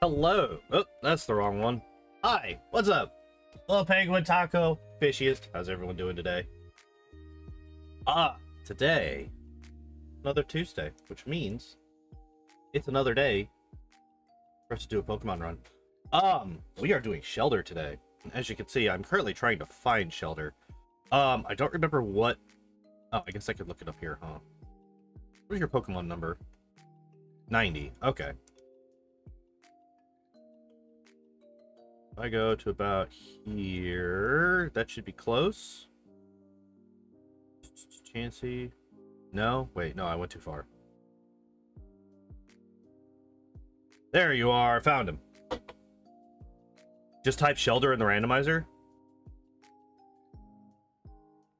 Hello. Oh, that's the wrong one. Hi, what's up? Hello, Penguin Taco. Fishiest. How's everyone doing today? Today, another Tuesday, which means it's another day for us to do a Pokemon run. We are doing Shellder today. As you can see, I'm currently trying to find Shellder. I don't remember what... Oh, I guess I could look it up here, huh? What is your Pokemon number? 90. Okay. If I go to about here, that should be close. Chansey. No? Wait, no, I went too far. There you are. Found him. Just type Shellder in the randomizer.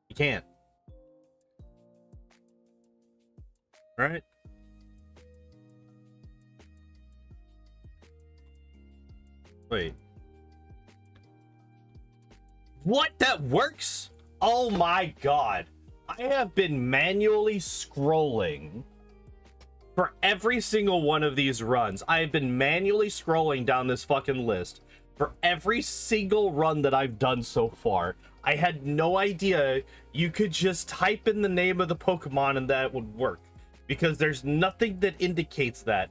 You can't. Right? Wait. What? That works? Oh my god. I have been manually scrolling for every single one of these runs. I have been manually scrolling down this fucking list for every single run that I've done so far. I had no idea you could just type in the name of the Pokemon and that would work. Because there's nothing that indicates that,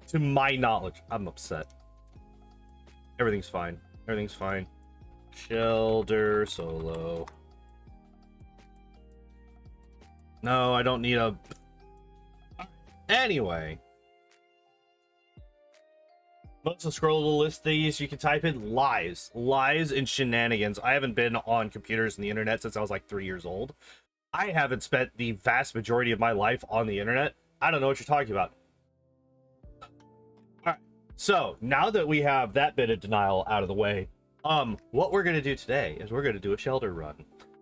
to my knowledge. I'm upset. Everything's fine. Everything's fine. Shellder solo. No, I don't need a... Anyway. Most of the scrollable list these, you can type in lies. Lies and shenanigans. I haven't been on computers and the internet since I was like 3 years old. I haven't spent the vast majority of my life on the internet. I don't know what you're talking about. Alright, so now that we have that bit of denial out of the way, what we're going to do today is we're going to do a Shellder run.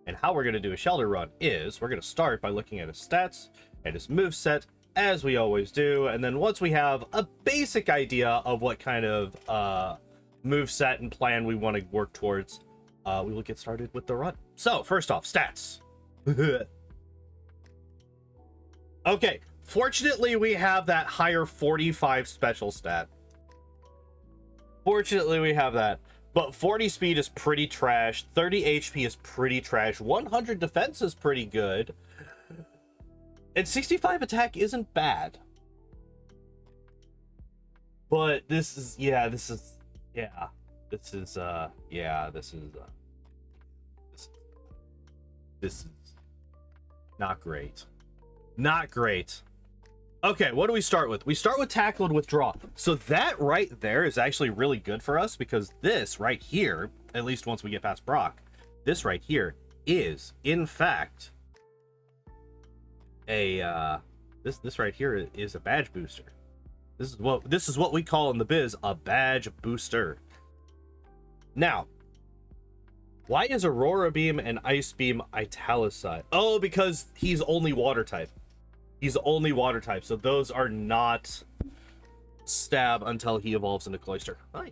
And how we're going to do a Shellder run is we're going to start by looking at his stats and his moveset, as we always do. And then once we have a basic idea of what kind of moveset and plan we want to work towards, we will get started with the run. So, first off, stats. Okay, fortunately we have that higher 45 special stat. Fortunately we have that. But 40 speed is pretty trash, 30 HP is pretty trash, 100 defense is pretty good, and 65 attack isn't bad. But this is not great. Not great. Okay, what do we start with? We start with tackle and withdraw. So that right there is actually really good for us because this right here, at least once we get past Brock, this right here is in fact a this right here is a badge booster. This is what we call in the biz a badge booster. Now, why is Aurora Beam and Ice Beam italicized? Oh, because he's only water type. He's only water type, so those are not stab until he evolves into Cloyster. Hi.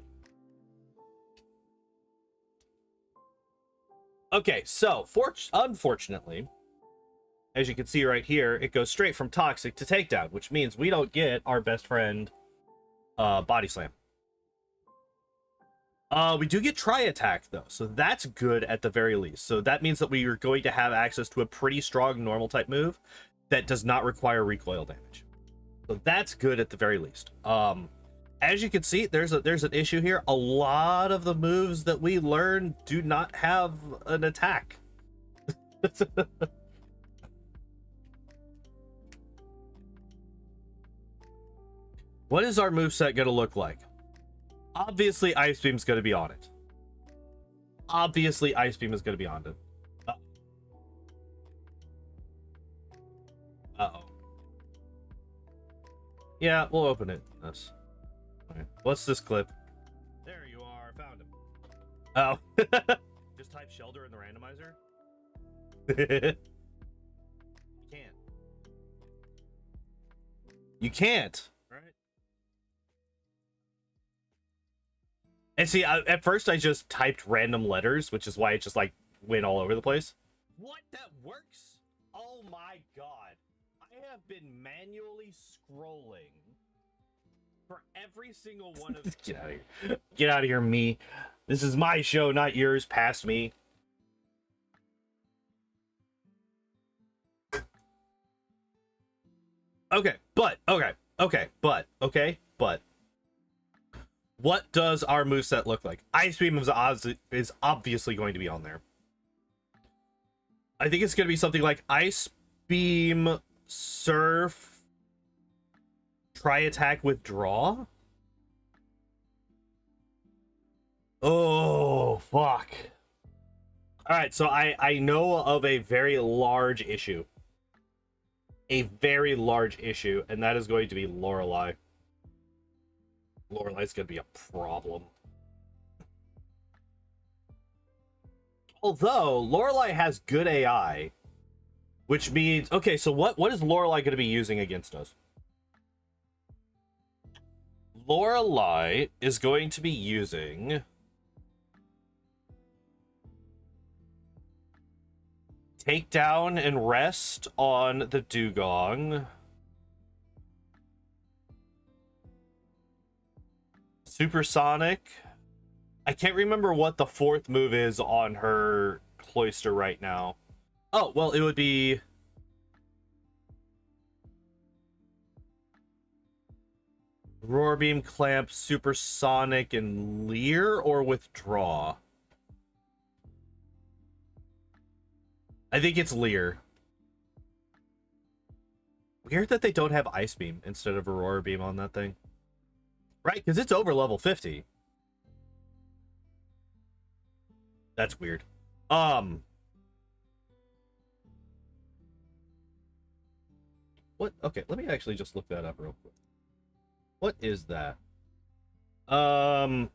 Okay, so unfortunately, as you can see right here, it goes straight from Toxic to Takedown, which means we don't get our best friend Body Slam. We do get Tri-Attack, though, so that's good at the very least. So that means that we are going to have access to a pretty strong normal type move that does not require recoil damage. So that's good at the very least. As you can see, there's an issue here. A lot of the moves that we learn do not have an attack. What is our moveset going to look like? Obviously, Ice Beam's going to be on it. Obviously, Ice Beam is going to be on it. Uh-oh. Yeah, we'll open it. Yes. Okay. What's this clip? There you are. Found him. Oh. Just type Shellder in the randomizer. You can't. You can't. Right? And see, at first I just typed random letters, which is why it just like went all over the place. What? That works? Oh my god. I have been manually scrolling For every single one of get out of here. Get out of here, me. This is my show, not yours. Past me. Okay, but what does our moveset look like? Ice Beam is obviously going to be on there. I think it's going to be something like Ice Beam, Surf, Try Attack, Withdraw. Oh, fuck. Alright, so I know of a very large issue. A very large issue, and that is going to be Lorelei. Lorelei's going to be a problem. Although, Lorelei has good AI, which means... Okay, so what is Lorelei going to be using against us? Lorelei is going to be using... Takedown and Rest on the Dugong. Supersonic. I can't remember what the fourth move is on her Cloyster right now. Oh, well, it would be... Roar Beam, Clamp, Supersonic, and Leer, or Withdraw? I think it's Leer. Weird that they don't have Ice Beam instead of Aurora Beam on that thing. Right, because it's over level 50. That's weird. What? Okay, let me actually just look that up real quick. What is that? I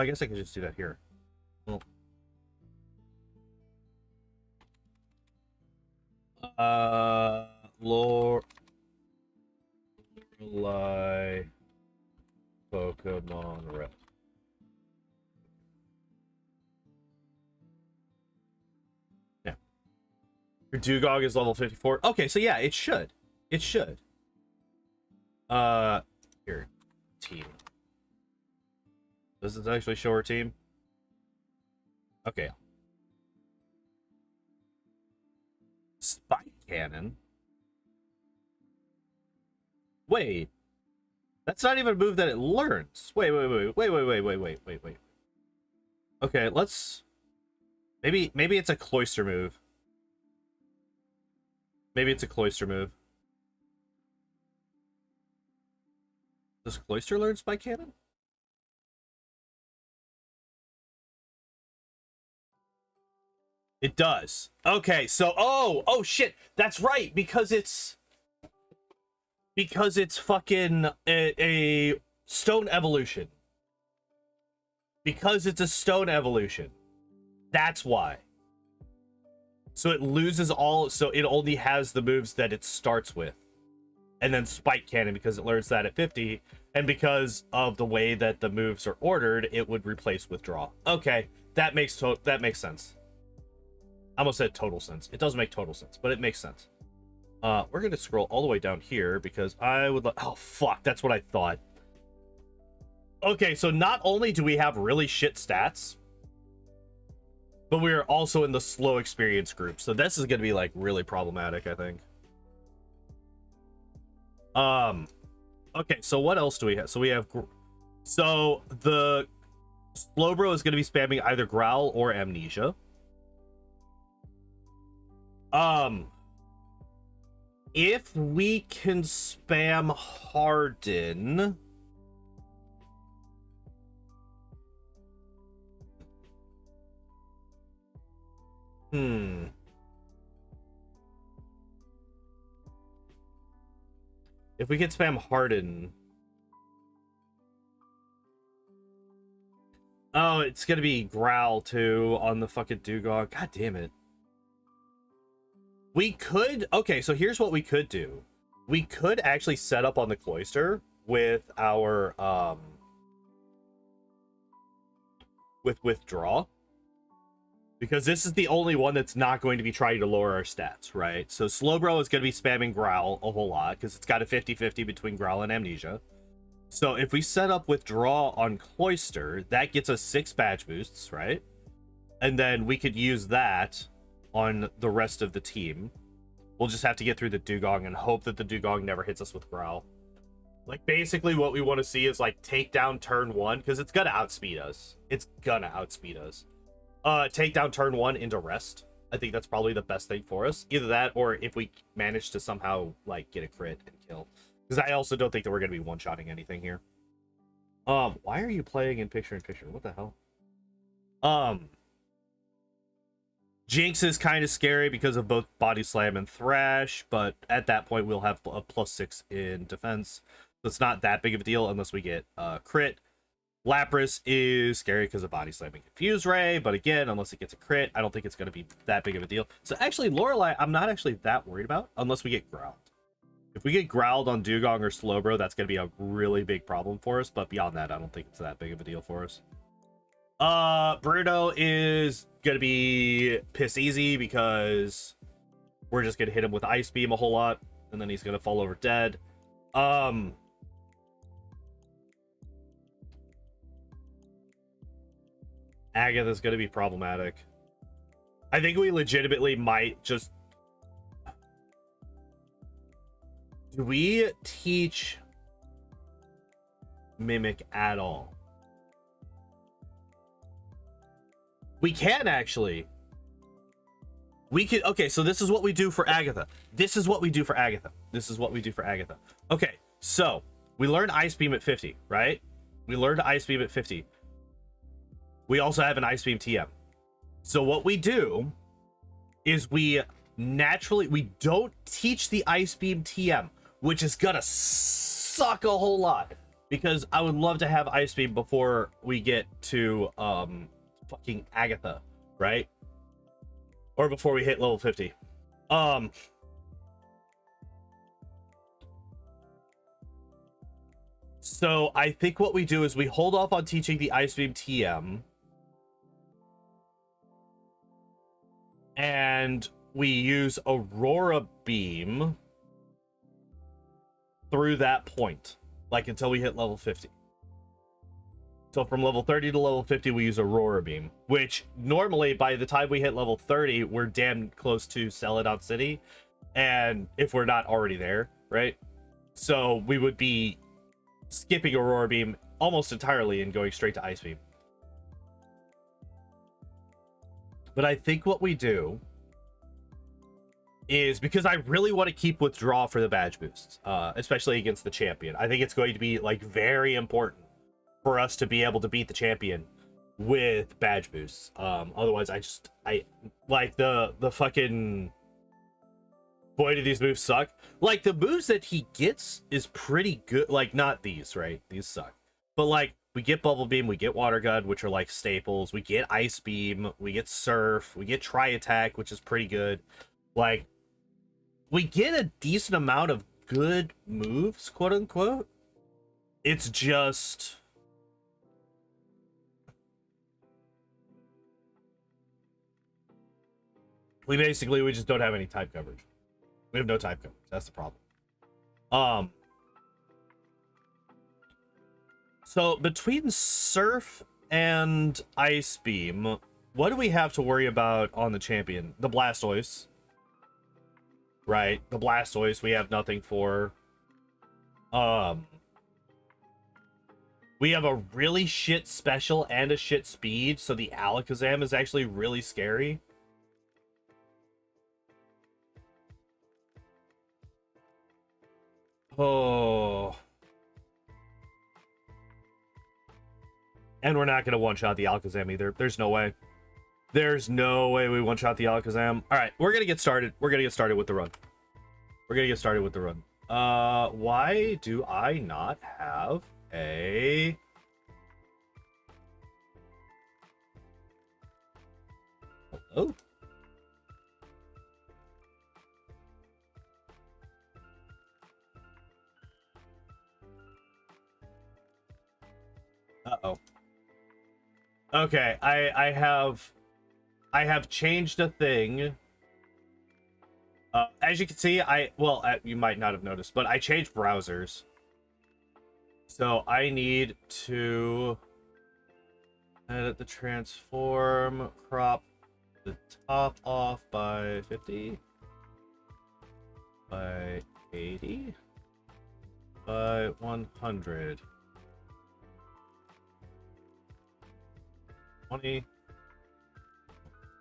guess I could just do that here. Well, Lorelei Pokemon Rep. Yeah. Your Dugong is level 54. Okay, so yeah, it should. It should. Here. Team. Does this actually show our team? Okay. Spike Cannon. Wait. That's not even a move that it learns. Wait. Okay, let's... Maybe it's a Cloyster move. Maybe it's a Cloyster move. Does Cloyster learn Spike Cannon? It does. Okay, so oh shit, that's right, because it's fucking a stone evolution. Because it's a stone evolution. That's why. So it loses all, so it only has the moves that it starts with. And then Spike Cannon, because it learns that at 50, and because of the way that the moves are ordered, it would replace Withdraw. Okay, that makes sense. I almost said total sense. It doesn't make total sense, but it makes sense. We're going to scroll all the way down here because I would like... Oh, fuck. That's what I thought. Okay, so not only do we have really shit stats, but we are also in the slow experience group. So this is going to be, like, really problematic, I think. Okay, so what else do we have? So we have... So the Slowbro is going to be spamming either Growl or Amnesia. If we can spam Harden... If we can spam Harden... Oh, it's gonna be Growl, too, on the fucking Dugong. God damn it. We could... Okay, so here's what we could do. We could actually set up on the Cloyster with our... with Withdraw. Because this is the only one that's not going to be trying to lower our stats, right? So Slowbro is going to be spamming Growl a whole lot, because it's got a 50-50 between Growl and Amnesia. So if we set up withdraw on Cloister, that gets us 6 badge boosts, right? And then we could use that on the rest of the team. We'll just have to get through the Dugong and hope that the Dugong never hits us with Growl. Like, basically what we want to see is, like, take down turn 1, because it's gonna outspeed us. It's gonna outspeed us. Take down turn 1 into rest. I think that's probably the best thing for us. Either that, or if we manage to somehow, like, get a crit and kill. Because I also don't think that we're going to be one-shotting anything here. Why are you playing in picture-in-picture? What the hell? Jinx is kind of scary because of both Body Slam and Thrash, but at that point we'll have a +6 in defense. So it's not that big of a deal unless we get crit. Lapras is scary because of Body Slamming Confuse Ray, but again, unless it gets a crit, I don't think it's going to be that big of a deal. So actually, Lorelei, I'm not actually that worried about unless we get growled. If we get growled on Dugong or Slowbro, that's going to be a really big problem for us. But beyond that, I don't think it's that big of a deal for us. Bruno is going to be piss easy because we're just going to hit him with Ice Beam a whole lot. And then he's going to fall over dead. Agatha's going to be problematic. I think we legitimately might just... Do we teach Mimic at all? We can actually. We could. Okay, so this is what we do for Agatha. This is what we do for Agatha. This is what we do for Agatha. Okay, so we learned Ice Beam at 50, right? We learned Ice Beam at 50. We also have an Ice Beam TM. So what we do is we don't teach the Ice Beam TM, which is gonna suck a whole lot, because I would love to have Ice Beam before we get to fucking Agatha, right? Or before we hit level 50. So I think what we do is we hold off on teaching the Ice Beam TM, and we use Aurora Beam through that point, like until we hit level 50. So from level 30 to level 50, we use Aurora Beam, which normally by the time we hit level 30, we're damn close to Celadon City, and if we're not already there, right? So we would be skipping Aurora Beam almost entirely and going straight to Ice Beam. But I think what we do is, because I really want to keep withdraw for the badge boosts, especially against the champion. I think it's going to be like very important for us to be able to beat the champion with badge boosts. Otherwise, I like the fucking, boy, do these moves suck. Like, the moves that he gets is pretty good. Like, not these, right? These suck. But like, we get Bubble Beam, we get Water Gun, which are like staples. We get Ice Beam, we get Surf, we get Tri Attack, which is pretty good. Like, we get a decent amount of good moves, quote unquote. It's just, we just don't have any type coverage. We have no type coverage. That's the problem. So between Surf and Ice Beam, what do we have to worry about on the champion? The Blastoise. Right, the Blastoise we have nothing for. We have a really shit special and a shit speed, so the Alakazam is actually really scary. Oh. And we're not going to one-shot the Alakazam either. There's no way. There's no way we one-shot the Alakazam. All right, we're going to get started. We're going to get started with the run. Why do I not have a... Hello? Uh-oh. Okay, I have changed a thing. As you can see, you might not have noticed, but I changed browsers. So I need to edit the transform, crop the top off by 50, by 80, by 100, 20,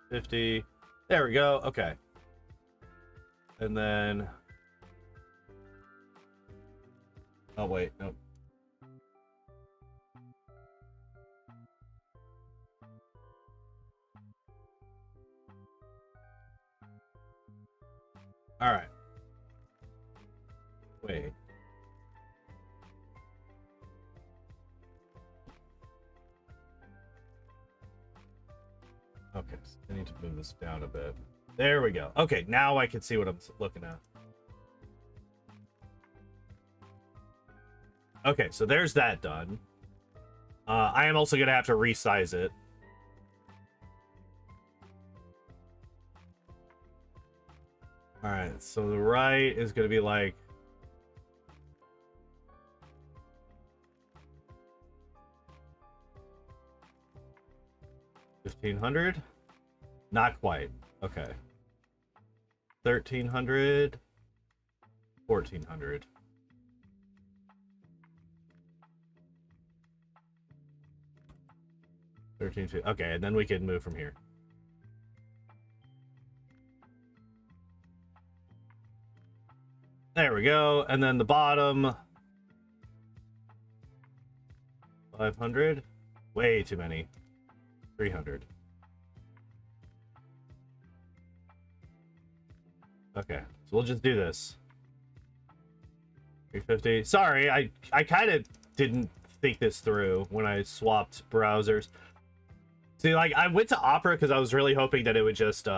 50. There we go. Okay. And then, oh wait, no. All right. Wait. Okay, so I need to move this down a bit. There we go. Okay, now I can see what I'm looking at. Okay, so there's that done. I am also going to have to resize it. All right, so the right is going to be like... $1,500? Not quite. Okay. 1,300. 1,400. Okay, and then we can move from here. There we go. And then the bottom. 500. Way too many. 300. Okay, so we'll just do this. 350. Sorry, I kind of didn't think this through when I swapped browsers. See, like, I went to Opera because I was really hoping that it would just,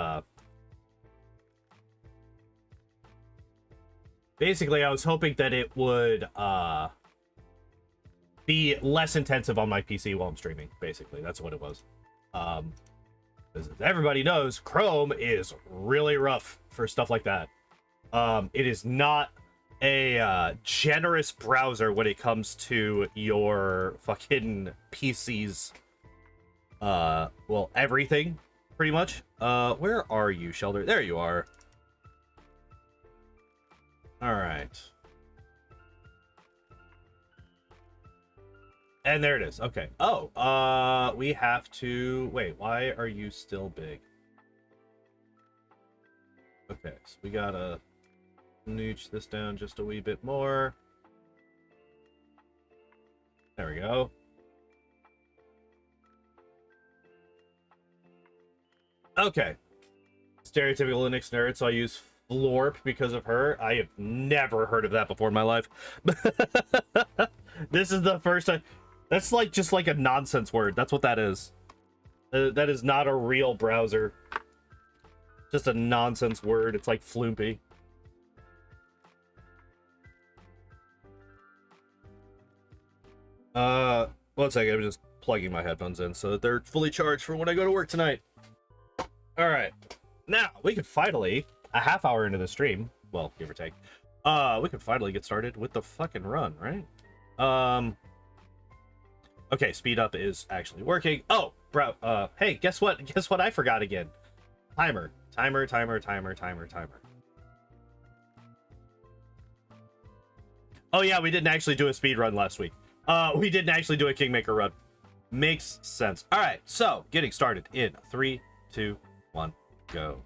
basically, I was hoping that it would, be less intensive on my PC while I'm streaming, basically. That's what it was. As everybody knows, Chrome is really rough for stuff like that. It is not a generous browser when it comes to your fucking PC's well, everything, pretty much. Where are you, Shellder? There you are. All right. And there it is. Okay. Oh, we have to... Wait, why are you still big? Okay, so we gotta nooch this down just a wee bit more. There we go. Okay. Stereotypical Linux nerd, so I use Florp because of her. I have never heard of that before in my life. This is the first time. That's like just like a nonsense word. That's what that is. That is not a real browser. Just a nonsense word. It's like floopy. One second. I'm just plugging my headphones in so that they're fully charged for when I go to work tonight. All right. Now, we could finally, a half hour into the stream, well, give or take, we could finally get started with the fucking run, right? Okay, speed up is actually working. Oh, bro, hey, guess what? Guess what I forgot again? Timer. Timer. Oh, yeah, we didn't actually do a speed run last week. We didn't actually do a Kingmaker run. Makes sense. All right, so getting started in 3, 2, 1, go.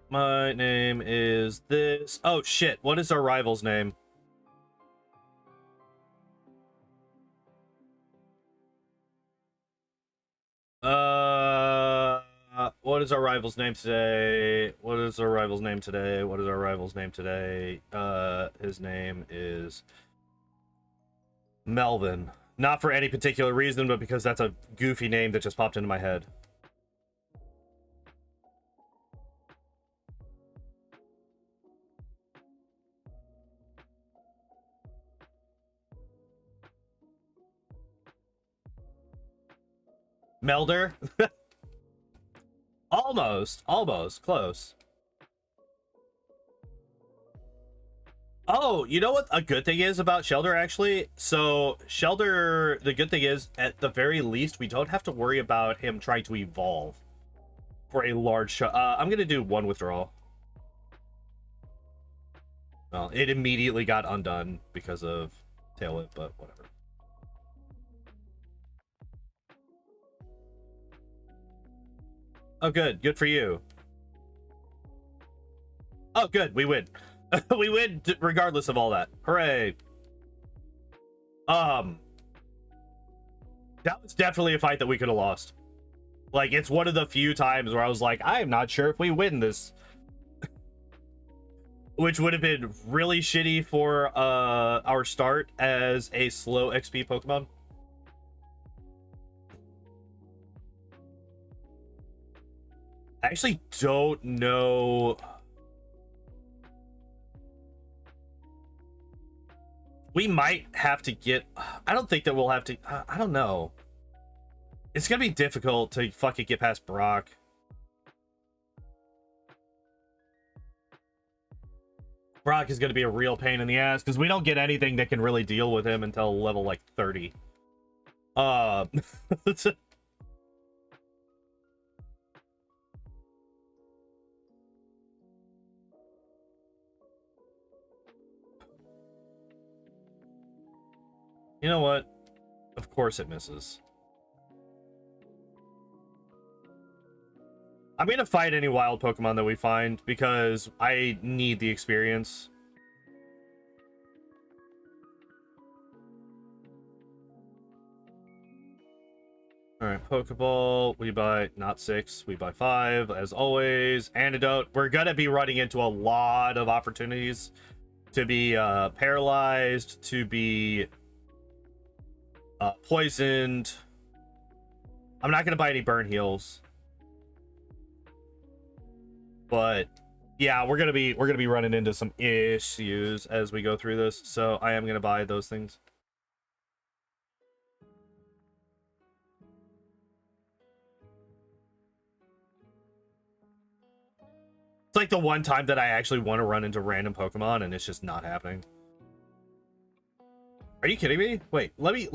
My name is this. Oh, shit. What is our rival's name? What is our rival's name today? What is our rival's name today? What is our rival's name today? His name is Melvin. Not for any particular reason, but because that's a goofy name that just popped into my head. Melder? Almost close. Oh, you know what a good thing is about Shellder, actually? So, Shellder, the good thing is, at the very least, we don't have to worry about him trying to evolve for a large shot. I'm going to do one withdrawal. Well, it immediately got undone because of Tail Whip, but whatever. Oh, good. Good for you. Oh, good. We win. We win regardless of all that. Hooray. That was definitely a fight that we could have lost. Like, it's one of the few times where I was like, I'm not sure if we win this. Which would have been really shitty for our start as a slow XP Pokemon. I actually don't know. We might have to get... I don't think that we'll have to... I don't know. It's gonna be difficult to fucking get past Brock. Brock is gonna be a real pain in the ass because we don't get anything that can really deal with him until level like 30. You know what? Of course it misses. I'm gonna fight any wild Pokemon that we find because I need the experience. Alright, Pokeball. We buy not 6, we buy 5, as always. Antidote. We're gonna be running into a lot of opportunities to be paralyzed, to be poisoned. I'm not gonna buy any burn heals. But yeah, we're gonna be running into some issues as we go through this, so I am gonna buy those things. It's like the one time that I actually want to run into random Pokemon and it's just not happening. Are you kidding me? Wait, let me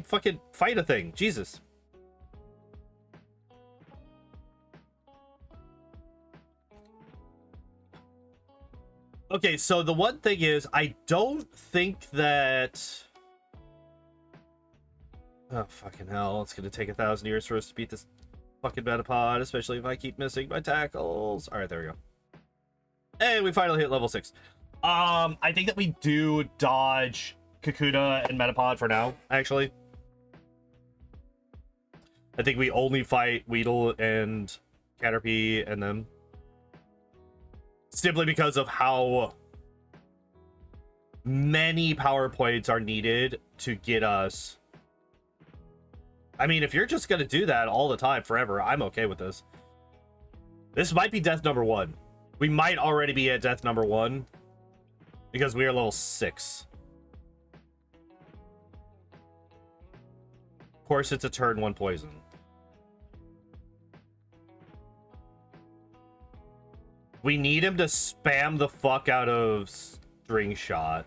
fucking fight a thing. Jesus. Okay, so the one thing is, I don't think that... Oh, fucking hell. It's gonna take 1,000 years for us to beat this fucking Metapod, especially if I keep missing my tackles. Alright, there we go. Hey, we finally hit level 6. I think that we do dodge Kakuna and Metapod for now, actually. I think we only fight Weedle and Caterpie and them. Simply because of how many power points are needed to get us. I mean, if you're just going to do that all the time forever, I'm okay with this. This might be death number 1. We might already be at death number 1 because we are level 6. Of course, it's a turn 1 poison. We need him to spam the fuck out of String Shot.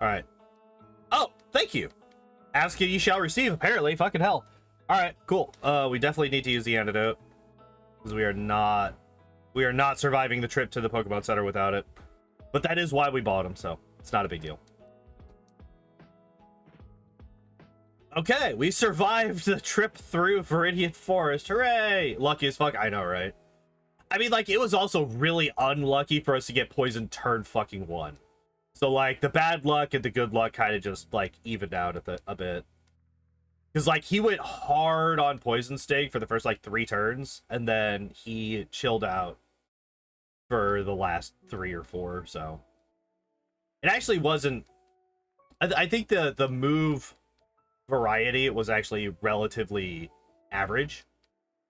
Alright. Oh, thank you. Ask and you shall receive, apparently. Fucking hell. Alright, cool. We definitely need to use the antidote. Because we are not surviving the trip to the Pokemon Center without it. But that is why we bought him, so it's not a big deal. Okay, we survived the trip through Viridian Forest. Hooray! Lucky as fuck. I know, right? I mean, like, it was also really unlucky for us to get poisoned turn fucking 1. So, like, the bad luck and the good luck kind of just, like, evened out a bit. Because, like, he went hard on Poison Sting for the first, like, 3 turns, and then he chilled out for the last 3 or 4, so. It actually wasn't... I think the move variety was actually relatively average.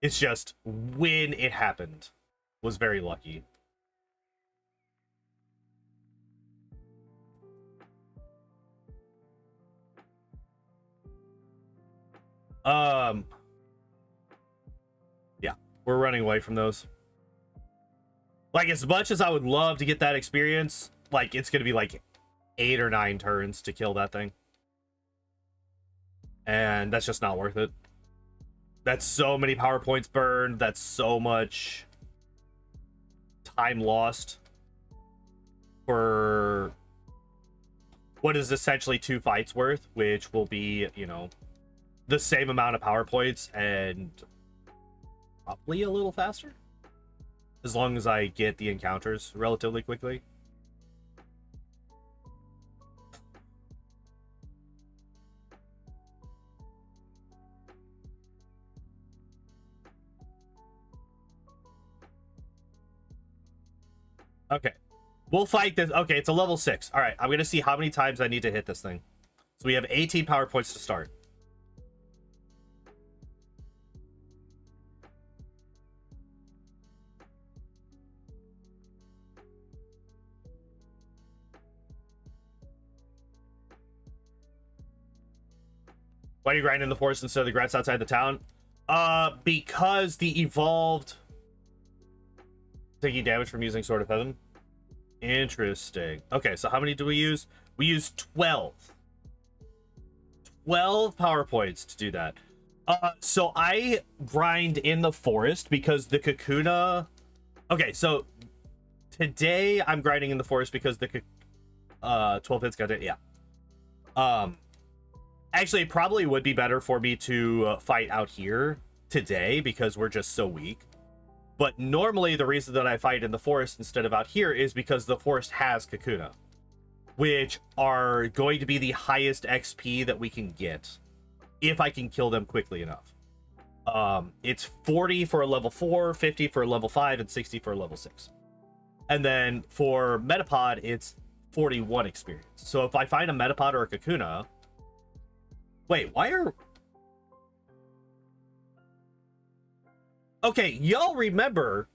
It's just when it happened was very lucky. Yeah. We're running away from those. Like, as much as I would love to get that experience, like, it's gonna be like 8 or 9 turns to kill that thing. And that's just not worth it. That's so many power points burned. That's so much time lost for what is essentially 2 fights worth, which will be, you know, the same amount of power points and probably a little faster, as long as I get the encounters relatively quickly. Okay, we'll fight this. Okay, it's a level 6. All right, I'm gonna see how many times I need to hit this thing. So we have 18 power points to start. Why do you grind in the forest instead of the grass outside the town? Because the evolved taking damage from using Sword of Heaven. Interesting. Okay, so how many do we use? We use 12. 12 power points to do that. So I grind in the forest because the Kakuna... Okay, so today I'm grinding in the forest because the 12 hits got it. Yeah. Actually, it probably would be better for me to fight out here today because we're just so weak. But normally the reason that I fight in the forest instead of out here is because the forest has Kakuna, which are going to be the highest XP that we can get if I can kill them quickly enough. It's 40 for a level 4, 50 for a level 5, and 60 for a level 6. And then for Metapod, it's 41 experience. So if I find a Metapod or a Kakuna... Wait, why are... Okay, y'all remember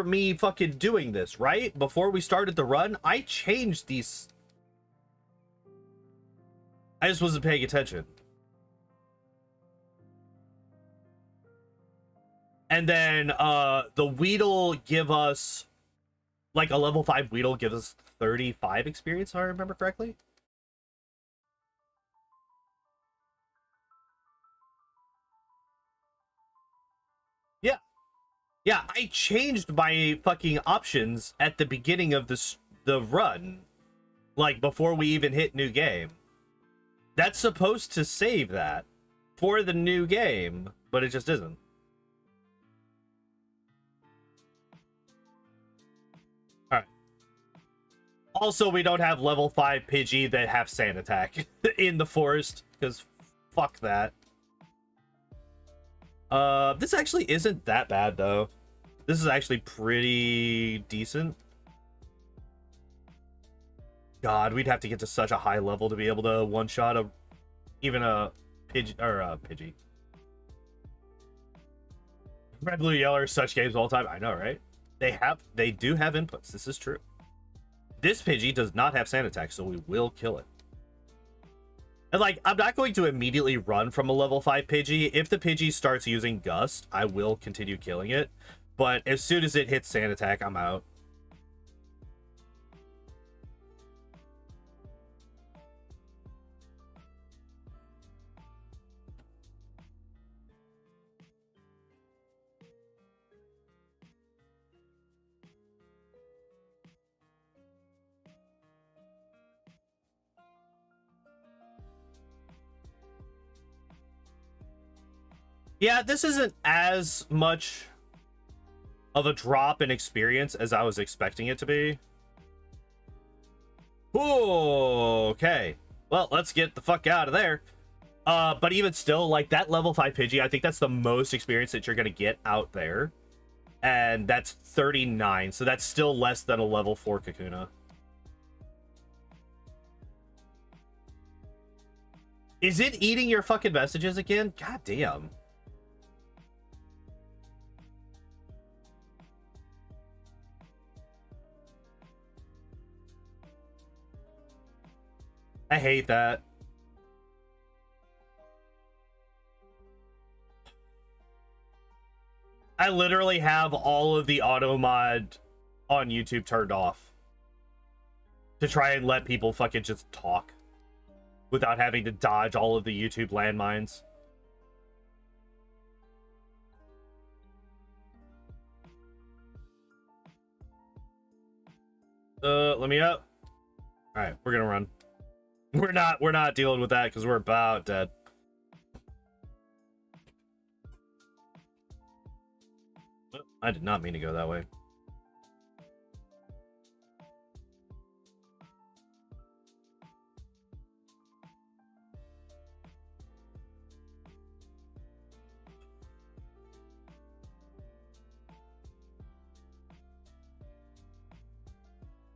me fucking doing this, right? Before we started the run, I changed these. I just wasn't paying attention. And then the Weedle give us, like, a level 5 Weedle gives us 35 experience, if I remember correctly. Yeah. Yeah, I changed my fucking options at the beginning of the run. Like, before we even hit new game. That's supposed to save that for the new game, but it just isn't. Alright. Also, we don't have level 5 Pidgey that have sand attack in the forest, because fuck that. This actually isn't that bad, though. This is actually pretty decent. God, we'd have to get to such a high level to be able to one-shot even a Pidgey, or a Pidgey. Red, Blue, Yellow are such games all the time. I know, right? They do have inputs. This is true. This Pidgey does not have sand attack, so we will kill it. And, like, I'm not going to immediately run from a level 5 Pidgey. If the Pidgey starts using Gust, I will continue killing it. But as soon as it hits sand attack, I'm out. Yeah, this isn't as much of a drop in experience as I was expecting it to be. Ooh, okay. Well, let's get the fuck out of there. But even still, like, that level 5 Pidgey, I think that's the most experience that you're going to get out there. And that's 39, so that's still less than a level 4 Kakuna. Is it eating your fucking messages again? God damn. I hate that. I literally have all of the auto mod on YouTube turned off to try and let people fucking just talk without having to dodge all of the YouTube landmines. Let me up. All right, we're gonna run. We're not dealing with that because we're about dead. I did not mean to go that way.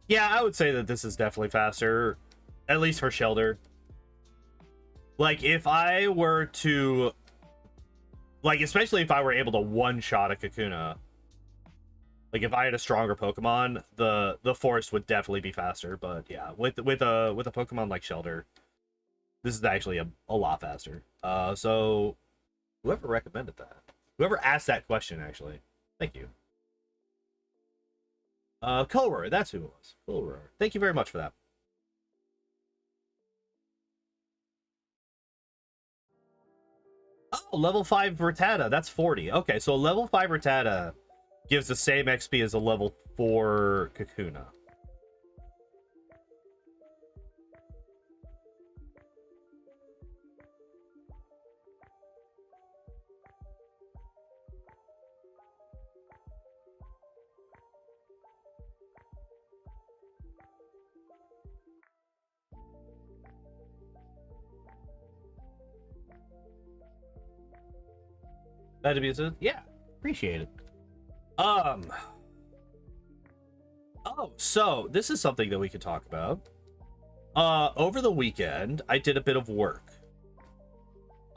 Yeah, I would say that this is definitely faster, at least for Shellder. Like, if I were to, like, especially if I were able to one-shot a Kakuna, like, if I had a stronger Pokemon, the forest would definitely be faster. But yeah, with a Pokemon like Shellder, this is actually a lot faster. So whoever recommended that, whoever asked that question, actually, thank you. Colroy, that's who it was. Colroy. Thank you very much for that. Oh, level 5 Rattata. That's 40. Okay, so a level 5 Rattata gives the same XP as a level 4 Kakuna. That'd be so, yeah, appreciate it. Oh, so this is something that we could talk about. Over the weekend, I did a bit of work.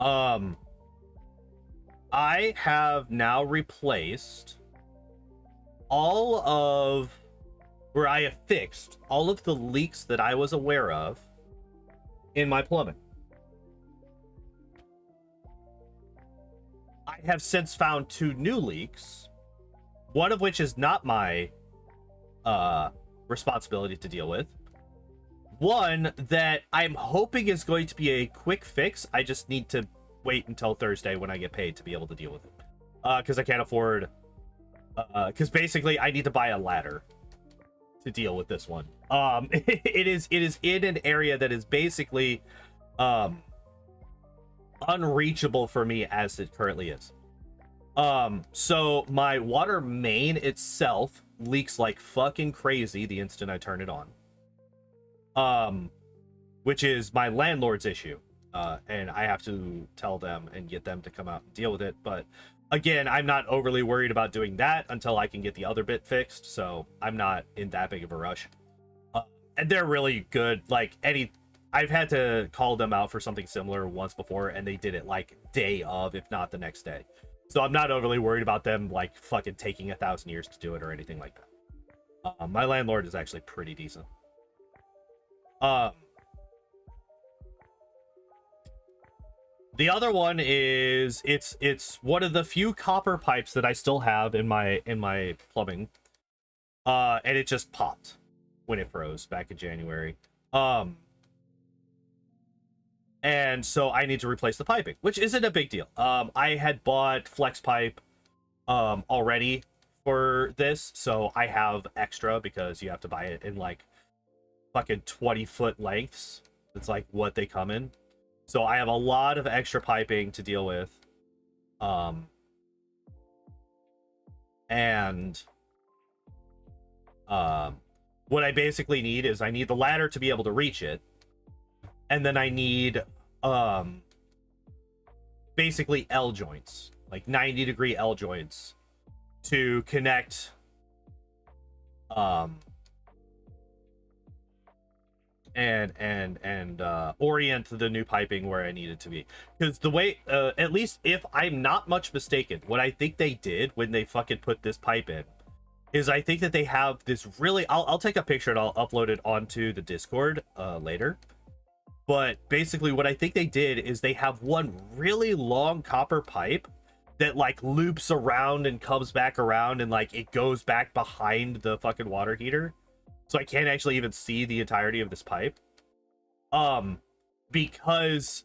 I have now replaced all of, where I have fixed all of the leaks that I was aware of in my plumbing. I have since found 2 new leaks, one of which is not my responsibility to deal with. One that I'm hoping is going to be a quick fix. I just need to wait until Thursday when I get paid to be able to deal with it. Because I can't afford... because basically I need to buy a ladder to deal with this one. It is in an area that is basically... unreachable for me as it currently is. So my water main itself leaks like fucking crazy the instant I turn it on. Which is my landlord's issue. And I have to tell them and get them to come out and deal with it. But again, I'm not overly worried about doing that until I can get the other bit fixed. So I'm not in that big of a rush. And they're really good. Like I've had to call them out for something similar once before, and they did it like day of, if not the next day. So I'm not overly worried about them like fucking taking 1,000 years to do it or anything like that. My landlord is actually pretty decent. The other one is it's one of the few copper pipes that I still have in my plumbing, and it just popped when it froze back in January. And so I need to replace the piping, which isn't a big deal. I had bought flex pipe already for this, so I have extra because you have to buy it in like fucking 20-foot lengths. It's like what they come in. So I have a lot of extra piping to deal with. What I basically need is I need the ladder to be able to reach it. And then I need basically L joints, like 90-degree L joints to connect and orient the new piping where I need it to be. Because the way, at least if I'm not much mistaken, what I think they did when they fucking put this pipe in is I think that they have this really, I'll take a picture and I'll upload it onto the Discord later. But basically what I think they did is they have one really long copper pipe that like loops around and comes back around, and like it goes back behind the fucking water heater, so I can't actually even see the entirety of this pipe. Because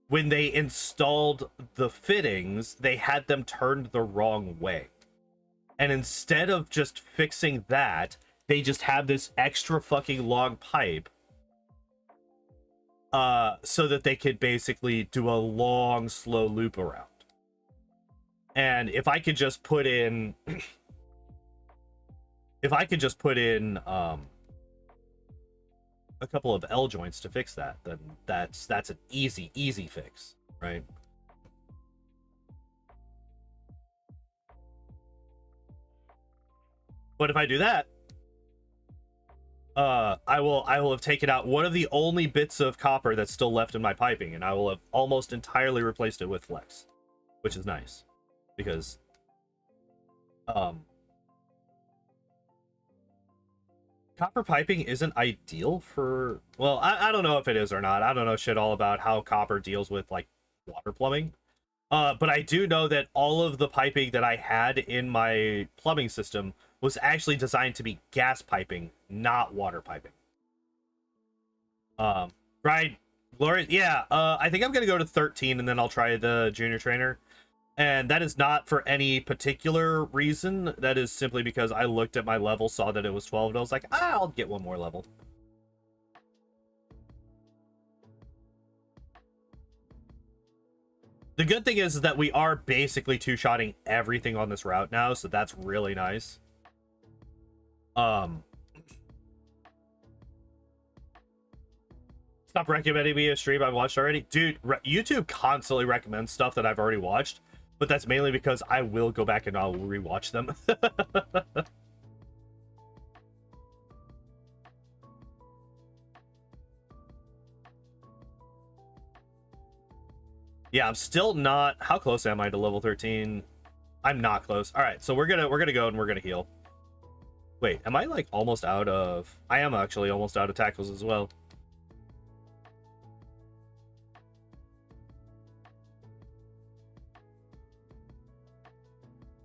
when they installed the fittings, they had them turned the wrong way, and instead of just fixing that, they just have this extra fucking long pipe, so that they could basically do a long slow loop around. And if I could just put in a couple of L joints to fix that, then that's an easy fix, right? But if I do that, I will have taken out one of the only bits of copper that's still left in my piping, and I will have almost entirely replaced it with flex, which is nice. Because copper piping isn't ideal for, well, I don't know if it is or not. I don't know shit all about how copper deals with like water plumbing, but I do know that all of the piping that I had in my plumbing system was actually designed to be gas piping, not water piping. Right, Gloria? Yeah, I think I'm gonna go to 13 and then I'll try the junior trainer. And that is not for any particular reason. That is simply because I looked at my level, saw that it was 12, and I was like, I'll get one more level. The good thing is that we are basically two-shotting everything on this route now, so that's really nice. Stop recommending me a stream I've watched already. Dude, YouTube constantly recommends stuff that I've already watched. But that's mainly because I will go back and I'll rewatch them. Yeah, I'm still not. How close am I to level 13? I'm not close. All right, so we're gonna go and we're gonna heal. Wait, am I like almost out of? I am actually almost out of tackles as well.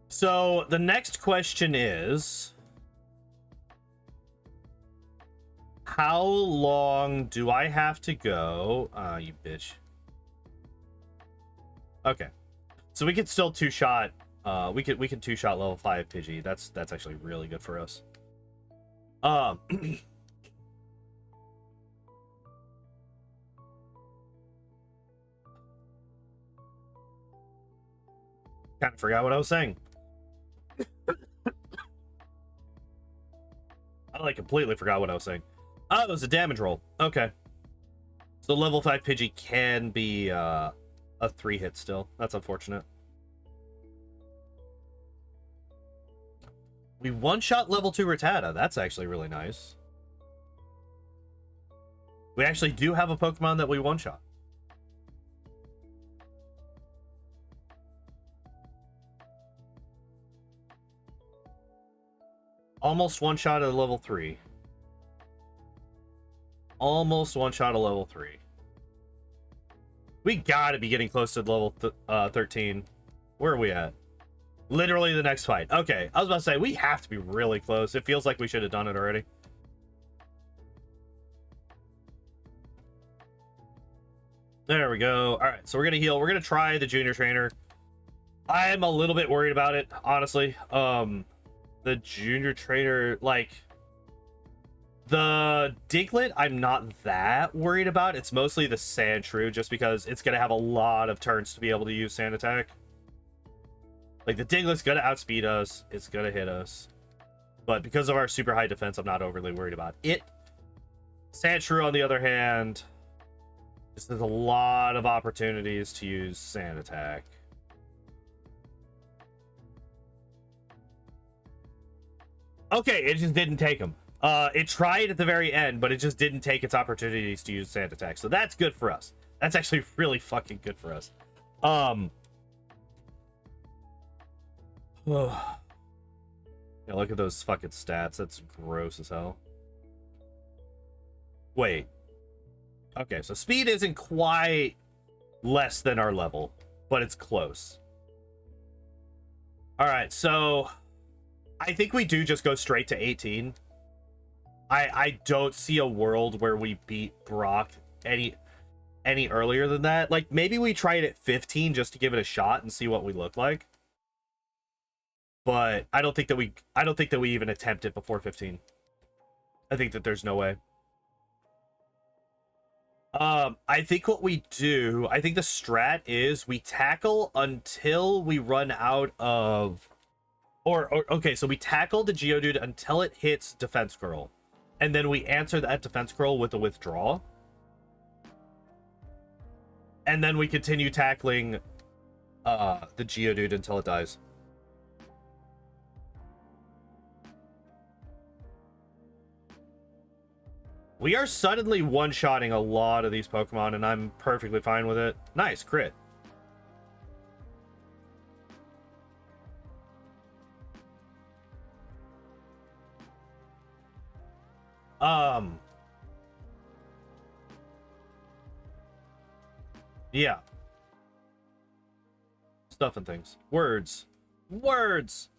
So the next question is, how long do I have to go? You bitch. Okay, so we could still two-shot. We can two-shot level 5 Pidgey. That's actually really good for us. Kind of forgot what I was saying. I like completely forgot what I was saying. Oh, it was a damage roll. Okay. So level 5 Pidgey can be a 3-hit still. That's unfortunate. We one-shot level 2 Rattata. That's actually really nice. We actually do have a Pokemon that we one-shot. Almost one-shot at level 3. Almost one-shot at level 3. We gotta be getting close to level 13. Where are we at? Literally the next fight. Okay, I was about to say, we have to be really close. It feels like we should have done it already. There we go. All right, so we're gonna heal. We're gonna try the junior trainer. I'm a little bit worried about it, honestly. The junior trainer, like, the Diglett, I'm not that worried about. It's mostly the Sandshrew, just because it's gonna have a lot of turns to be able to use Sand Attack. Like, the Diglett's gonna outspeed us. It's gonna hit us. But because of our super high defense, I'm not overly worried about it. Sandshrew, on the other hand, just there's a lot of opportunities to use Sand Attack. Okay, it just didn't take him. It tried at the very end, but it just didn't take its opportunities to use Sand Attack. So that's good for us. That's actually really fucking good for us. Yeah, look at those fucking stats. That's gross as hell. Wait. Okay, so speed isn't quite less than our level, but it's close. All right, so I think we do just go straight to 18. I don't see a world where we beat Brock any earlier than that. Like, maybe we try it at 15 just to give it a shot and see what we look like. But I don't think that we even attempt it before 15. I think that there's no way. I think what we do, I think the strat is we tackle until we run out of, okay, so we tackle the Geodude until it hits Defense Curl, and then we answer that Defense Curl with a withdraw, and then we continue tackling the Geodude until it dies. We are suddenly one-shotting a lot of these Pokemon, and I'm perfectly fine with it. Nice, crit. Yeah. Stuff and things. Words. Words!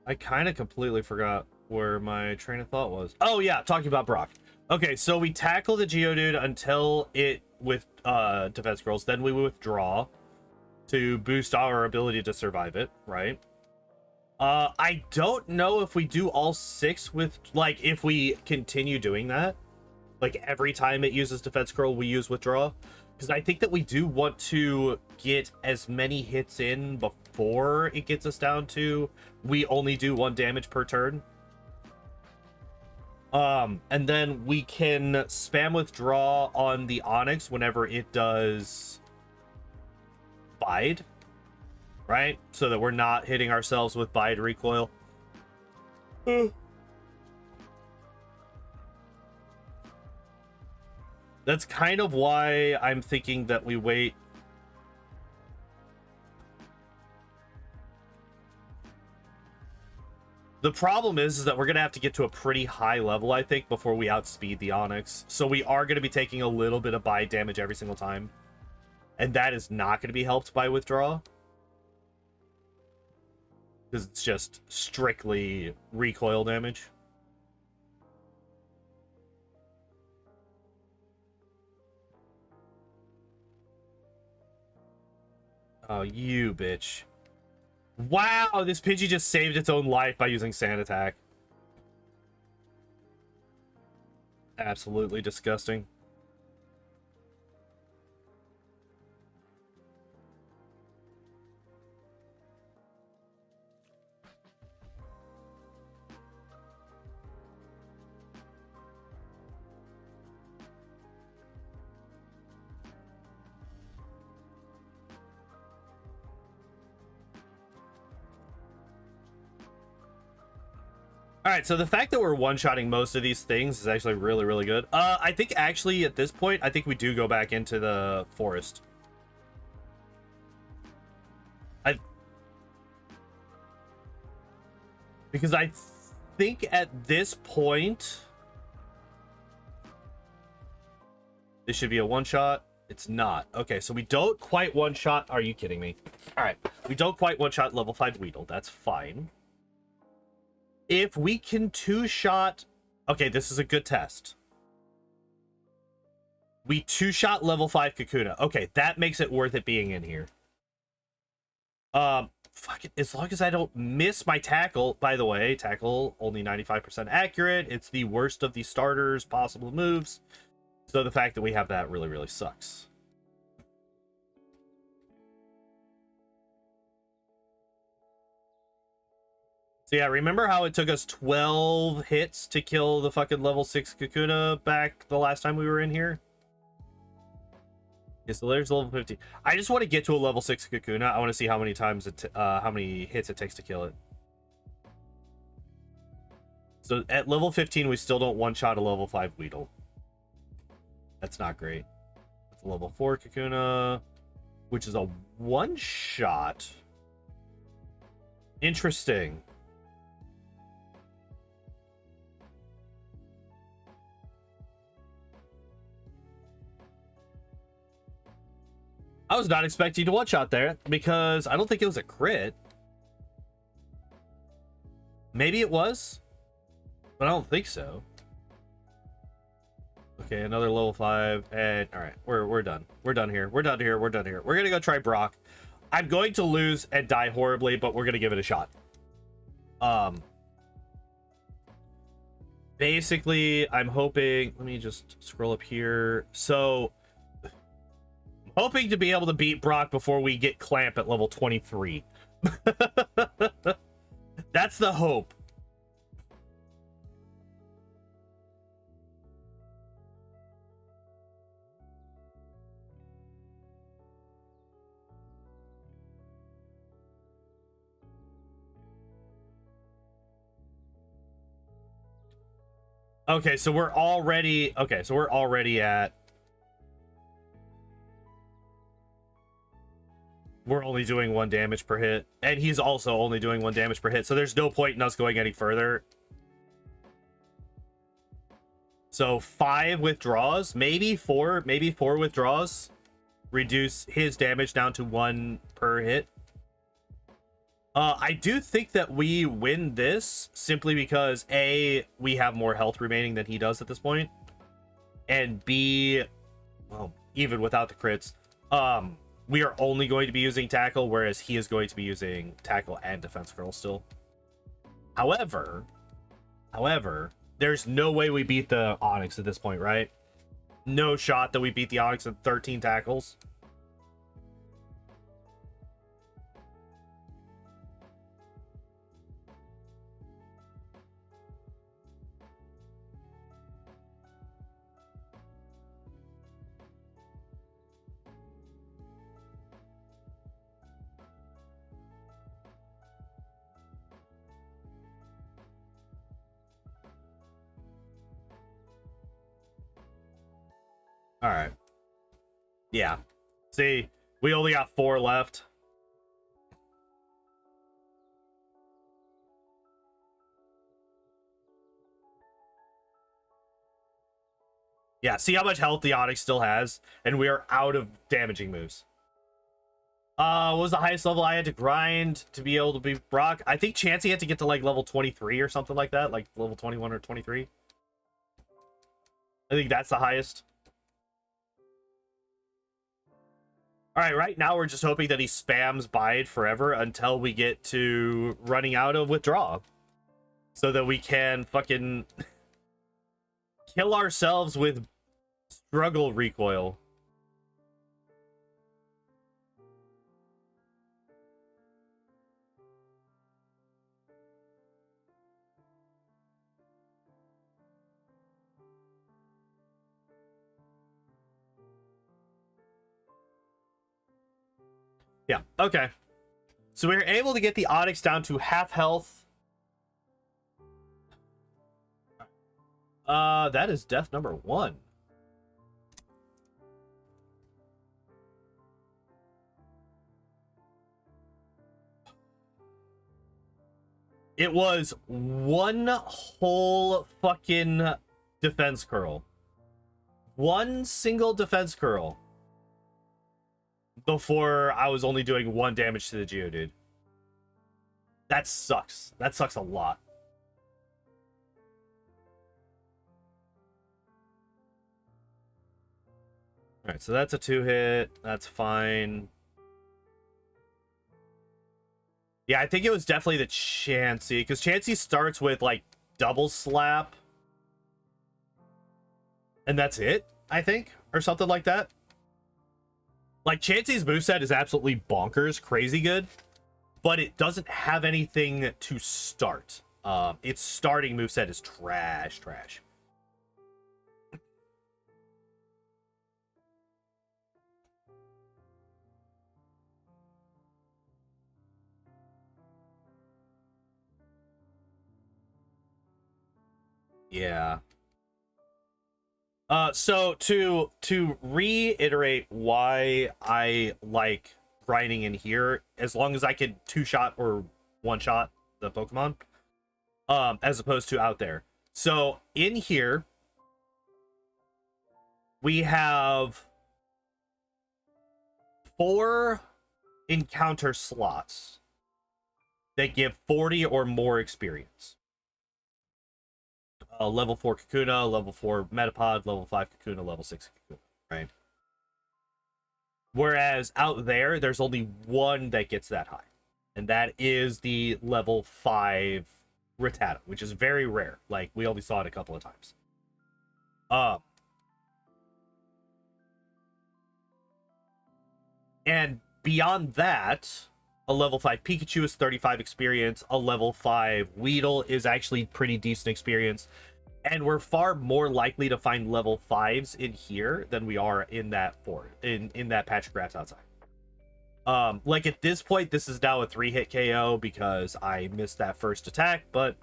I kind of completely forgot where my train of thought was. Oh yeah, talking about Brock. Okay, so we tackle the Geodude until it with defense curls, then we withdraw to boost our ability to survive it, right? I don't know if we do all 6 with, like, if we continue doing that, like every time it uses defense curl we use withdraw, because I think that we do want to get as many hits in before it gets us down to we only do 1 damage per turn. And then we can spam withdraw on the Onix whenever it does bide, right? So that we're not hitting ourselves with bide recoil. That's kind of why I'm thinking that we wait. The problem is that we're going to have to get to a pretty high level, I think, before we outspeed the Onix. So we are going to be taking a little bit of bide damage every single time. And that is not going to be helped by withdraw. Because it's just strictly recoil damage. Oh, you bitch. Wow, this Pidgey just saved its own life by using Sand Attack. Absolutely disgusting. All right, so the fact that we're one-shotting most of these things is actually really, really good. I think actually at this point, I think we do go back into the forest. Because I think at this point, this should be a one-shot. It's not. Okay, so we don't quite one-shot. Are you kidding me? All right, we don't quite one-shot level 5 Weedle. That's fine. If we can two-shot... Okay, this is a good test. We two-shot level 5 Kakuna. Okay, that makes it worth it being in here. Fuck it. As long as I don't miss my tackle. By the way, tackle only 95% accurate. It's the worst of the starters' possible moves. So the fact that we have that really, really sucks. So yeah, remember how it took us 12 hits to kill the fucking level 6 Kakuna back the last time we were in here? Okay, so there's level 50. I just want to get to a level 6 Kakuna. I want to see how many times how many hits it takes to kill it. So at level 15, we still don't one-shot a level 5 Weedle. That's not great. That's a level 4 Kakuna, which is a one-shot. Interesting. I was not expecting to one-shot there because I don't think it was a crit. Maybe it was, but I don't think so. Okay, another level 5, and all right, we're done. We're done here. We're done here. We're done here. We're gonna go try Brock. I'm going to lose and die horribly, but we're gonna give it a shot. Basically, I'm hoping. Let me just scroll up here. So, hoping to be able to beat Brock before we get Clamp at level 23. That's the hope. Okay, so we're already at. We're only doing 1 damage per hit, and he's also only doing 1 damage per hit, so there's no point in us going any further. So 5 withdraws, maybe 4 withdraws, reduce his damage down to 1 per hit. I do think that we win this simply because A, we have more health remaining than he does at this point, and B, well, even without the crits, we are only going to be using tackle, whereas he is going to be using tackle and defense curl still. However, there's no way we beat the Onyx at this point, right? No shot that we beat the Onyx at 13 tackles. All right. Yeah. See, we only got 4 left. Yeah, see how much health the Onyx still has, and we are out of damaging moves. What was the highest level I had to grind to be able to beat Brock? I think Chansey had to get to like level 23 or something like that, like level 21 or 23. I think that's the highest. All right, right now we're just hoping that he spams Bide forever until we get to running out of withdraw, so that we can fucking kill ourselves with struggle recoil. Yeah, okay. So we were able to get the Onyx down to half health. That is death number 1. It was 1 whole fucking defense curl. 1 single defense curl. Before I was only doing 1 damage to the Geodude. That sucks. That sucks a lot. Alright, so that's a 2-hit. That's fine. Yeah, I think it was definitely the Chansey, because Chansey starts with, like, double slap. And that's it, I think, or something like that. Like, Chansey's moveset is absolutely bonkers, crazy good, but it doesn't have anything to start. Its starting moveset is trash. Yeah. So to reiterate why I like grinding in here, as long as I can 2-shot or one-shot the Pokemon, as opposed to out there. So in here, we have 4 encounter slots that give 40 or more experience. Level 4 Kakuna, level 4 Metapod, level 5 Kakuna, level 6 Kakuna, right? Whereas out there, there's only one that gets that high. And that is the level 5 Rattata, which is very rare. Like, we only saw it a couple of times. And beyond that, a level 5 Pikachu is 35 experience. A level 5 Weedle is actually pretty decent experience. And we're far more likely to find level 5s in here than we are in that in that patch of grass outside. Like at this point, this is now a 3-hit KO because I missed that first attack, but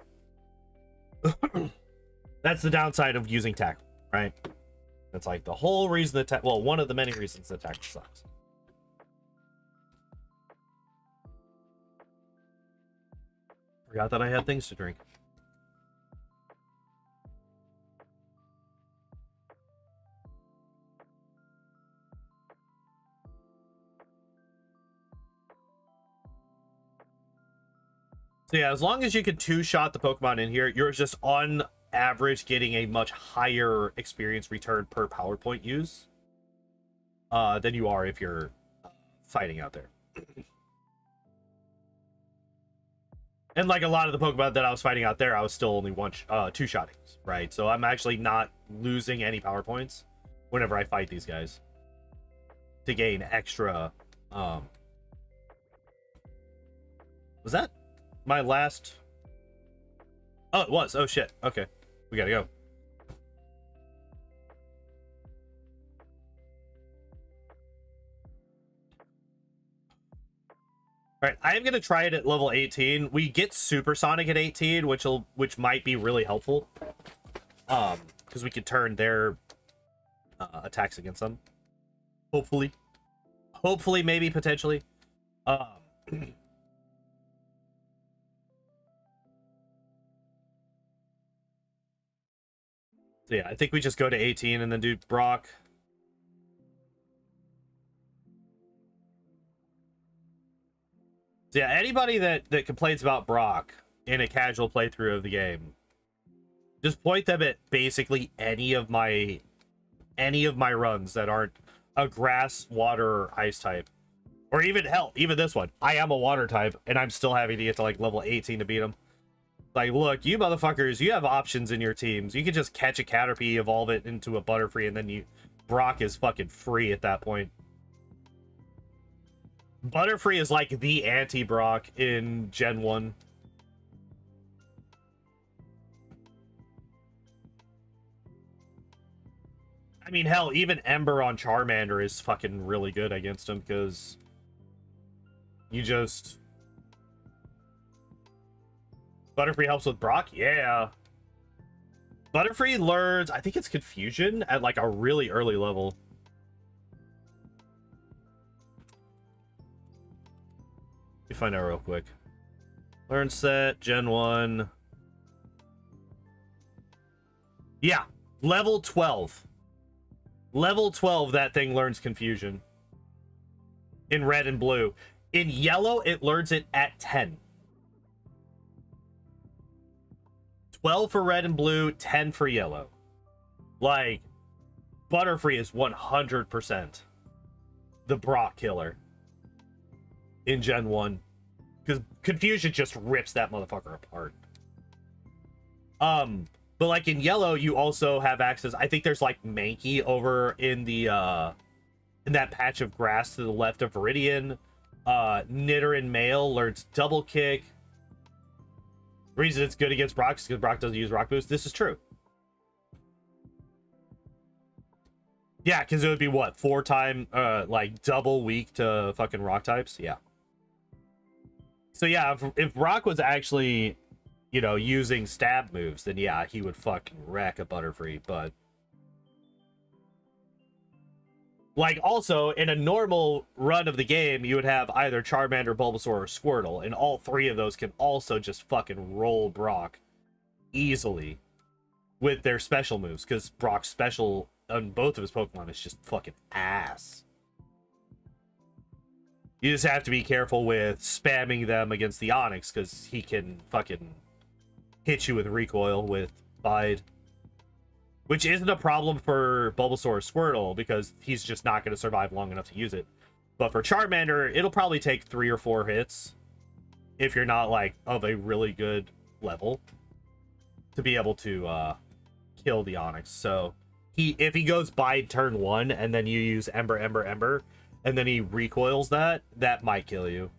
that's the downside of using tackle, right? That's like the whole reason that well, one of the many reasons that tackle sucks. Forgot that I had things to drink. So yeah, as long as you can 2-shot the Pokemon in here, you're just on average getting a much higher experience return per power point use than you are if you're fighting out there. And like a lot of the Pokemon that I was fighting out there, I was still only 2-shotting, right? So I'm actually not losing any power points whenever I fight these guys to gain extra. Was that my last? Oh, it was. Oh shit. Okay, we gotta go. All right, I am gonna try it at level 18. We get Supersonic at 18, which might be really helpful, because we could turn their attacks against them. Hopefully, maybe, potentially. So yeah, I think we just go to 18 and then do Brock. So yeah, anybody that complains about Brock in a casual playthrough of the game, just point them at basically any of my runs that aren't a grass, water, or ice type. Or even, hell, even this one. I am a water type, and I'm still having to get to like level 18 to beat him. Like, look, you motherfuckers, you have options in your teams. You can just catch a Caterpie, evolve it into a Butterfree, and then Brock is fucking free at that point. Butterfree is like the anti-Brock in Gen 1. I mean, hell, even Ember on Charmander is fucking really good against him, because you just... Butterfree helps with Brock? Yeah. Butterfree learns, I think it's Confusion at like a really early level. Let me find out real quick. Learn set, Gen 1. Yeah, level 12. Level 12, that thing learns Confusion. In red and blue. In yellow, it learns it at 10. 12 for red and blue, 10 for yellow. Like, Butterfree is 100% the Brock killer in Gen 1. Because Confusion just rips that motherfucker apart. But like in yellow, you also have access. I think there's like Mankey over in the in that patch of grass to the left of Viridian. Nidoran male learns double kick. The reason it's good against Brock is because Brock doesn't use Rock Boost. This is true. Yeah, because it would be what, 4-time like double weak to fucking rock types. Yeah. So yeah, if Brock was actually, you know, using stab moves, then yeah, he would fucking wreck a Butterfree. But Like, also, in a normal run of the game, you would have either Charmander, Bulbasaur, or Squirtle, and all three of those can also just fucking roll Brock easily with their special moves, because Brock's special on both of his Pokemon is just fucking ass. You just have to be careful with spamming them against the Onix, because he can fucking hit you with recoil with Bide. Which isn't a problem for Bulbasaur or Squirtle, because he's just not going to survive long enough to use it. But for Charmander, it'll probably take 3 or 4 hits, if you're not, like, of a really good level, to be able to kill the Onix. So, if he goes by turn 1, and then you use Ember, Ember, Ember, and then he recoils that might kill you.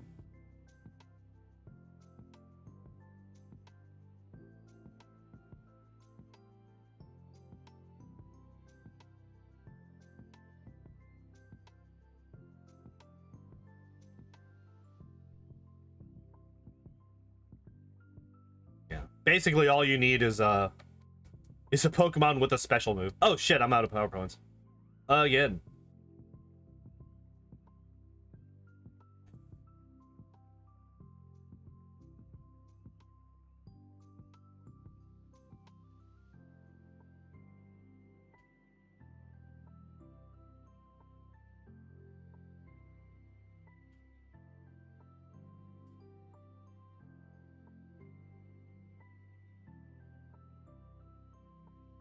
Basically, all you need is a Pokemon with a special move. Oh shit, I'm out of power points. Again.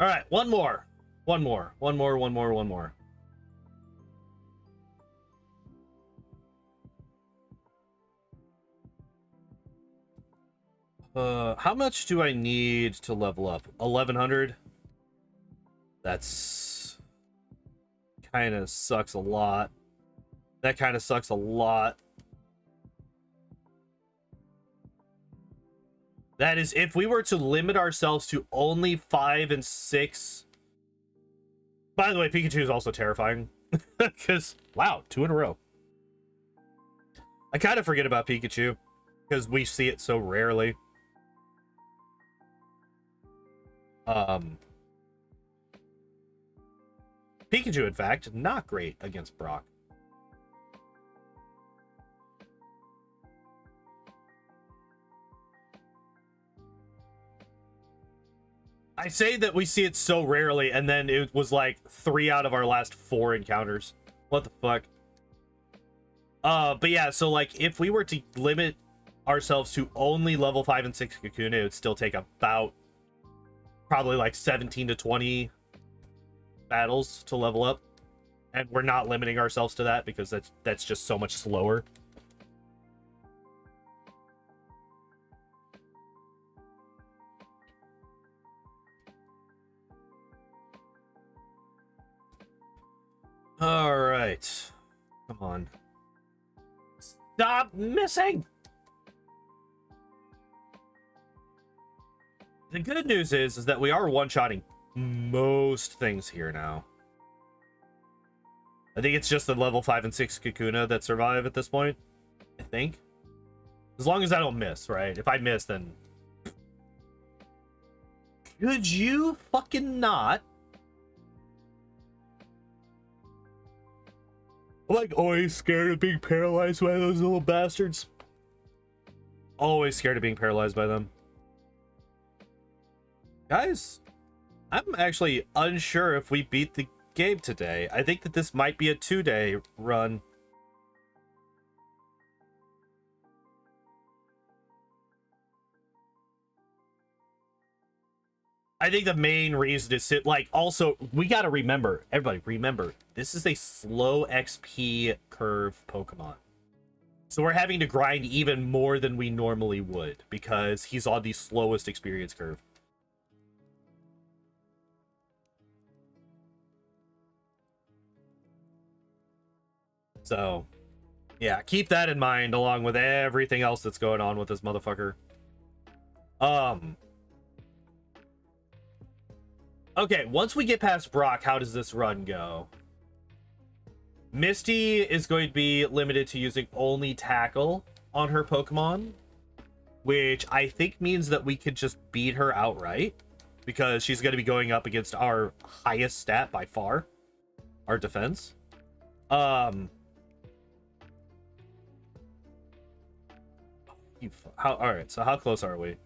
All right, one more. How much do I need to level up? 1100? That's kind of sucks a lot. That kind of sucks a lot. That is, if we were to limit ourselves to only 5 and 6. By the way, Pikachu is also terrifying. Because, wow, 2 in a row. I kind of forget about Pikachu, because we see it so rarely. Pikachu, in fact, not great against Brock. I say that we see it so rarely, and then it was like 3 out of our last 4 encounters. What the fuck? But yeah, so like, if we were to limit ourselves to only level 5 and 6 Kakuna, it would still take about probably like 17 to 20 battles to level up. And we're not limiting ourselves to that, because that's just so much slower. All right, come on, stop missing. The good news is that we are one-shotting most things here now. I think it's just the level 5 and 6 Kakuna that survive at this point, I think, as long as I don't miss, right? If I miss, then could you fucking not? I'm like always scared of being paralyzed by those little bastards. Always scared of being paralyzed by them. Guys, I'm actually unsure if we beat the game today. I think that this might be a 2-day run. I think the main reason is like, also, we got to remember, everybody remember, this is a slow XP curve Pokemon. So we're having to grind even more than we normally would, because he's on the slowest experience curve. So, yeah, keep that in mind along with everything else that's going on with this motherfucker. Okay, once we get past Brock, how does this run go? Misty is going to be limited to using only Tackle on her Pokemon, which I think means that we could just beat her outright, because she's going to be going up against our highest stat by far, our defense. Um, all right, so how close are we?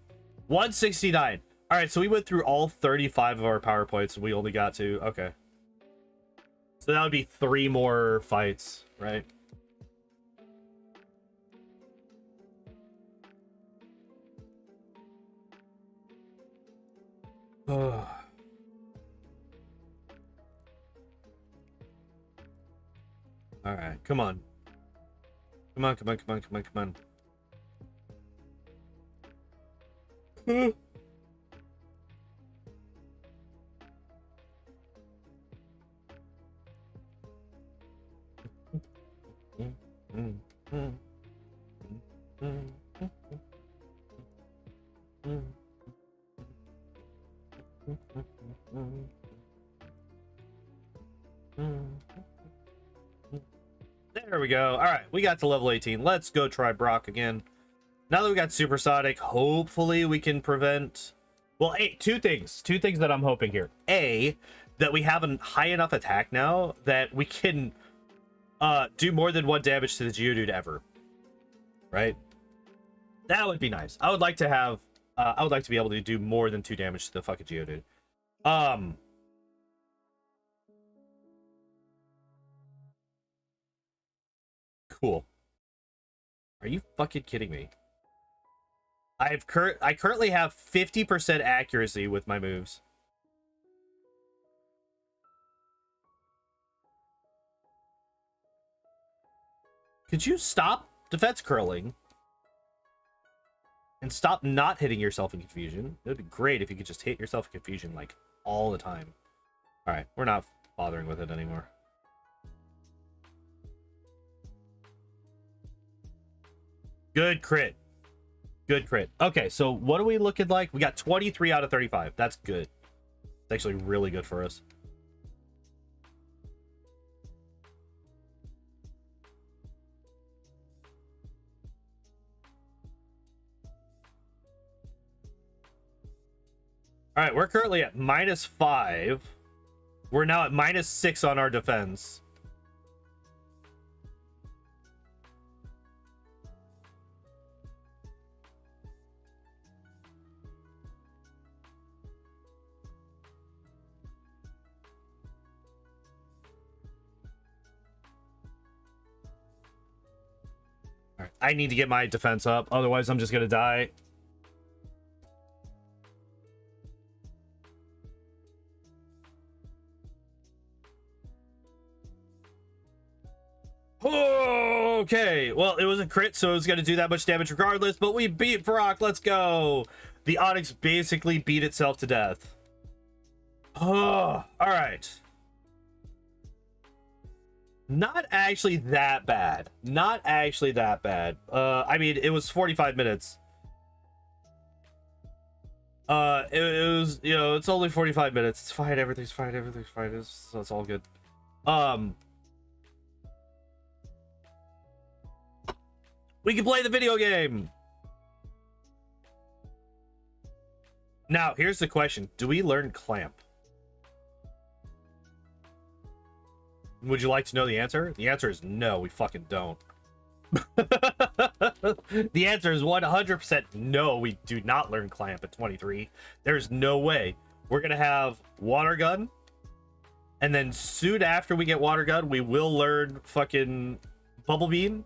169. All right, so we went through all 35 of our power points and we only got to, okay. So that would be 3 more fights, right? All right, come on. Come on, come on, come on, come on, come on. There we go. All right, we got to level 18. Let's go try Brock again. Now that we got supersonic, hopefully we can prevent... Well, hey, two things that I'm hoping here. A, that we have a high enough attack now that we can do more than 1 damage to the Geodude ever. Right? That would be nice. I would like to have... I would like to be able to do more than 2 damage to the fucking Geodude. Cool. Are you fucking kidding me? I currently have 50% accuracy with my moves. Could you stop defense curling? And stop not hitting yourself in confusion? It would be great if you could just hit yourself in confusion, like, all the time. Alright, we're not bothering with it anymore. Good crit. Good crit. Okay, so what are we looking like? We got 23 out of 35. That's good. It's actually really good for us. All right, we're currently at -5. We're now at -6 on our defense. All right, I need to get my defense up, otherwise I'm just gonna die. Okay, well, it was a crit, so it was going to do that much damage regardless, but we beat Brock. Let's go. The Onyx basically beat itself to death. Oh, all right. Not actually that bad. Not actually that bad. I mean, it was 45 minutes. It was, you know, it's only 45 minutes. It's fine. Everything's fine. Everything's fine. It's all good. We can play the video game. Now, here's the question. Do we learn Clamp? Would you like to know the answer? The answer is no, we fucking don't. The answer is 100% no, we do not learn Clamp at 23. There's no way. We're going to have Water Gun. And then soon after we get Water Gun, we will learn fucking Bubble Beam.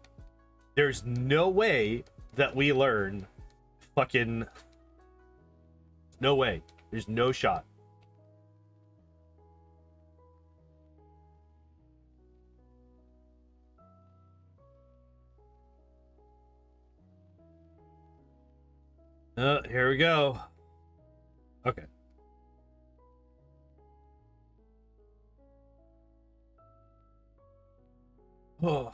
There's no way that we learn fucking... No way. There's no shot. Here we go. Okay. Oh.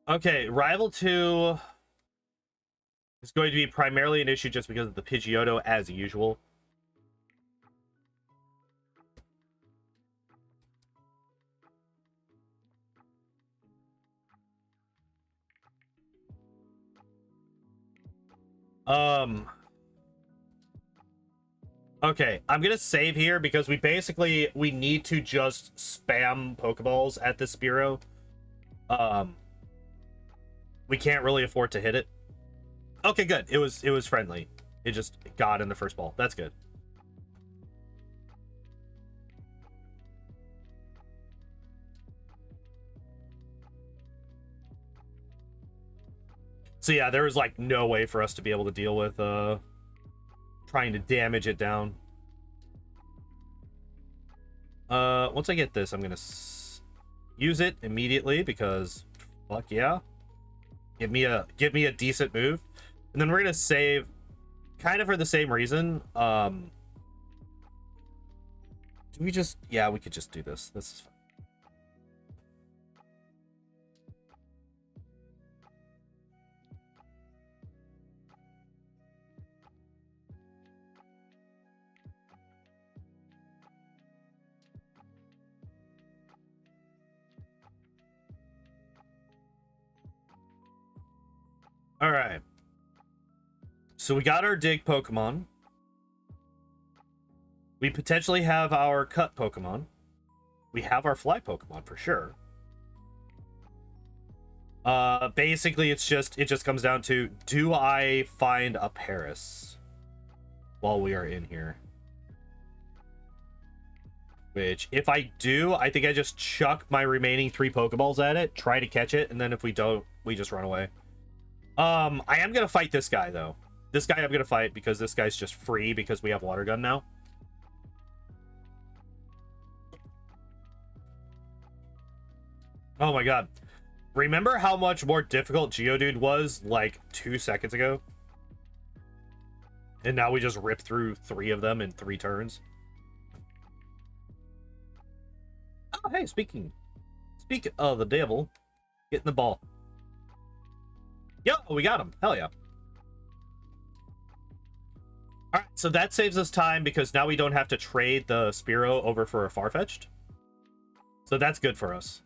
Okay, Rival 2 is going to be primarily an issue just because of the Pidgeotto, as usual. Okay, I'm gonna save here because we need to just spam Pokeballs at this Spearow. We can't really afford to hit it. Okay, good. It was friendly. It just got in the first ball. That's good. So yeah, there was like no way for us to be able to deal with trying to damage it down. Once I get this, I'm gonna use it immediately because fuck yeah. Give me a decent move. And then we're gonna save kind of for the same reason. Do we just, yeah, we could just do this. This is fine. All right. So we got our dig Pokemon. We potentially have our cut Pokemon. We have our fly Pokemon for sure. Basically it just comes down to, do I find a Paris while we are in here? Which, if I do, I think I just chuck my remaining 3 Pokeballs at it, try to catch it, and then if we don't, we just run away. I am gonna fight this guy though. This guy I'm gonna fight because this guy's just free because we have Water Gun now. Oh my god. Remember how much more difficult Geodude was like 2 seconds ago? And now we just rip through 3 of them in 3 turns. Oh, hey, speak of the devil, getting the ball. Yo, we got him. Hell yeah. All right, so that saves us time because now we don't have to trade the Spearow over for a Farfetch'd. So that's good for us.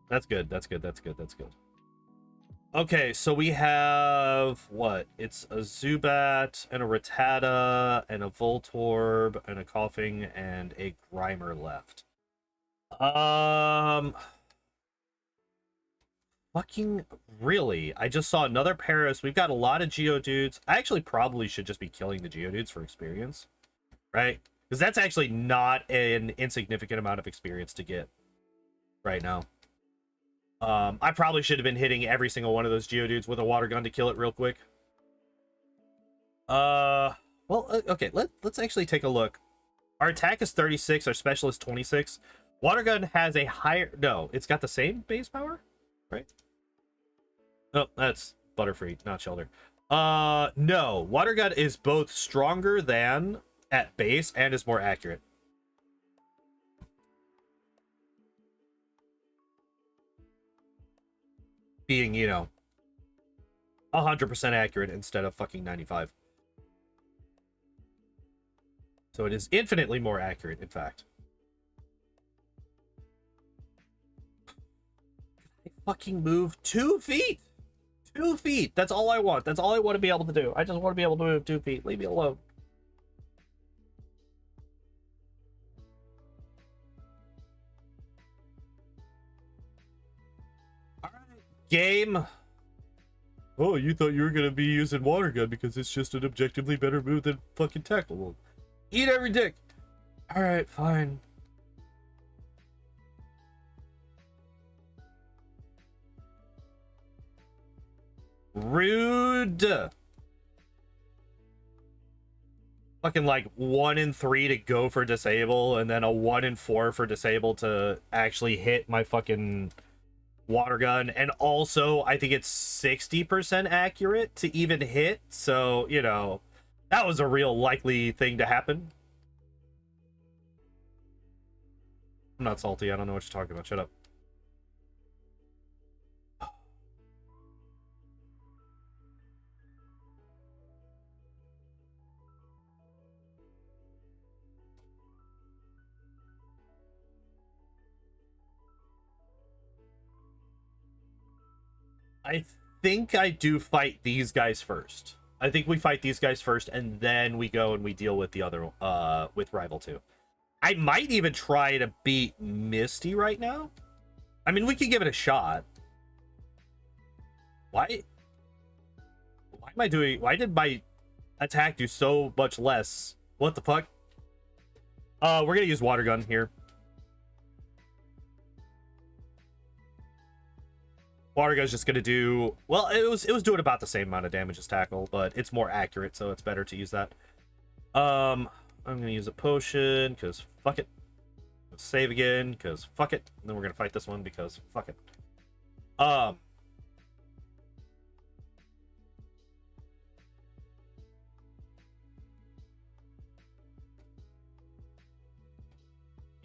That's good. That's good. That's good. That's good. Okay, so we have what? It's a Zubat and a Rattata and a Voltorb and a Coughing and a Grimer left. Fucking really? I just saw another Paris. We've got a lot of Geodudes. I actually probably should just be killing the Geodudes for experience, right? Because that's actually not an insignificant amount of experience to get right now. I probably should have been hitting every single one of those Geodudes with a water gun to kill it real quick. Well, okay, let's actually take a look. Our attack is 36, our special is 26. Water gun has a higher, no, it's got the same base power, right? Oh, that's Butterfree, not Shellder. No, water gun is both stronger than at base and is more accurate. Being, you know, 100% accurate instead of fucking 95. So it is infinitely more accurate, in fact. I fucking move 2 feet! 2 feet! That's all I want. That's all I want to be able to do. I just want to be able to move 2 feet. Leave me alone. Game. Oh, you thought you were gonna be using water gun because it's just an objectively better move than fucking tackle. Well, eat every dick. All right, fine. Rude. Fucking like 1 in 3 to go for disable, and then a 1 in 4 for disable to actually hit my fucking water gun. And also I think it's 60% accurate to even hit, so you know that was a real likely thing to happen. I'm not salty. I don't know what you're talking about. Shut up. I think I do fight these guys first. I think we fight these guys first, and then we go and we deal with the other, with Rival 2. I might even try to beat Misty right now. I mean, we could give it a shot. Why am I doing... Why did my attack do so much less? What the fuck? We're gonna use Water Gun here. Water Gun's just gonna do... Well, it was doing about the same amount of damage as Tackle, but it's more accurate, so it's better to use that. I'm gonna use a potion, because fuck it. Save again, because fuck it. And then we're gonna fight this one, because fuck it.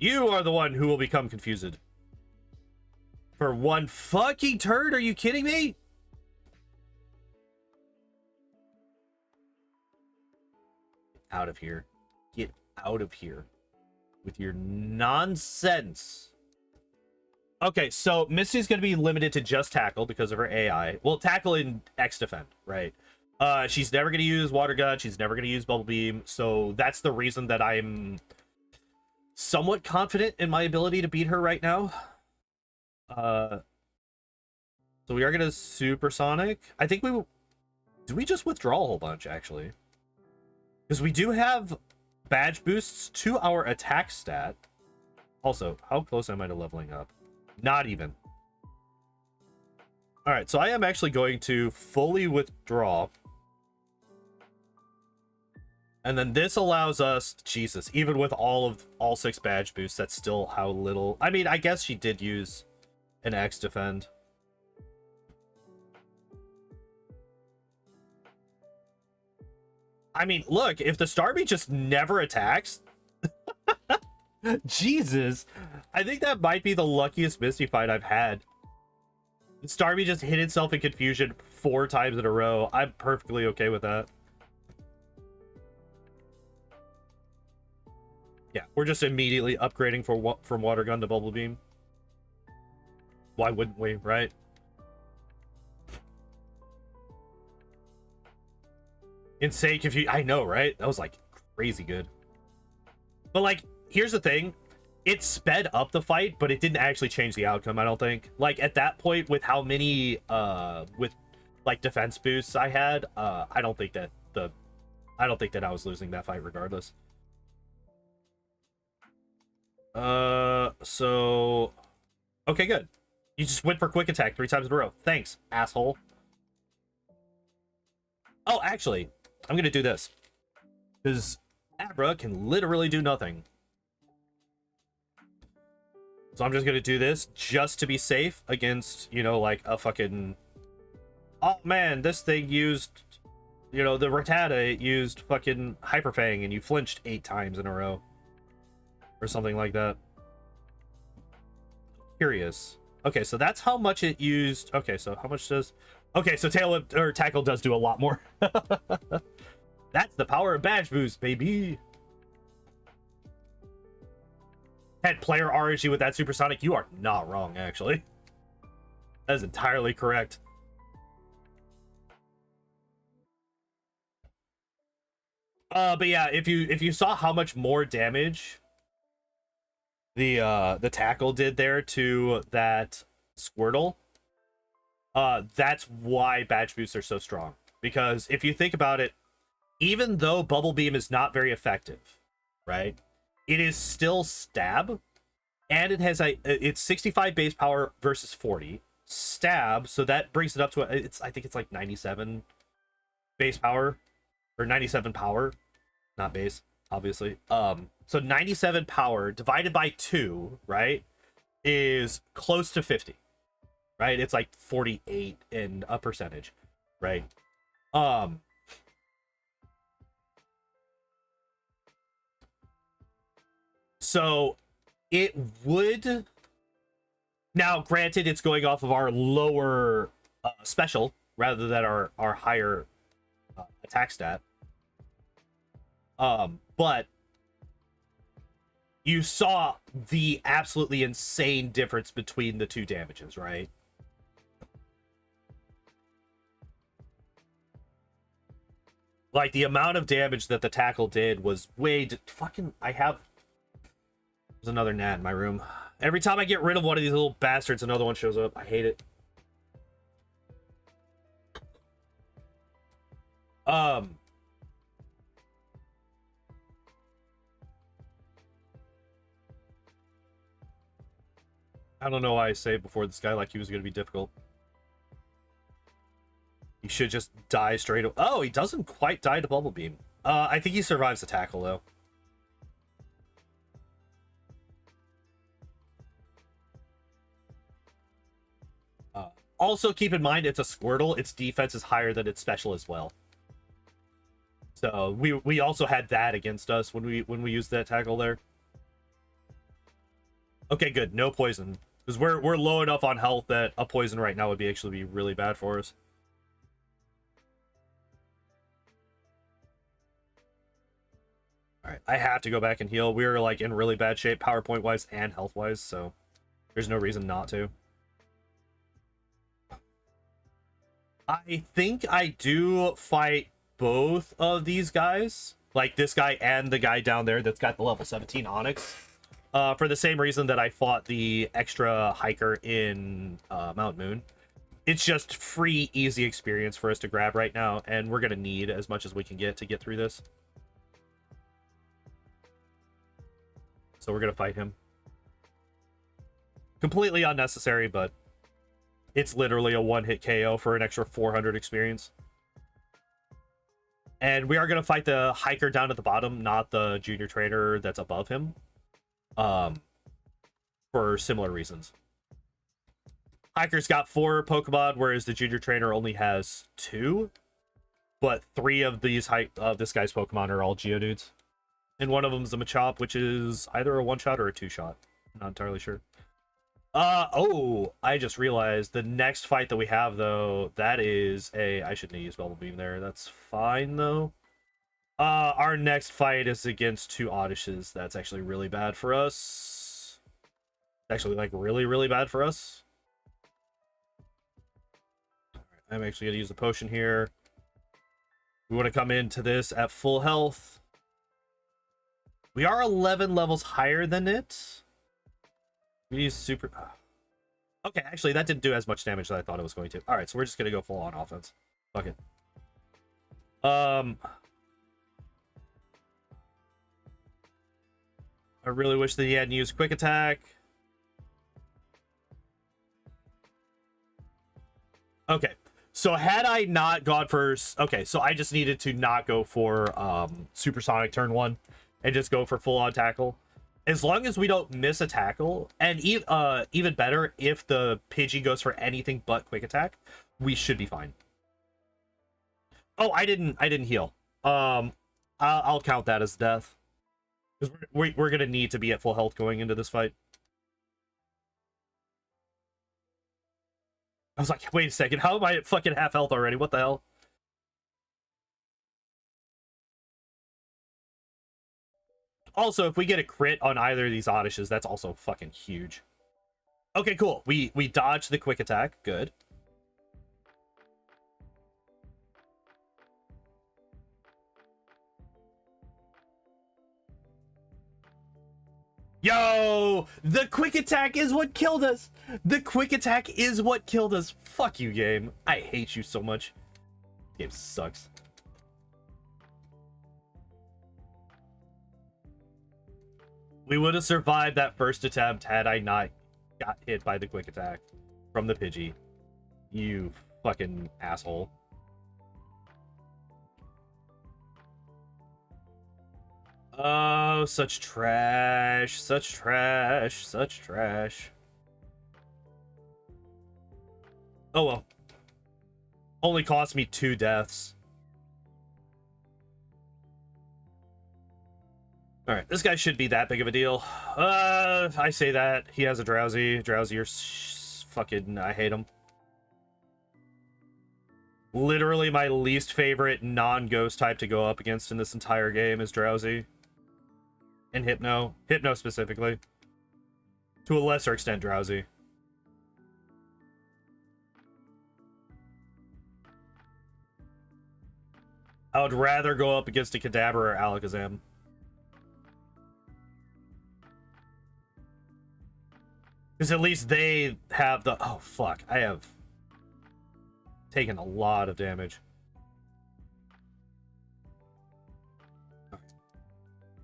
You are the one who will become confused. For one fucking turn? Are you kidding me? Get out of here. Get out of here with your nonsense. Okay, so Misty's going to be limited to just Tackle because of her AI. Well, Tackle and X Defend, right? She's never going to use Water Gun. She's never going to use Bubble Beam. So that's the reason that I'm somewhat confident in my ability to beat her right now. So we are gonna Supersonic. I think do we just withdraw a whole bunch, actually? Because we do have badge boosts to our attack stat. Also, how close am I to leveling up? Not even. All right, so I am actually going to fully withdraw. And then this allows us, Jesus, even with all 6 badge boosts, that's still how little. I mean, I guess she did use an X Defend. I mean, look, if the Starmie just never attacks, Jesus, I think that might be the luckiest Misty fight I've had. Starmie just hit itself in confusion 4 times in a row. I'm perfectly okay with that. Yeah, we're just immediately upgrading from Water Gun to Bubble Beam. Why wouldn't we, right? Insane confusion. I know, right? That was like crazy good. But like, here's the thing. It sped up the fight, but it didn't actually change the outcome, I don't think. Like at that point, with how many with like defense boosts I had, I don't think that I was losing that fight regardless. So okay, good. You just went for quick attack 3 times in a row. Thanks, asshole. Oh, actually, I'm gonna do this because Abra can literally do nothing. So I'm just gonna do this just to be safe against, you know, like a fucking... Oh man, this thing used, you know, the Rattata, it used fucking Hyper Fang and you flinched 8 times in a row. Or something like that. Curious. Okay, so that's how much it used. Okay, so how much does... Okay, so Tackle does do a lot more. That's the power of badge boost, baby. Had player RNG with that Supersonic. You are not wrong, actually. That is entirely correct. But yeah, if you saw how much more damage the Tackle did there to that Squirtle, that's why badge boosts are so strong. Because if you think about it, even though Bubble Beam is not very effective, right? It is still stab, and it has it's 65 base power versus 40 stab, so that brings it up to I think it's like 97 base power, or 97 power, not base, obviously. So 97 power divided by 2, right, is close to 50, right? It's like 48 in a percentage, right? So it would... Now, granted, it's going off of our lower special rather than our higher attack stat. But you saw the absolutely insane difference between the 2 damages, right? Like, the amount of damage that the tackle did was way... fucking... There's another gnat in my room. Every time I get rid of one of these little bastards, another one shows up. I hate it. I don't know why I saved before this guy like he was going to be difficult. He should just die straight away. Oh, he doesn't quite die to Bubble Beam. I think he survives the tackle, though. Also, keep in mind, it's a Squirtle. Its defense is higher than its special as well. So we also had that against us when we used that tackle there. Okay, good. No poison. Because we're low enough on health that a poison right now would actually be really bad for us. Alright, I have to go back and heal. We're like in really bad shape, PowerPoint wise and health wise, so there's no reason not to. I think I do fight both of these guys, like this guy and the guy down there that's got the level 17 Onyx, for the same reason that I fought the extra hiker in Mount Moon. It's just free, easy experience for us to grab right now, and we're gonna need as much as we can get to get through this. So we're gonna fight him. Completely unnecessary, but it's literally a one-hit KO for an extra 400 experience. And we are going to fight the hiker down at the bottom, not the junior trainer that's above him. For similar reasons. Hiker's got 4 Pokemon, whereas the junior trainer only has 2. But 3 of these this guy's Pokemon are all Geodudes. And one of them is a Machop, which is either a one-shot or a 2-shot. I'm not entirely sure. Oh, I just realized the next fight that we have, though, that is a... I shouldn't have used Bubble Beam there. That's fine, though. Our next fight is against 2 Oddishes. That's actually really bad for us. Actually, like, really, really bad for us. I'm actually going to use the potion here. We want to come into this at full health. We are 11 levels higher than it. We use super... Okay, actually, that didn't do as much damage as I thought it was going to. Alright, so we're just going to go full on offense. Fuck it. I really wish that he hadn't used quick attack. Okay, so had I not gone for... Okay, so I just needed to not go for Supersonic turn 1 and just go for full on tackle. As long as we don't miss a tackle, and even better, if the Pidgey goes for anything but quick attack, we should be fine. Oh, I didn't heal. I'll count that as death. Because we're gonna need to be at full health going into this fight. I was like, wait a second, how am I at fucking half health already? What the hell? Also, if we get a crit on either of these Oddishes, that's also fucking huge. Okay, cool. We dodged the quick attack. Good. Yo! The quick attack is what killed us! The quick attack is what killed us. Fuck you, game. I hate you so much. Game sucks. We would have survived that first attempt had I not got hit by the quick attack from the Pidgey. You fucking asshole. Oh, such trash. Such trash. Such trash. Oh well. Only cost me 2 deaths. Alright, this guy should be that big of a deal. I say that. He has a Drowsy. Drowsy, you're fucking... I hate him. Literally my least favorite non-ghost type to go up against in this entire game is Drowsy. And Hypno. Hypno specifically. To a lesser extent, Drowsy. I would rather go up against a Kadabra or Alakazam. Because at least they have the... Oh, fuck. I have taken a lot of damage.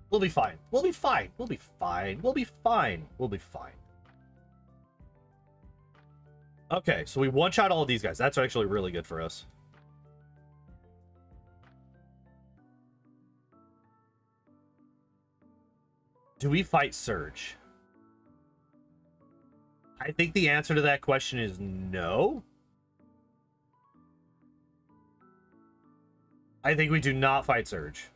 We'll be fine. We'll be fine. We'll be fine. We'll be fine. We'll be fine. Okay, so we one-shot all of these guys. That's actually really good for us. Do we fight Surge? I think the answer to that question is no. I think we do not fight Surge.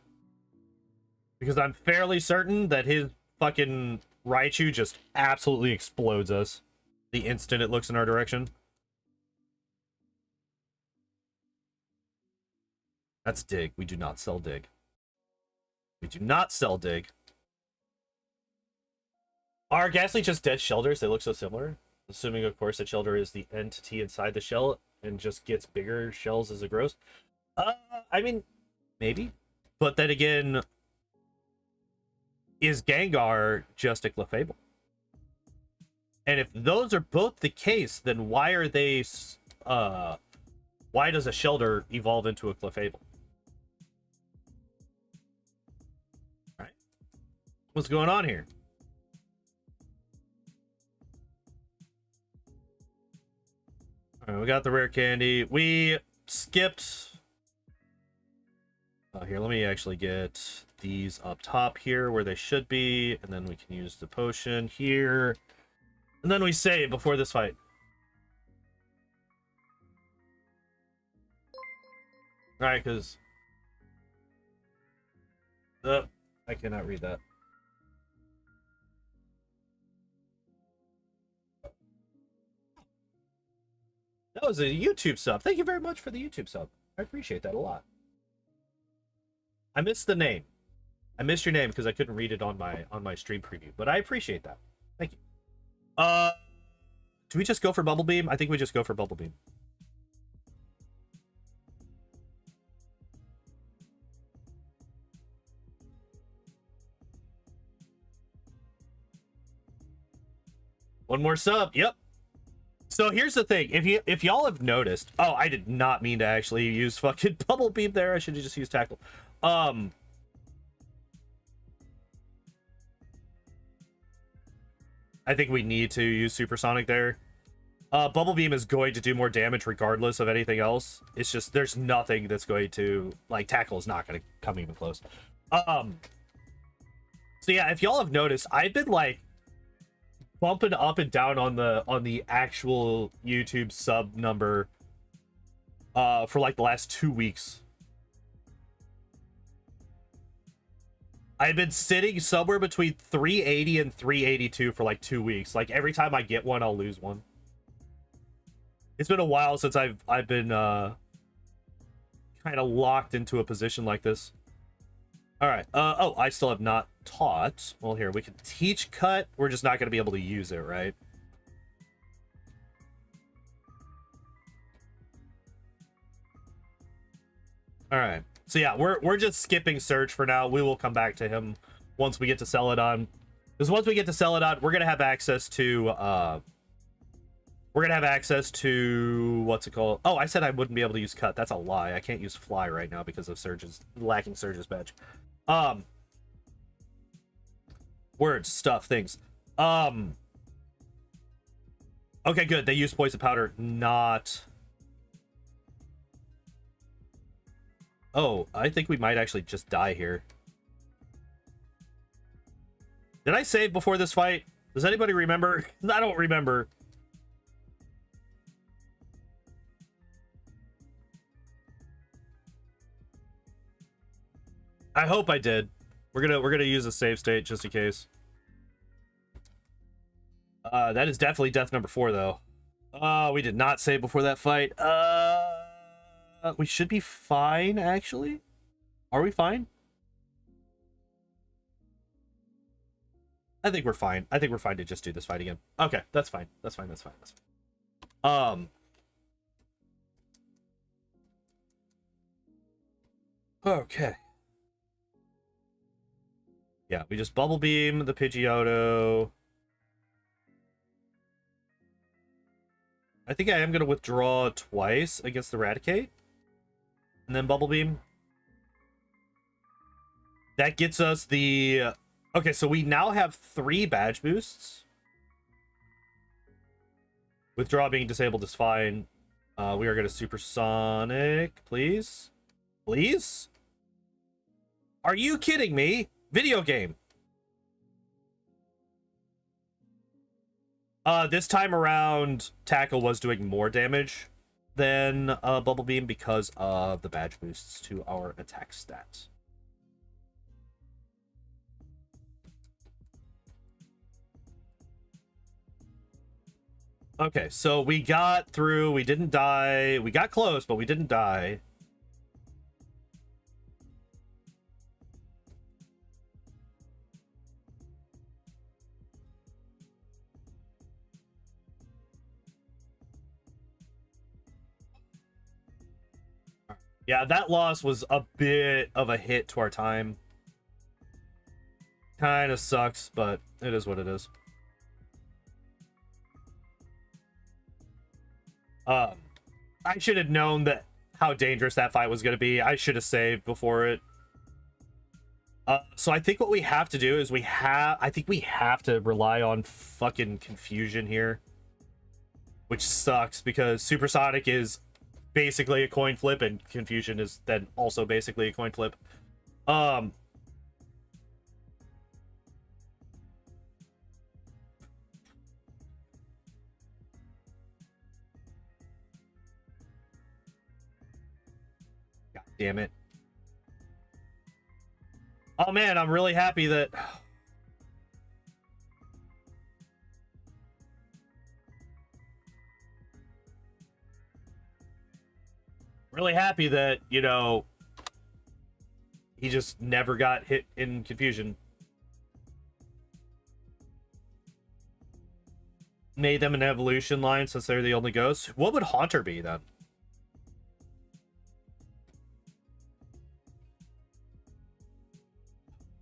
Because I'm fairly certain that his fucking Raichu just absolutely explodes us the instant it looks in our direction. That's Dig. We do not sell Dig. We do not sell Dig. Are Ghastly just dead Shelders? They look so similar. Assuming, of course, that Shellder is the entity inside the shell and just gets bigger shells as it grows. I mean, maybe. But then again, is Gengar just a Clefable? And if those are both the case, then why are they... why does a Shellder evolve into a Clefable? Alright. What's going on here? Alright, we got the rare candy. We skipped... here, let me actually get these up top here where they should be, and then we can use the potion here. And then we save before this fight. Alright, because... I cannot read that. That was a YouTube sub. Thank you very much for the YouTube sub. I appreciate that a lot. I missed the name. I missed your name because I couldn't read it on my stream preview, but I appreciate that. Thank you. Do we just go for Bubble Beam? I think we just go for Bubble Beam. One more sub. Yep. So here's the thing. If y'all have noticed, oh, I did not mean to actually use fucking Bubble Beam there. I should have just used Tackle. I think we need to use Supersonic there. Bubble Beam is going to do more damage regardless of anything else. It's just there's nothing that's going to, like, Tackle is not going to come even close. So yeah, if y'all have noticed, I've been like bumping up and down on the actual YouTube sub number for like the last 2 weeks. I've been sitting somewhere between 380 and 382 for like 2 weeks. Like every time I get one, I'll lose one. It's been a while since I've been kind of locked into a position like this. All right. Oh, I still have not taught. Well, here we can teach cut. We're just not going to be able to use it, right? All right. So yeah, we're just skipping Surge for now. We will come back to him once we get to Celadon. Because once we get to Celadon, we're gonna have access to what's it called? Oh, I said I wouldn't be able to use Cut. That's a lie. I can't use Fly right now because of Surge's lacking Surge's badge. Words, stuff, things. Okay, good. They use Poison Powder, not. Oh, I think we might actually just die here. Did I save before this fight? Does anybody remember? I don't remember. I hope I did. We're gonna use a save state just in case. That is definitely death number 4 though. We did not save before that fight. We should be fine, actually. Are we fine? I think we're fine. I think we're fine to just do this fight again. Okay, that's fine. That's fine. That's fine. That's fine. Okay. Yeah, we just Bubble Beam the Pidgeotto. I think I am going to withdraw twice against the Raticate. And then Bubble Beam. That gets us the... Okay, so we now have 3 badge boosts. Withdraw being disabled is fine. We are going to Supersonic, please. Please? Are you kidding me? Video game. This time around, Tackle was doing more damage than Bubble Beam because of the badge boosts to our attack stats. Okay, so we got through. We didn't die. We got close, but we didn't die. Yeah, that loss was a bit of a hit to our time. Kind of sucks, but it is what it is. I should have known that how dangerous that fight was going to be. I should have saved before it. So I think what we have to do is I think we have to rely on fucking Confusion here. Which sucks because Supersonic is basically a coin flip and Confusion is then also basically a coin flip. God damn it. Oh man, I'm really happy that... Really happy that, you know, he just never got hit in Confusion. Made them an evolution line since they're the only ghosts. What would Haunter be then?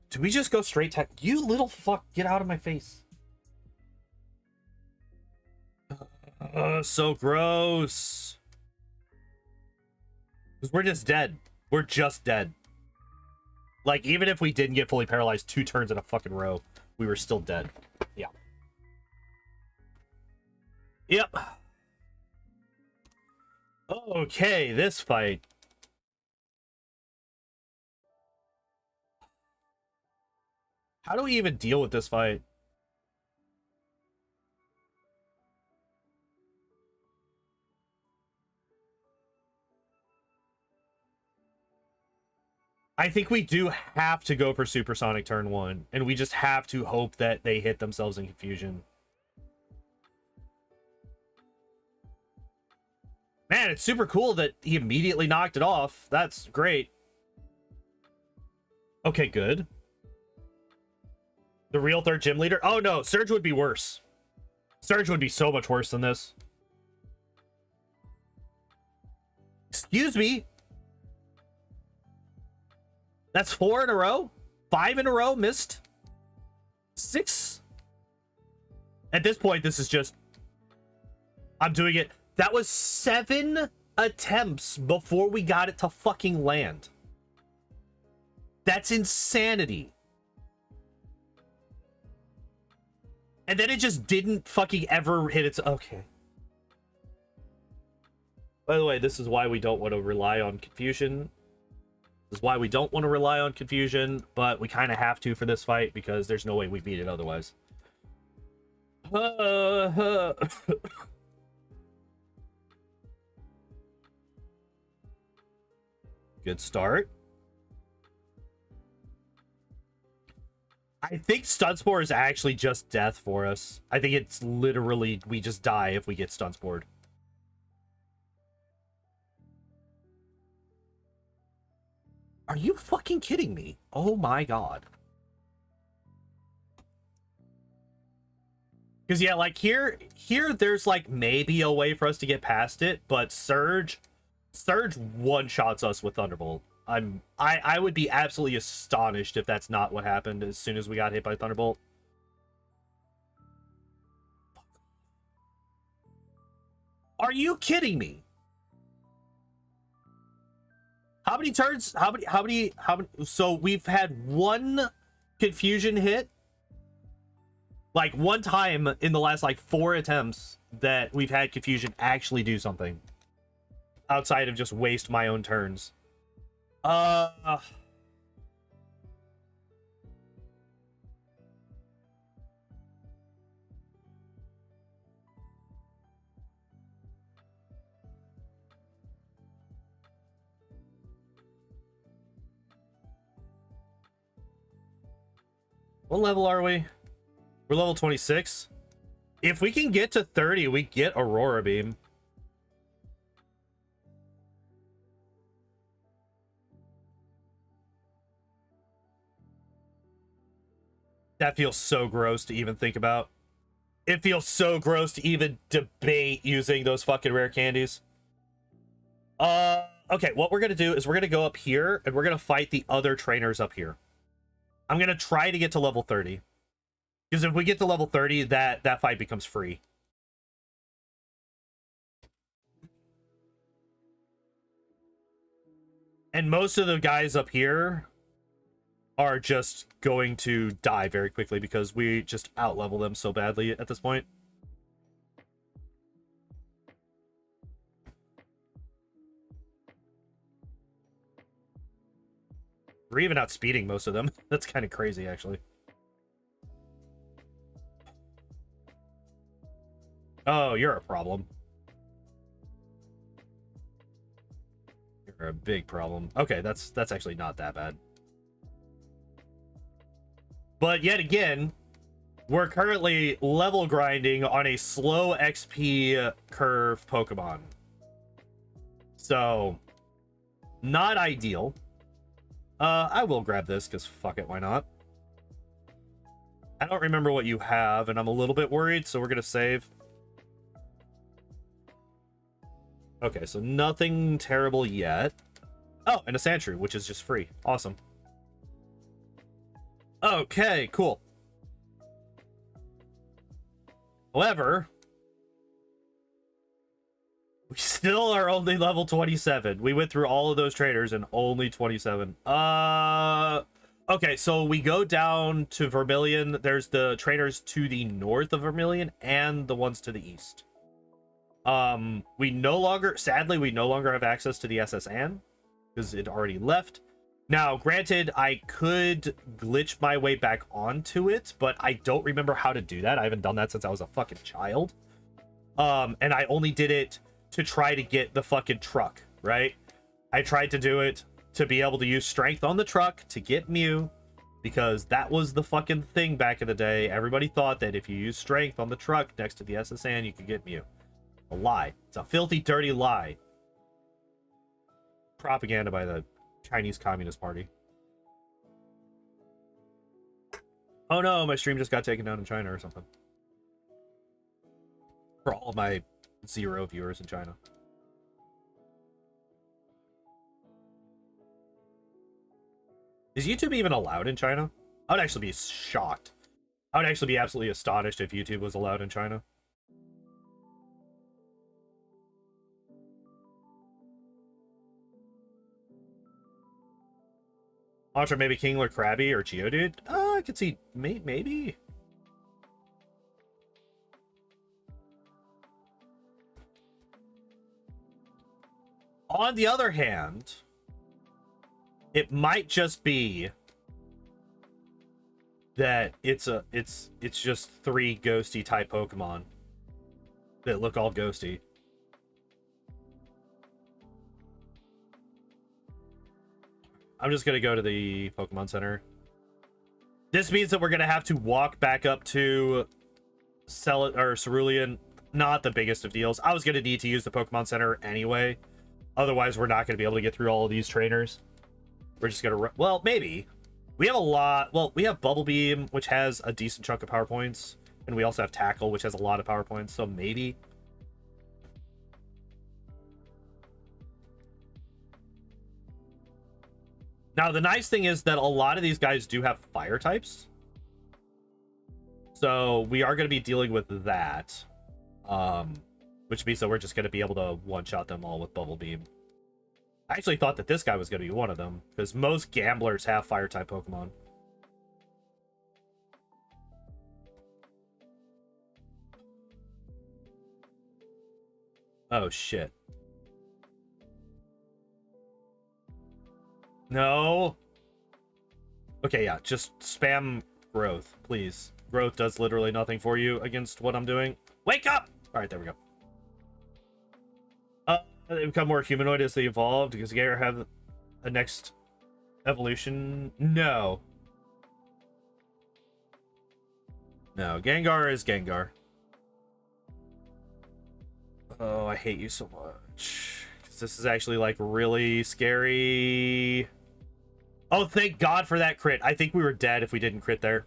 Do we just go straight tech? You little fuck, get out of my face. So gross. Because we're just dead. We're just dead. Like, even if we didn't get fully paralyzed 2 turns in a fucking row, we were still dead. Yeah. Yep. Okay, this fight. How do we even deal with this fight? I think we do have to go for Supersonic turn 1, and we just have to hope that they hit themselves in Confusion. Man, it's super cool that he immediately knocked it off. That's great. Okay, good. The real 3rd gym leader? Oh no, Surge would be worse. Surge would be so much worse than this. Excuse me. That's 4 in a row? 5 in a row missed? 6? At this point, this is just... I'm doing it. That was 7 attempts before we got it to fucking land. That's insanity. And then it just didn't fucking ever hit its... Okay. By the way, this is why we don't want to rely on Confusion. This is why we don't want to rely on Confusion, but we kind of have to for this fight because there's no way we beat it otherwise. Good start. I think Stun Spore is actually just death for us. I think it's literally we just die if we get Stun Spored. Are you fucking kidding me? Oh my god. Because yeah, like here there's like maybe a way for us to get past it, but Surge one-shots us with Thunderbolt. I would be absolutely astonished if that's not what happened as soon as we got hit by Thunderbolt. Are you kidding me? How many turns? How many? So we've had one confusion hit. Like one time in the last like 4 attempts that we've had confusion actually do something. Outside of just waste my own turns. What level are we? We're level 26. If we can get to 30, we get Aurora Beam. That feels so gross to even think about. It feels so gross to even debate using those fucking rare candies. Okay, what we're gonna do is we're gonna go up here and we're gonna fight the other trainers up here. I'm gonna try to get to level 30. Because if we get to level 30, that fight becomes free. And most of the guys up here are just going to die very quickly because we just out-level them so badly at this point. We're even outspeeding most of them. That's kind of crazy, actually. Oh, you're a problem. You're a big problem. Okay, that's actually not that bad. But yet again, we're currently level grinding on a slow XP curve Pokemon. So, not ideal. I will grab this because fuck it, why not? I don't remember what you have, and I'm a little bit worried, so we're gonna save. Okay, so nothing terrible yet. Oh, and a Sandshrew, which is just free. Awesome. Okay, cool. However, we still are only level 27. We went through all of those trainers and only 27. Okay, so we go down to Vermilion. There's the trainers to the north of Vermilion and the ones to the east. We no longer, sadly, we no longer have access to the SS Anne because it already left. Now, granted, I could glitch my way back onto it, but I don't remember how to do that. I haven't done that since I was a fucking child. And I only did it to try to get the fucking truck, right? I tried to do it to be able to use strength on the truck to get Mew, because that was the fucking thing back in the day. Everybody thought that if you use strength on the truck next to the SS Anne, you could get Mew. A lie. It's a filthy, dirty lie. Propaganda by the Chinese Communist Party. Oh no, my stream just got taken down in China or something. For all of my 0 viewers in China. Is YouTube even allowed in China? I would actually be shocked. I would actually be absolutely astonished if YouTube was allowed in China. Ultra maybe Kingler Krabby or Geodude? I could see maybe. On the other hand, it might just be that it's just 3 ghosty type Pokemon that look all ghosty. I'm just gonna go to the Pokemon Center. This means that we're gonna have to walk back up to Cerulean. Not the biggest of deals. I was gonna need to use the Pokemon Center anyway. Otherwise, we're not gonna be able to get through all of these trainers. We're just gonna, well, maybe. We have a lot. Well, we have Bubble Beam, which has a decent chunk of power points, and we also have Tackle, which has a lot of power points. So maybe. Now, the nice thing is that a lot of these guys do have fire types. So we are going to be dealing with that. Which means that we're just going to be able to one-shot them all with Bubble Beam. I actually thought that this guy was going to be one of them, because most gamblers have fire-type Pokemon. Oh, shit. No. Okay, yeah, just spam growth, please. Growth does literally nothing for you against what I'm doing. Wake up! All right, there we go. They become more humanoid as they evolve. Does Gengar have a next evolution? No. No, Gengar is Gengar. Oh, I hate you so much. This is actually, like, really scary. Oh, thank God for that crit. I think we were dead if we didn't crit there.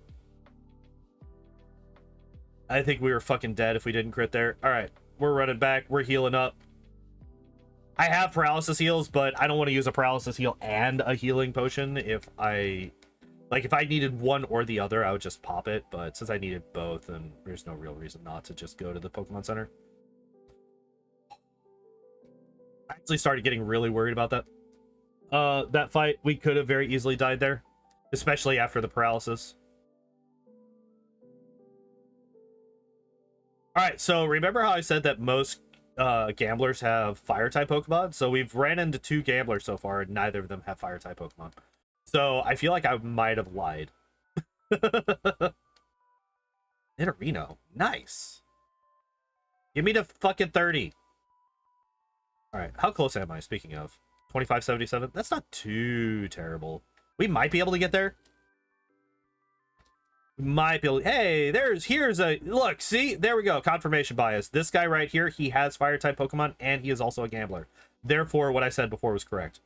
I think we were fucking dead if we didn't crit there. All right, we're running back. We're healing up. I have paralysis heals, but I don't want to use a paralysis heal and a healing potion. If I needed one or the other, I would just pop it. But since I needed both, then there's no real reason not to just go to the Pokemon Center. I actually started getting really worried about that. That fight, we could have very easily died there, especially after the paralysis. All right, so remember how I said that most gamblers have fire-type Pokemon? So we've ran into 2 gamblers so far, and neither of them have fire-type Pokemon. So I feel like I might have lied. Nidorino, nice. Give me the fucking 30. All right, how close am I, speaking of? 2577? That's not too terrible. We might be able to get there. Might be able to, hey, here's a look, see, there we go, confirmation bias. This guy right here, he has fire type Pokemon and he is also a gambler, therefore what I said before was correct.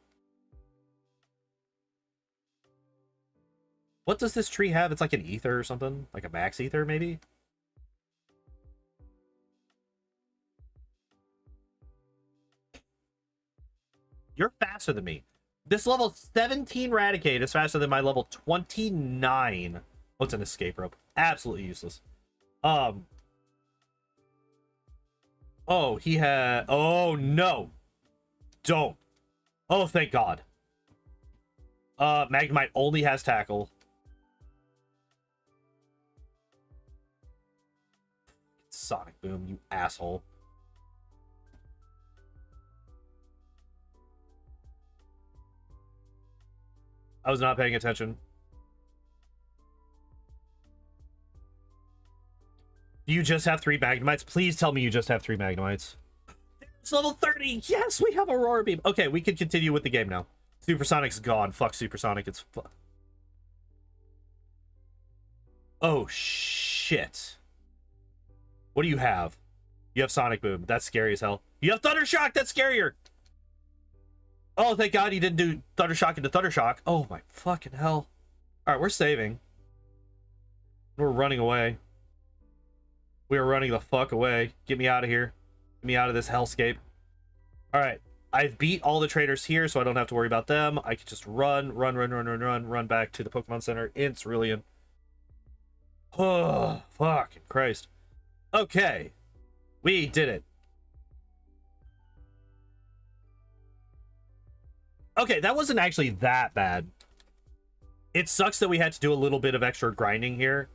What does this tree have? It's like an ether or something, like a max ether maybe. You're faster than me. This level 17 Raticate is faster than my level 29. Oh, it's an escape rope. Absolutely useless. Oh, he had... Oh, no. Don't. Oh, thank God. Magnemite only has tackle. Sonic Boom, you asshole. I was not paying attention. Do you just have 3 Magnemites? Please tell me you just have 3 Magnemites. It's level 30! Yes, we have Aurora Beam! Okay, we can continue with the game now. Supersonic's gone. Fuck Supersonic, it's... Oh, shit. What do you have? You have Sonic Boom. That's scary as hell. You have Thunder Shock! That's scarier! Oh, thank God you didn't do Thunder Shock into Thunder Shock. Oh, my fucking hell. Alright, we're saving. We're running away. We are running the fuck away. Get me out of here. Get me out of this hellscape. Alright. I've beat all the traders here, so I don't have to worry about them. I can just run back to the Pokemon Center in Cerulean. Oh, fucking Christ. Okay. We did it. Okay, that wasn't actually that bad. It sucks that we had to do a little bit of extra grinding here.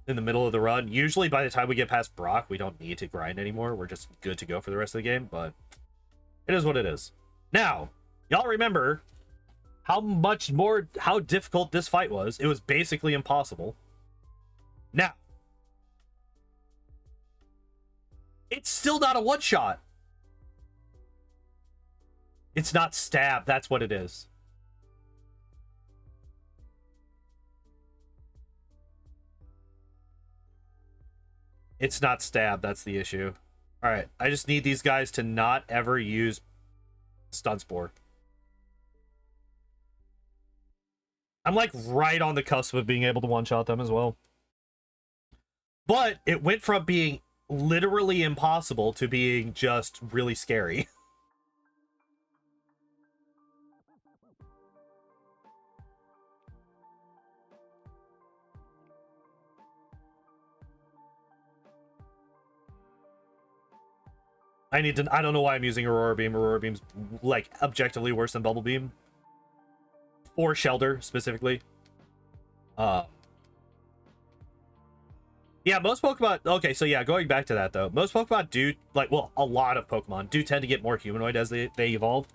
In the middle of the run. Usually by the time we get past Brock, we don't need to grind anymore. We're just good to go for the rest of the game, but it is what it is. Now, y'all remember how difficult this fight was. It was basically impossible. Now, it's still not a one-shot. It's not stab, that's what it is. It's not stab, that's the issue. Alright, I just need these guys to not ever use Stun Spore. I'm like right on the cusp of being able to one-shot them as well. But it went from being literally impossible to being just really scary. I don't know why I'm using Aurora Beam. Aurora Beam's like objectively worse than Bubble Beam. Or Shellder specifically. Yeah, most Pokemon... Okay, so yeah, going back to that, though. Most Pokemon do... Like, well, a lot of Pokemon do tend to get more humanoid as they evolve.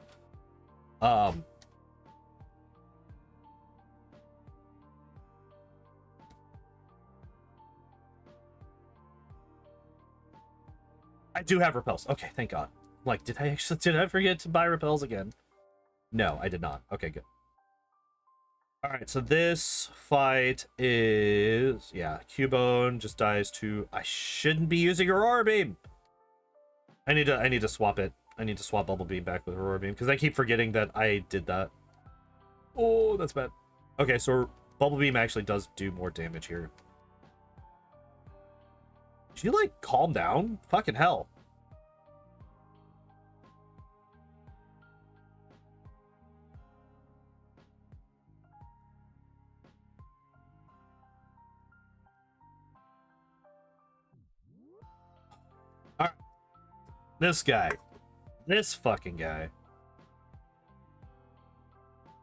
I do have repels. Okay, thank God. Like, did I forget to buy repels again? No, I did not. Okay, good. Alright, so this fight is... Yeah, Cubone just dies to... I shouldn't be using Aurora Beam! I need to swap it. I need to swap Bubble Beam back with Aurora Beam, because I keep forgetting that I did that. Oh, that's bad. Okay, so Bubble Beam actually does do more damage here. Should you, like, calm down? Fucking hell. Alright. This guy. This fucking guy.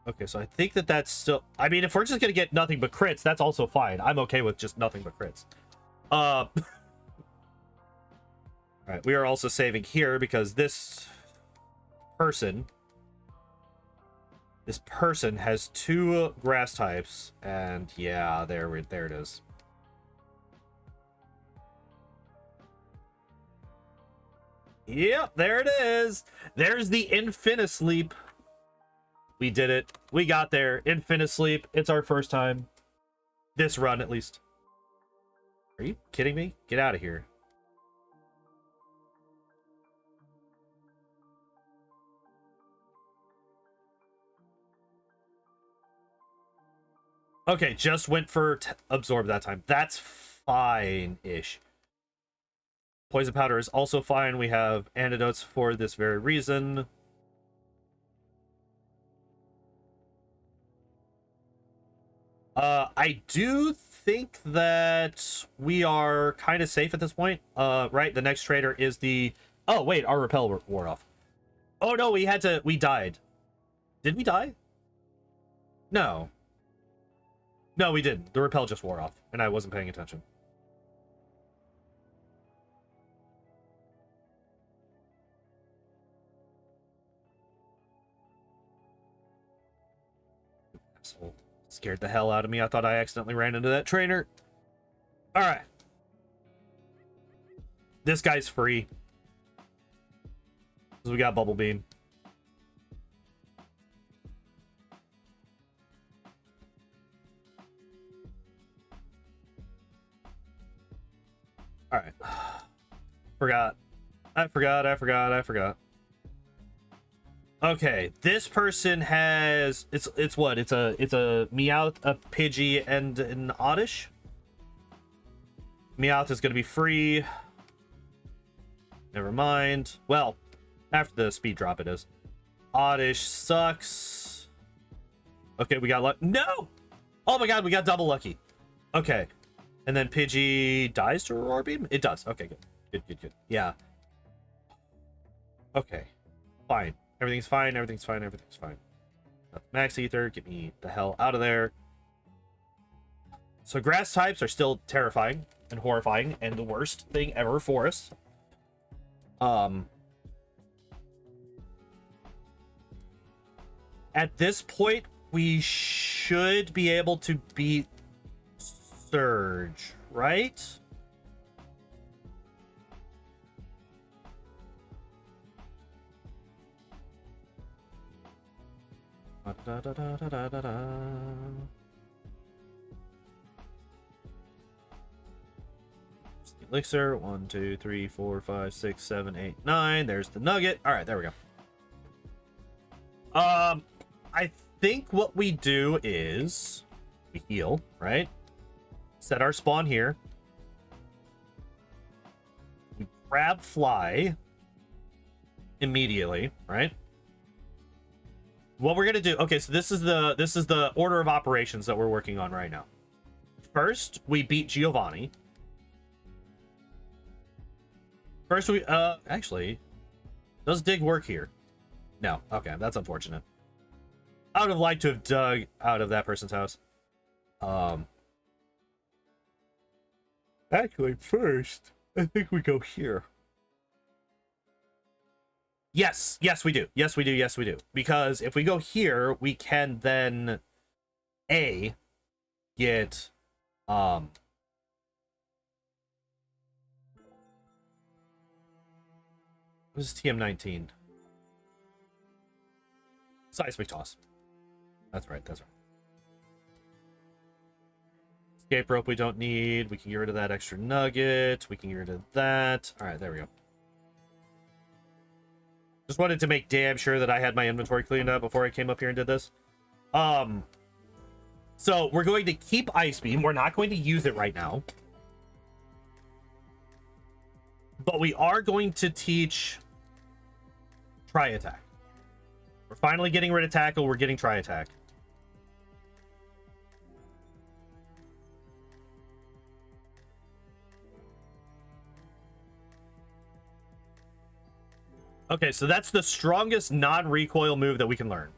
Okay, so I think that's still... I mean, if we're just gonna get nothing but crits, that's also fine. I'm okay with just nothing but crits. Alright, we are also saving here because this person has 2 grass types, and yeah, there it is. Yep, there it is. There's the Infinisleep. We did it. We got there. Infinisleep. It's our first time. This run, at least. Are you kidding me? Get out of here. Okay, just went for absorb that time. That's fine-ish. Poison powder is also fine. We have antidotes for this very reason. I do think that we are kind of safe at this point. Right, the next trader is the... Oh, wait, our repel wore off. Oh, no, we died. Did we die? No. No, we didn't. The repel just wore off, and I wasn't paying attention. Asshole. Scared the hell out of me. I thought I accidentally ran into that trainer. Alright. This guy's free. Because we got Bubble Beam. Alright. I forgot. Okay, this person has it's what? It's a Meowth, a Pidgey, and an Oddish. Meowth is gonna be free. Never mind. Well, after the speed drop it is. Oddish sucks. Okay, we got luck. No! Oh my god, we got double lucky. Okay. And then Pidgey dies to Aurora Beam? It does. Okay, good. Good. Yeah. Okay. Fine. Everything's fine. Max Ether, get me the hell out of there. So grass types are still terrifying and horrifying and the worst thing ever for us. At this point, we should be able to beat Surge, right? Elixir 1 2 3 4 5 6 7 8 9. There's the nugget. All right, there we go. I think what we do is we heal, right? Set our spawn here. We grab fly immediately, right? What we're gonna do, okay, so this is the order of operations that we're working on right now. First, we beat Giovanni. First, actually, Does dig work here? No. Okay, that's unfortunate. I would have liked to have dug out of that person's house. Actually, first, I think we go here. Yes, yes, we do. Yes, we do. Yes, we do. Because if we go here, we can then get what is TM19? Seismic toss. That's right, that's right. Escape rope we don't need. We can get rid of that extra nugget. We can get rid of that. All right, there we go. Just wanted to make damn sure that I had my inventory cleaned up before I came up here and did this. So we're going to keep Ice Beam. We're not going to use it right now. But we are going to teach Tri Attack. We're finally getting rid of Tackle. We're getting Tri Attack. Okay, so that's the strongest non-recoil move that we can learn.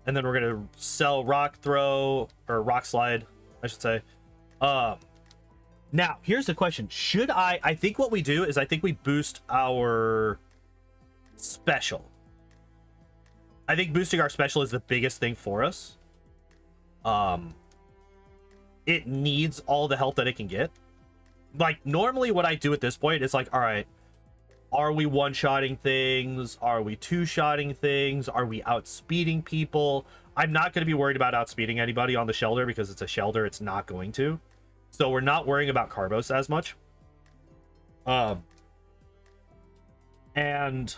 And then we're going to sell Rock Throw, or Rock Slide, I should say. Now, here's the question. Should I think what we do is I think we boost our special. I think boosting our special is the biggest thing for us. It needs all the help that it can get. Like, normally what I do at this point is like, all right, are we one-shotting things? Are we two-shotting things? Are we outspeeding people? I'm not going to be worried about outspeeding anybody on the Shellder because it's a Shellder. It's not going to. So we're not worrying about Carbos as much. And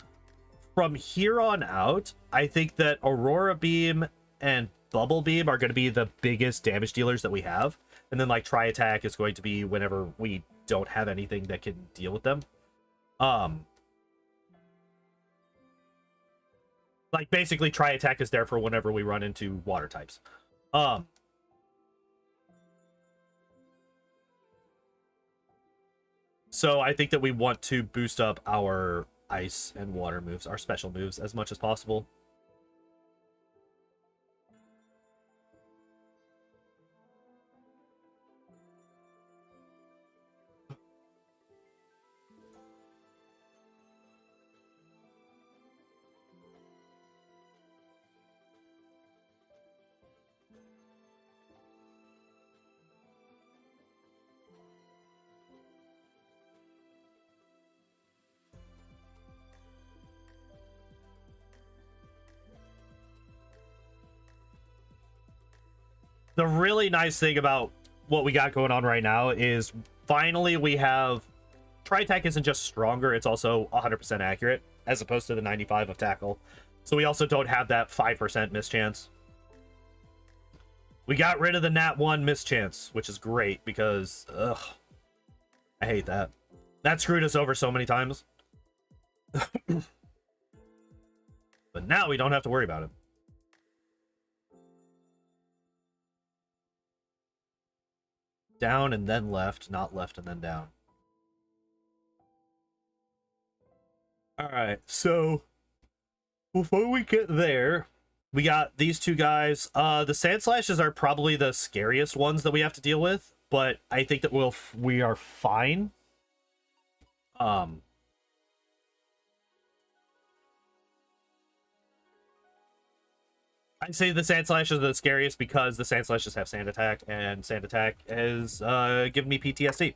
from here on out, I think that Aurora Beam and Bubble Beam are going to be the biggest damage dealers that we have. And then, like, Tri Attack is going to be whenever we don't have anything that can deal with them. Like, basically, Tri Attack is there for whenever we run into water types. So I think that we want to boost up our ice and water moves, our special moves, as much as possible. The really nice thing about what we got going on right now is finally we have Tri-Attack isn't just stronger, it's also 100% accurate as opposed to the 95 of Tackle. So we also don't have that 5% mischance. We got rid of the Nat 1 mischance, which is great because, ugh, I hate that. That screwed us over so many times. But now we don't have to worry about it. Down and then left, not left and then down. Alright, so before we get there, we got these two guys. The Sand Slashes are probably the scariest ones that we have to deal with, but I think that we are fine. I say the Sand Slashes are the scariest because the Sand Slashes have Sand Attack, and Sand Attack has given me PTSD.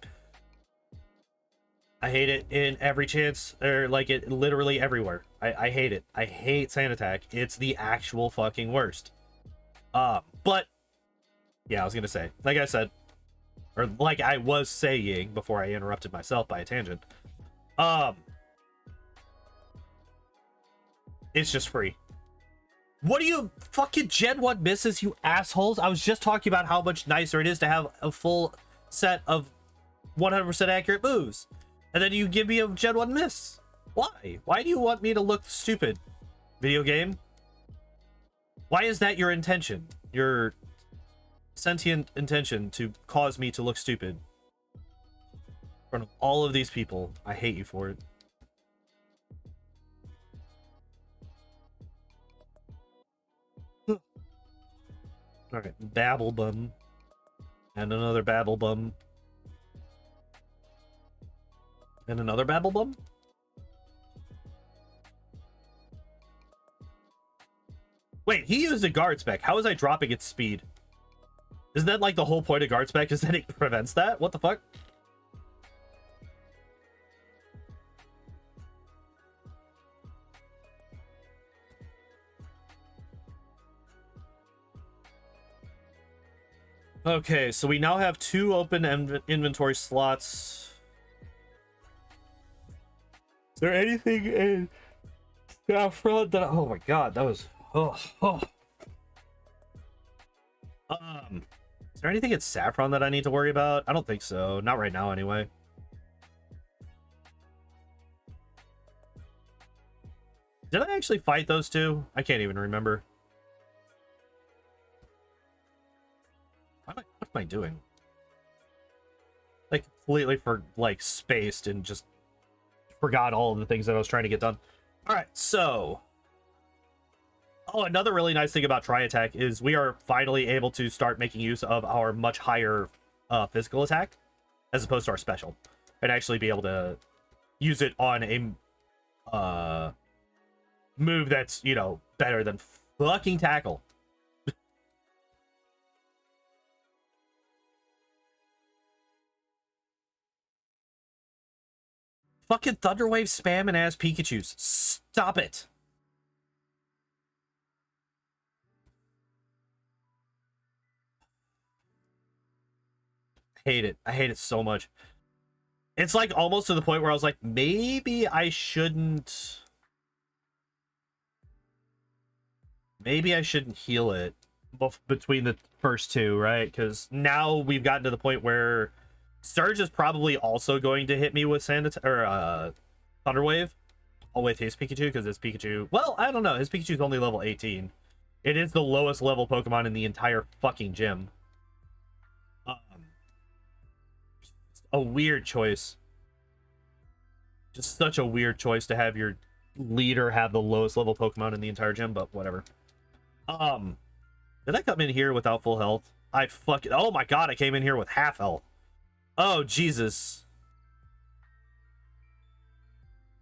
I hate it in every chance, or like it literally everywhere. I hate it. I hate Sand Attack. It's the actual fucking worst. But yeah, I was gonna say, like I said, or like I was saying before I interrupted myself by a tangent. It's just free. What do you fucking Gen 1 misses, you assholes? I was just talking about how much nicer it is to have a full set of 100% accurate moves. And then you give me a Gen 1 miss. Why? Why do you want me to look stupid? Video game? Why is that your intention? Your sentient intention to cause me to look stupid? In front of all of these people. I hate you for it. All right, babble bum, and another babble bum, and another babble bum. Wait, he used a guard spec. How was I dropping its speed? Isn't that like the whole point of guard spec? Is that it prevents that? What the fuck? Okay, so we now have 2 open inventory slots. Is there anything in saffron that... Oh my god, that was... Oh. Is there anything in saffron that I need to worry about? I don't think so. Not right now, anyway. Did I actually fight those two? I can't even remember. What am I doing? Like, completely spaced and just forgot all of the things that I was trying to get done. All right, so... Oh, another really nice thing about Tri-Attack is we are finally able to start making use of our much higher physical attack as opposed to our special, and actually be able to use it on a move that's, you know, better than fucking tackle. Fucking Thunderwave spamming ass Pikachus. Stop it. Hate it. I hate it so much. It's like almost to the point where I was like, maybe I shouldn't heal it between the first two, right? Because now we've gotten to the point where Surge is probably also going to hit me with Thunderwave with his Pikachu, because his Pikachu, well, I don't know, his Pikachu's only level 18. It is the lowest level Pokemon in the entire fucking gym. A weird choice. Just such a weird choice to have your leader have the lowest level Pokemon in the entire gym, but whatever. Did I come in here without full health? Oh my god, I came in here with half health. Oh, Jesus.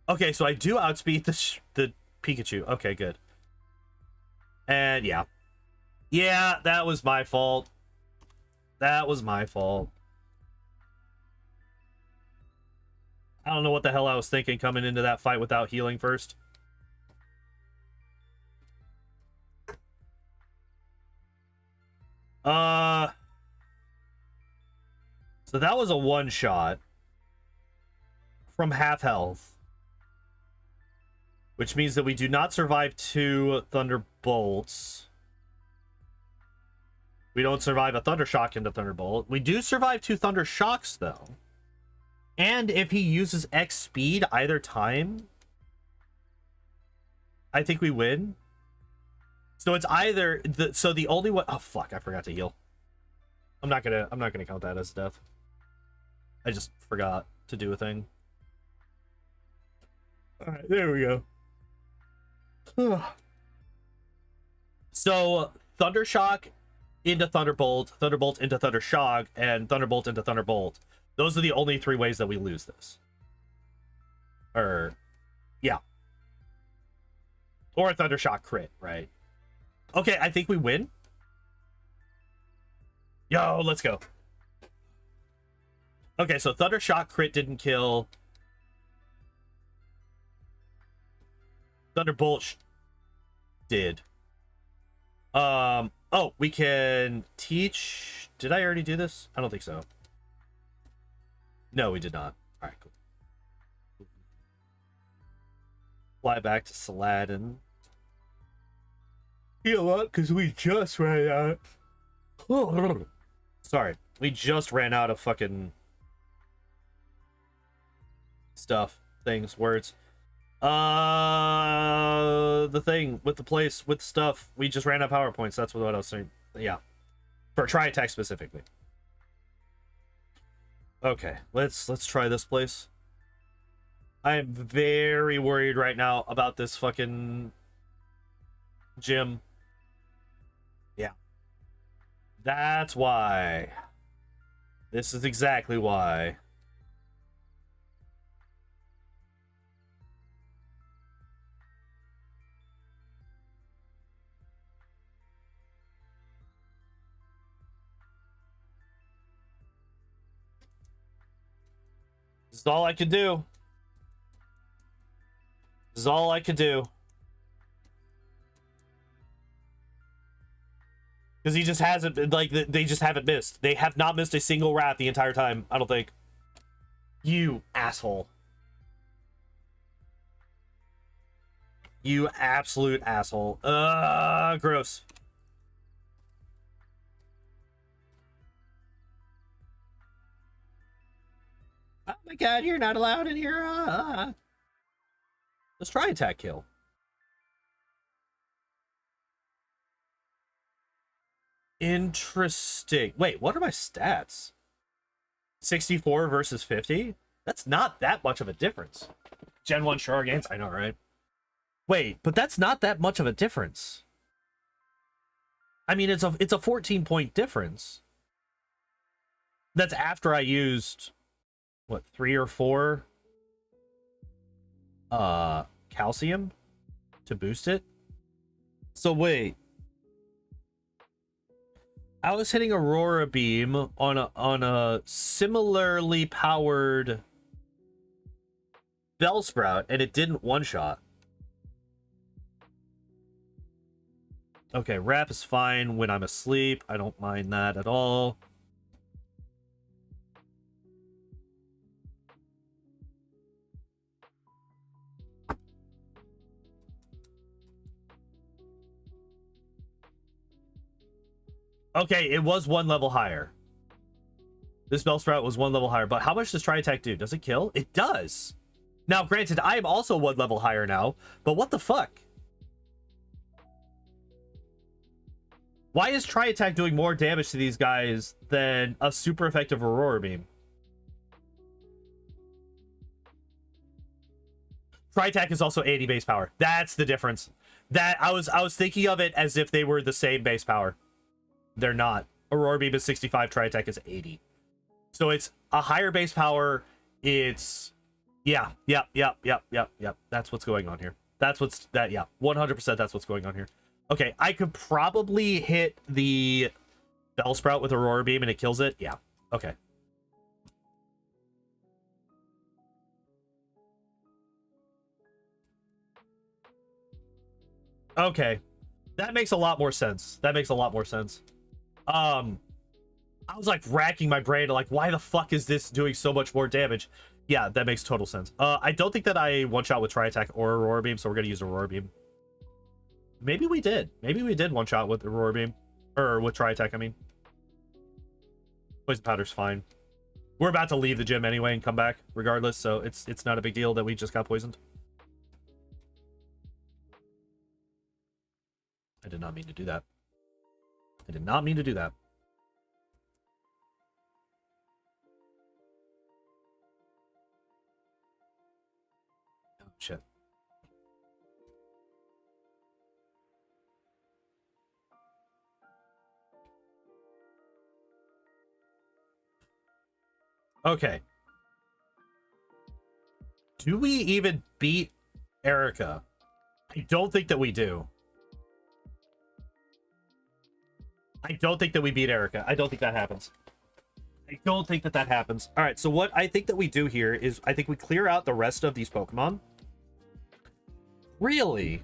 Okay, so I do outspeed the Pikachu. Okay, good. And yeah. Yeah, that was my fault. That was my fault. I don't know what the hell I was thinking coming into that fight without healing first. So that was a one-shot from half health, which means that we do not survive 2 Thunderbolts. We don't survive a Thundershock into Thunderbolt. We do survive 2 Thundershocks, though. And if he uses X speed either time, I think we win. So it's either the only one. Oh fuck! I forgot to heal. I'm not gonna count that as death. I just forgot to do a thing. All right, there we go. So Thundershock into Thunderbolt, Thunderbolt into Thundershock, and Thunderbolt into Thunderbolt. Those are the only 3 ways that we lose this. Yeah. Or a Thundershock crit, right? Okay, I think we win. Yo, let's go. Okay, so Thundershock crit didn't kill. Thunderbolt did. Oh, we can teach. Did I already do this? I don't think so. No, we did not. All right, cool. Fly back to Saladin. Heal up, because we just ran out. Sorry, we just ran out of fucking stuff, things, words. The thing with the place with stuff, we just ran out of PowerPoints. That's what I was saying. Yeah, for Tri-Attack specifically. Okay, let's try this place. I am very worried right now about this fucking gym. Yeah. That's why. This is exactly why. This is all I could do. This is all I could do. Because he just hasn't, like, they just haven't missed. They have not missed a single rat the entire time, I don't think. You asshole. You absolute asshole. Gross. Oh my god, you're not allowed in here. Let's try attack kill. Interesting. Wait, what are my stats? 64 versus 50? That's not that much of a difference. Gen 1 sure gains, I know, right? Wait, but that's not that much of a difference. I mean, it's a 14-point difference. That's after I used what, 3 or 4 calcium to boost it. So wait, I was hitting Aurora Beam on a similarly powered Bellsprout, and it didn't one-shot. Okay, wrap is fine when I'm asleep. I don't mind that at all. Okay, it was 1 level higher. This Bellsprout was 1 level higher, but how much does Tri Attack do? Does it kill? It does. Now, granted, I am also 1 level higher now, but what the fuck? Why is Tri Attack doing more damage to these guys than a super effective Aurora Beam? Tri Attack is also 80 base power. That's the difference. That I was thinking of it as if they were the same base power. They're not. Aurora Beam is 65, Tri Attack is 80. So it's a higher base power. It's yeah. That's what's going on here. That's what's that, yeah. 100% that's what's going on here. Okay, I could probably hit the Bellsprout with Aurora Beam and it kills it. Yeah. Okay. Okay. That makes a lot more sense. That makes a lot more sense. I was like racking my brain like, why the fuck is this doing so much more damage? Yeah, that makes total sense. I don't think that I one-shot with Tri Attack or Aurora Beam, so we're gonna use Aurora Beam. Maybe we did. Maybe we did one-shot with Aurora Beam. Or with Tri Attack, I mean. Poison Powder's fine. We're about to leave the gym anyway and come back regardless, so it's not a big deal that we just got poisoned. I did not mean to do that. I did not mean to do that. Oh, shit. Okay. Do we even beat Erica? I don't think that we do. I don't think that we beat Erica. I don't think that happens. I don't think that that happens. All right, so what I think that we do here is I think we clear out the rest of these Pokemon. Really?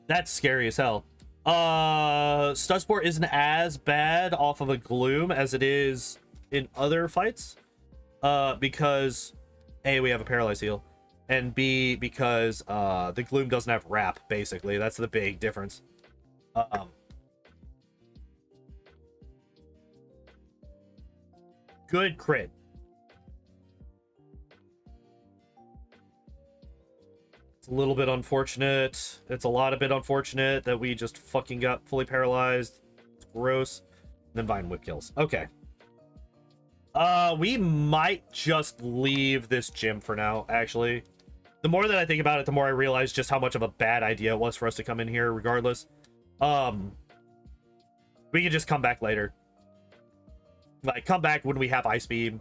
That's scary as hell. Studsport isn't as bad off of a Gloom as it is in other fights. Because A, we have a Paralyze Heal, and B, because the Gloom doesn't have Wrap, basically. That's the big difference. Good crit. It's a little bit unfortunate. It's a lot of bit unfortunate that we just fucking got fully paralyzed. It's gross. And then Vine Whip kills. Okay. We might just leave this gym for now, actually. The more that I think about it, the more I realize just how much of a bad idea it was for us to come in here regardless. We can just come back later. Like, come back when we have Ice Beam.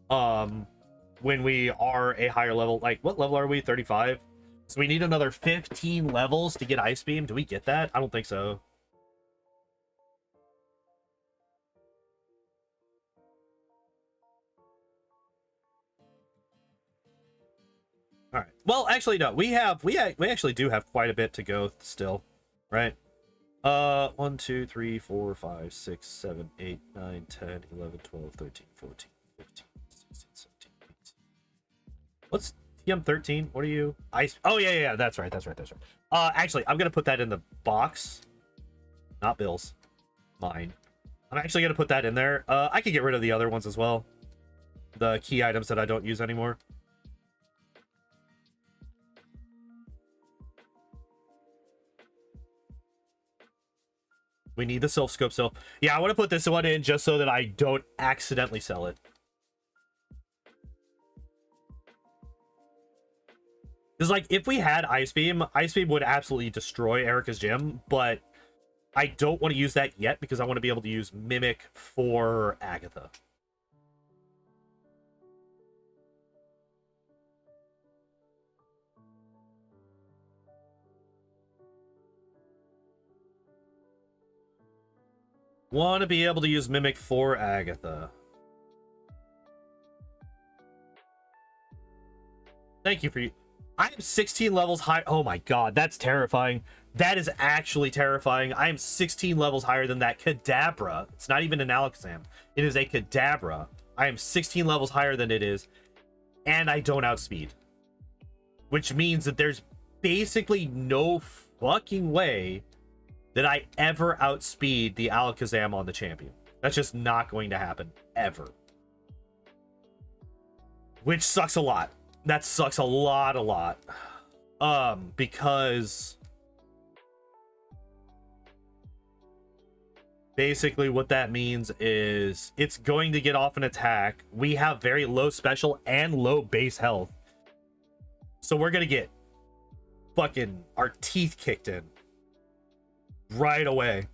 When we are a higher level. Like, what level are we? 35? So we need another 15 levels to get Ice Beam. Do we get that? I don't think so. All right. Well, actually, no. We actually do have quite a bit to go still, right? 1, 2, 3, 4, 5, 6, 7, 8, 9, 10, 11, 12, 13, 14, 15, 16, 17, 18. What's TM13? What are you? Ice. Oh, yeah. That's right. Actually, I'm going to put that in the box. Not Bill's. Mine. I'm actually going to put that in there. I could get rid of the other ones as well. The key items that I don't use anymore. We need the Sylph Scope still. Yeah, I want to put this one in just so that I don't accidentally sell it. Because, like, if we had Ice Beam would absolutely destroy Erica's gym, but I don't want to use that yet because I want to be able to use Mimic for Agatha. Want to be able to use Mimic for Agatha. Thank you for you. I am 16 levels high. Oh my god, that's terrifying. That is actually terrifying. I am 16 levels higher than that Kadabra. It's not even an Alakazam. It is a Kadabra. I am 16 levels higher than it is, and I don't outspeed. Which means that there's basically no fucking way that I ever outspeed the Alakazam on the champion. That's just not going to happen, ever. Which sucks a lot. That sucks a lot. Because basically what that means is it's going to get off an attack. We have very low special and low base health. So we're going to get fucking our teeth kicked in right away.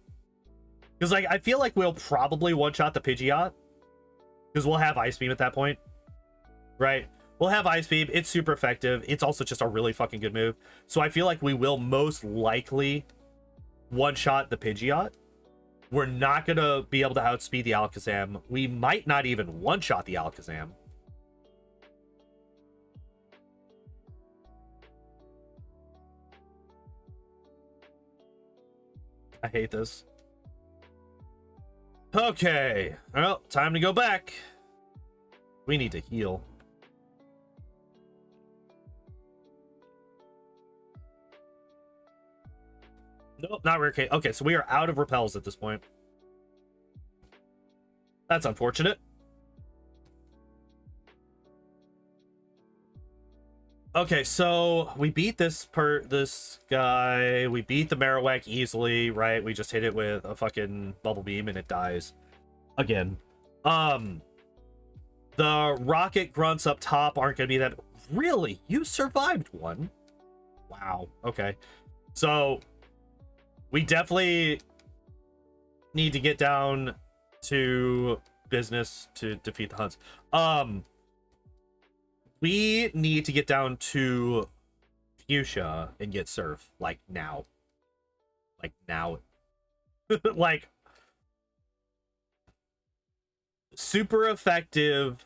Because, like, I feel like we'll probably one-shot the Pidgeot. Because we'll have Ice Beam at that point. Right? We'll have Ice Beam. It's super effective. It's also just a really fucking good move. So I feel like we will most likely one-shot the Pidgeot. We're not going to be able to outspeed the Alakazam. We might not even one-shot the Alakazam. I hate this. Okay. Well, time to go back. We need to heal. Nope, not rare case. Okay, so we are out of repels at this point. That's unfortunate. Okay, so we beat this guy. We beat the Marowak easily, right? We just hit it with a fucking bubble beam and it dies again. The rocket grunts up top aren't gonna be that. Really? You survived one? Wow. Okay. So we definitely need to get down to business to defeat the Hunts. We need to get down to Fuchsia and get Surf, like, now. Like, now. Like, super effective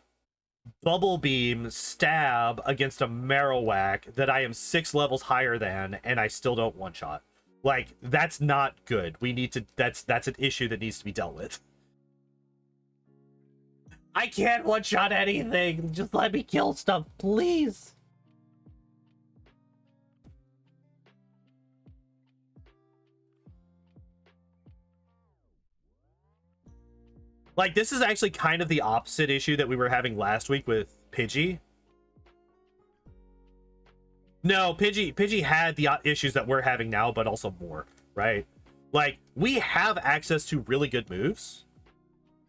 Bubble Beam stab against a Marowak that I am 6 levels higher than, and I still don't one-shot. Like, that's not good. We need to... That's an issue that needs to be dealt with. I can't one-shot anything. Just let me kill stuff, please. Like, this is actually kind of the opposite issue that we were having last week with Pidgey. No, Pidgey had the issues that we're having now, but also more, right? Like, we have access to really good moves.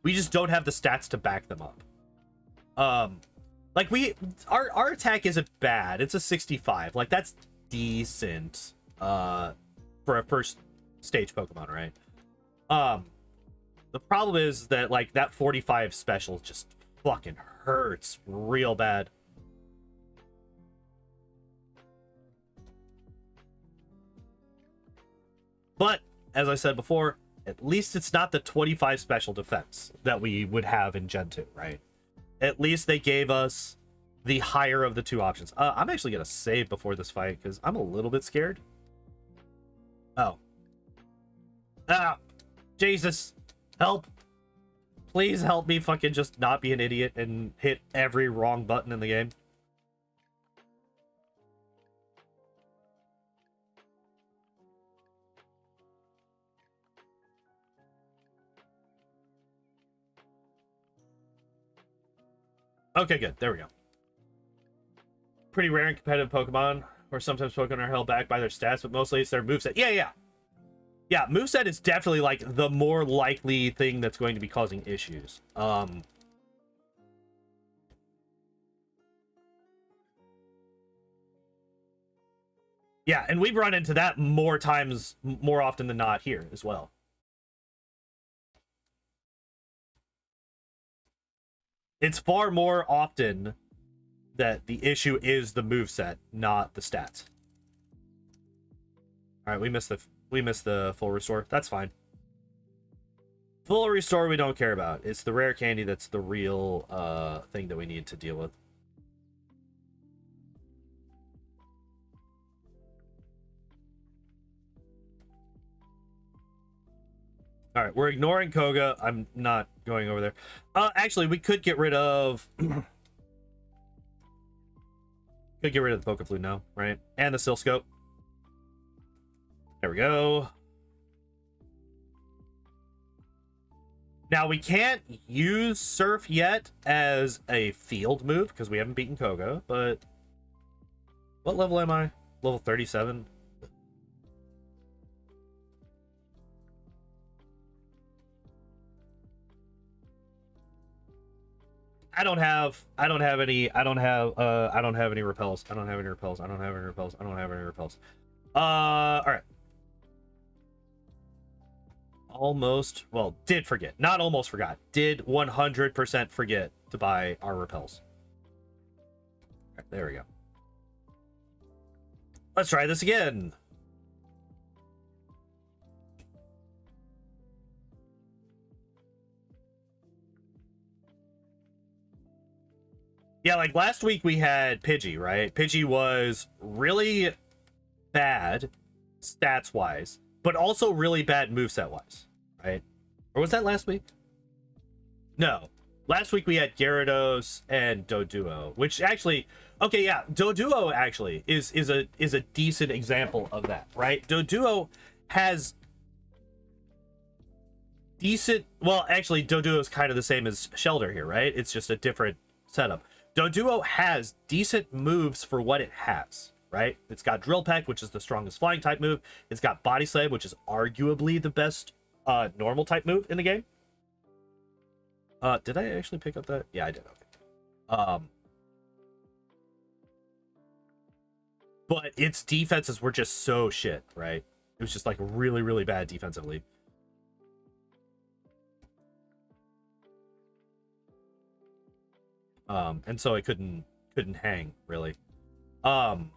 We just don't have the stats to back them up. Like, our attack isn't bad. It's a 65. Like, that's decent for a first stage Pokemon, right? The problem is that, like, that 45 special just fucking hurts real bad. But, as I said before, at least it's not the 25 special defense that we would have in Gen 2, right? At least they gave us the higher of the two options. I'm actually going to save before this fight because I'm a little bit scared. Oh. Ah! Jesus! Help! Please help me fucking just not be an idiot and hit every wrong button in the game. Okay, good. There we go. Pretty rare in competitive Pokemon, or sometimes Pokemon are held back by their stats, but mostly it's their moveset. Yeah. Yeah, moveset is definitely, like, the more likely thing that's going to be causing issues. Yeah, and we've run into that more times, more often than not here as well. It's far more often that the issue is the moveset, not the stats. All right, we missed the full restore. That's fine. Full restore we don't care about. It's the rare candy that's the real thing that we need to deal with. All right, we're ignoring Koga. I'm not going over there. Actually, we could get rid of... could get rid of the Pokeflute now, right? And the Silscope. There we go. Now, we can't use Surf yet as a field move because we haven't beaten Koga, but... What level am I? Level 37? I don't have any repels. I don't have any repels. All right. Almost, well, did forget. Not almost forgot. Did 100% forget to buy our repels. All right, there we go. Let's try this again. Yeah, like last week we had Pidgey, right? Pidgey was really bad stats-wise, but also really bad moveset-wise, right? Or was that last week? No. Last week we had Gyarados and Doduo, which actually... Okay, yeah, Doduo actually is a decent example of that, right? Doduo has decent... Well, actually, Doduo is kind of the same as Shellder here, right? It's just a different setup. Doduo has decent moves for what it has, right? It's got Drill Peck, which is the strongest flying type move. It's got Body Slam, which is arguably the best normal type move in the game. Did I actually pick up that? Yeah, I did. Okay. But its defenses were just so shit, right? It was just like really, really bad defensively. And so it couldn't hang really. Trying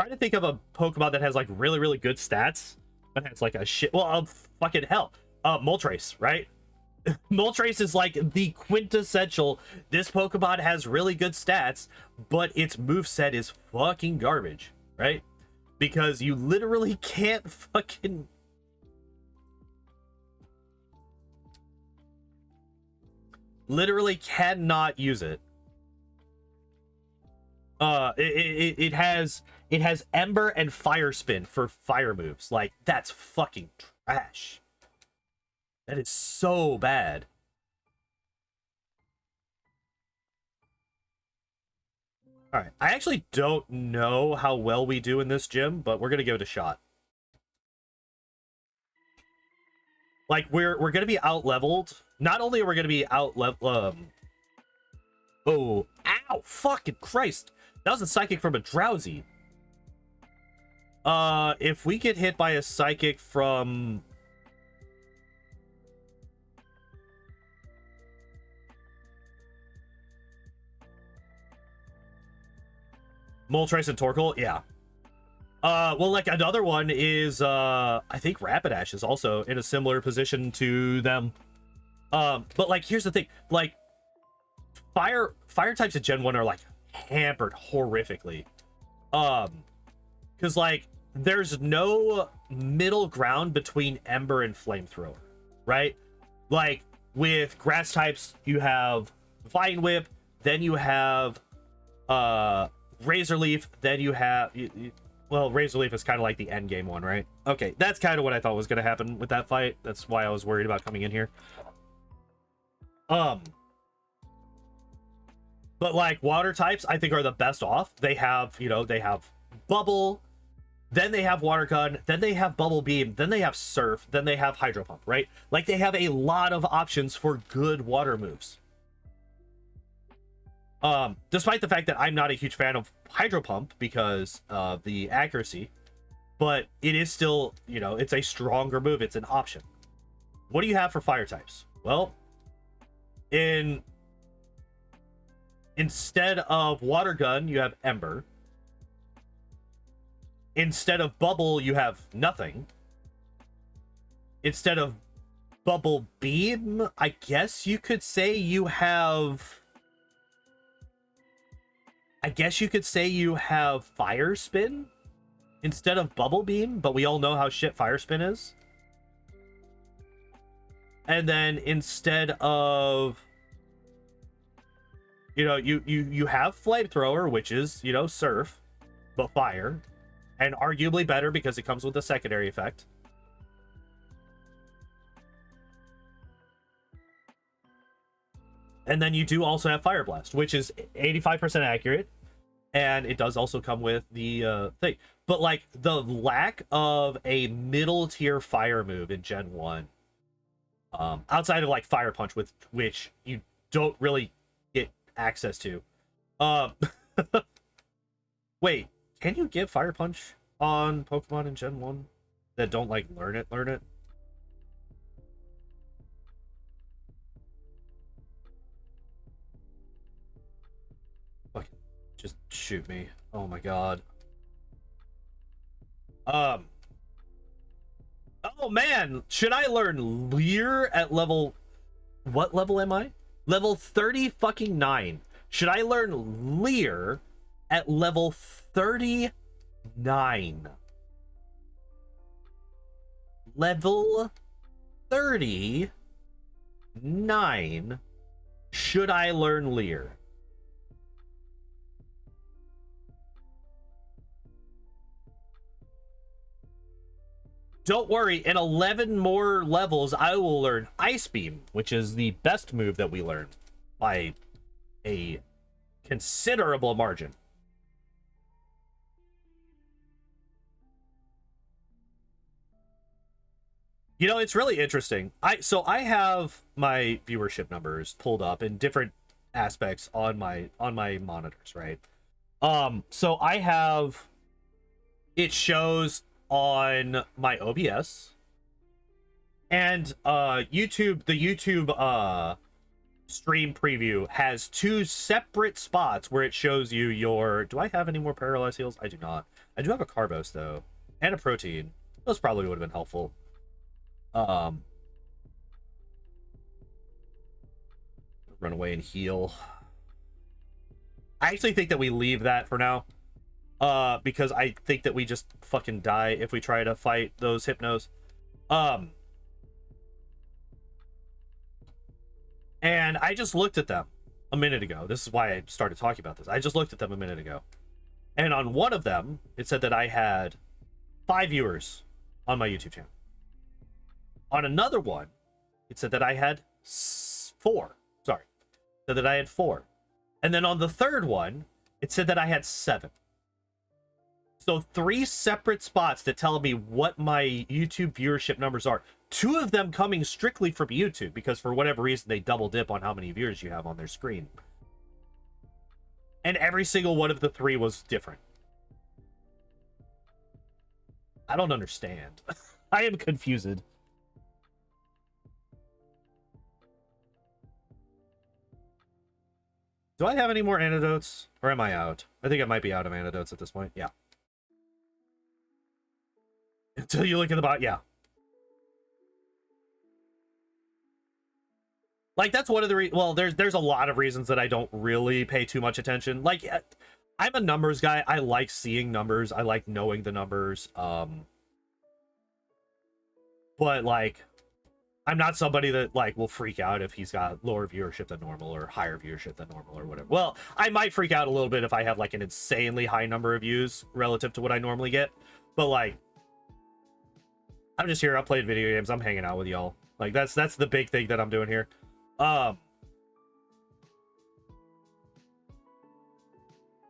to think of a Pokemon that has like really, really good stats, but has like a shit. Well, fucking hell. Moltres, right? Moltres is like the quintessential. This Pokemon has really good stats, but its moveset is fucking garbage, right? Because you literally can't fucking... Literally cannot use it. It has Ember and Fire Spin for fire moves. Like, that's fucking trash. That is so bad. All right, I actually don't know how well we do in this gym, but we're gonna give it a shot. Like, we're gonna be out leveled. Not only are we gonna be out level. Oh, ow! Fucking Christ! That was a psychic from a Drowsy. If we get hit by a psychic from Moltres and Torkoal, yeah. Well, like another one is I think Rapidash is also in a similar position to them. But like here's the thing, like fire types of Gen 1 are like hampered horrifically. Because like there's no middle ground between Ember and Flamethrower, right? Like with grass types, you have Vine Whip, then you have Razor Leaf, then you have well, Razor Leaf is kind of like the end game one, right? Okay, that's kind of what I thought was going to happen with that fight. That's why I was worried about coming in here. But like water types, I think are the best off. They have, you know, they have Bubble, then they have Water Gun, then they have Bubble Beam, then they have Surf, then they have Hydro Pump, right? Like they have a lot of options for good water moves. Despite the fact that I'm not a huge fan of Hydro Pump because of the accuracy, but it is still, you know, it's a stronger move. It's an option. What do you have for fire types? Well, instead of Water Gun, you have Ember. Instead of Bubble, you have nothing. Instead of Bubble Beam, I guess you could say you have... Fire Spin instead of Bubble Beam, but we all know how shit Fire Spin is. And then instead of, you know, you have Flamethrower, which is, you know, Surf, but fire, and arguably better because it comes with a secondary effect. And then you do also have Fire Blast, which is 85% accurate, and it does also come with the thing. But like the lack of a middle tier fire move in Gen 1, outside of like Fire Punch, with which you don't really get access to. Wait, can you give Fire Punch on Pokemon in Gen 1 that don't like learn it? Just shoot me. Oh my god. Oh man, should I learn Leer at level... What level am I? Level 30 fucking 9. Should I learn Leer at level 39? Level 39. Should I learn Leer? Don't worry, in 11 more levels, I will learn Ice Beam, which is the best move that we learn by a considerable margin. You know, it's really interesting. So I have my viewership numbers pulled up in different aspects on my monitors, right? So I have, it shows on my OBS and YouTube. The YouTube stream preview has two separate spots where it shows you your... Do I have any more paralyzed heals? I do not. I do have a Carbos though, and a protein. Those probably would have been helpful. Run away and heal. I actually think that we leave that for now. Because I think that we just fucking die if we try to fight those Hypnos. And I just looked at them a minute ago. This is why I started talking about this. I just looked at them a minute ago. And on one of them, it said that I had 5 viewers on my YouTube channel. On another one, it said that I had 4. Sorry. It said that I had 4. And then on the third one, it said that I had 7. So 3 separate spots that tell me what my YouTube viewership numbers are. 2 of them coming strictly from YouTube, because for whatever reason they double dip on how many viewers you have on their screen. And every single one of the 3 was different. I don't understand. I am confused. Do I have any more antidotes? Or am I out? I think I might be out of antidotes at this point. Yeah. Until you look at the bot, yeah. Like, that's one of the well, there's a lot of reasons that I don't really pay too much attention. Like, I'm a numbers guy. I like seeing numbers. I like knowing the numbers. But, like, I'm not somebody that, like, will freak out if he's got lower viewership than normal or higher viewership than normal or whatever. Well, I might freak out a little bit if I have, like, an insanely high number of views relative to what I normally get. But, like, I'm just here. I'm playing video games. I'm hanging out with y'all. Like, that's the big thing that I'm doing here. But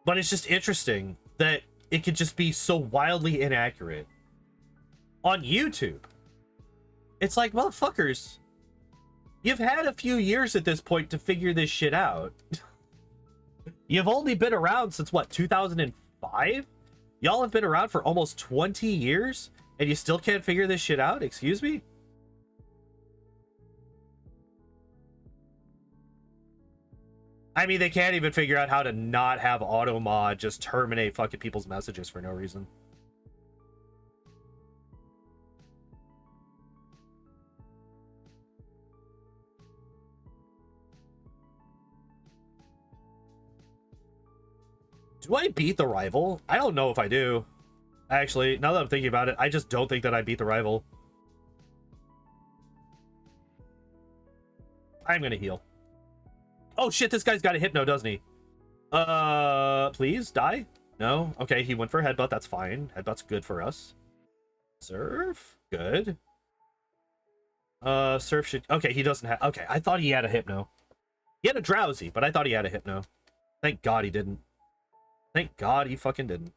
it's just interesting that it could just be so wildly inaccurate on YouTube. It's like, motherfuckers, you've had a few years at this point to figure this shit out. You've only been around since, what, 2005? Y'all have been around for almost 20 years, and you still can't figure this shit out? Excuse me? I mean, they can't even figure out how to not have auto mod just terminate fucking people's messages for no reason. Do I beat the rival? I don't know if I do. Actually, now that I'm thinking about it, I just don't think that I beat the rival. I'm gonna heal. Oh shit, this guy's got a hypno, doesn't he? Please die? No? Okay, he went for a headbutt. That's fine. Headbutt's good for us. Surf? Good. Surf should... Okay, he doesn't have... Okay, I thought he had a hypno. He had a drowsy, but I thought he had a hypno. Thank God he didn't. Thank God he fucking didn't.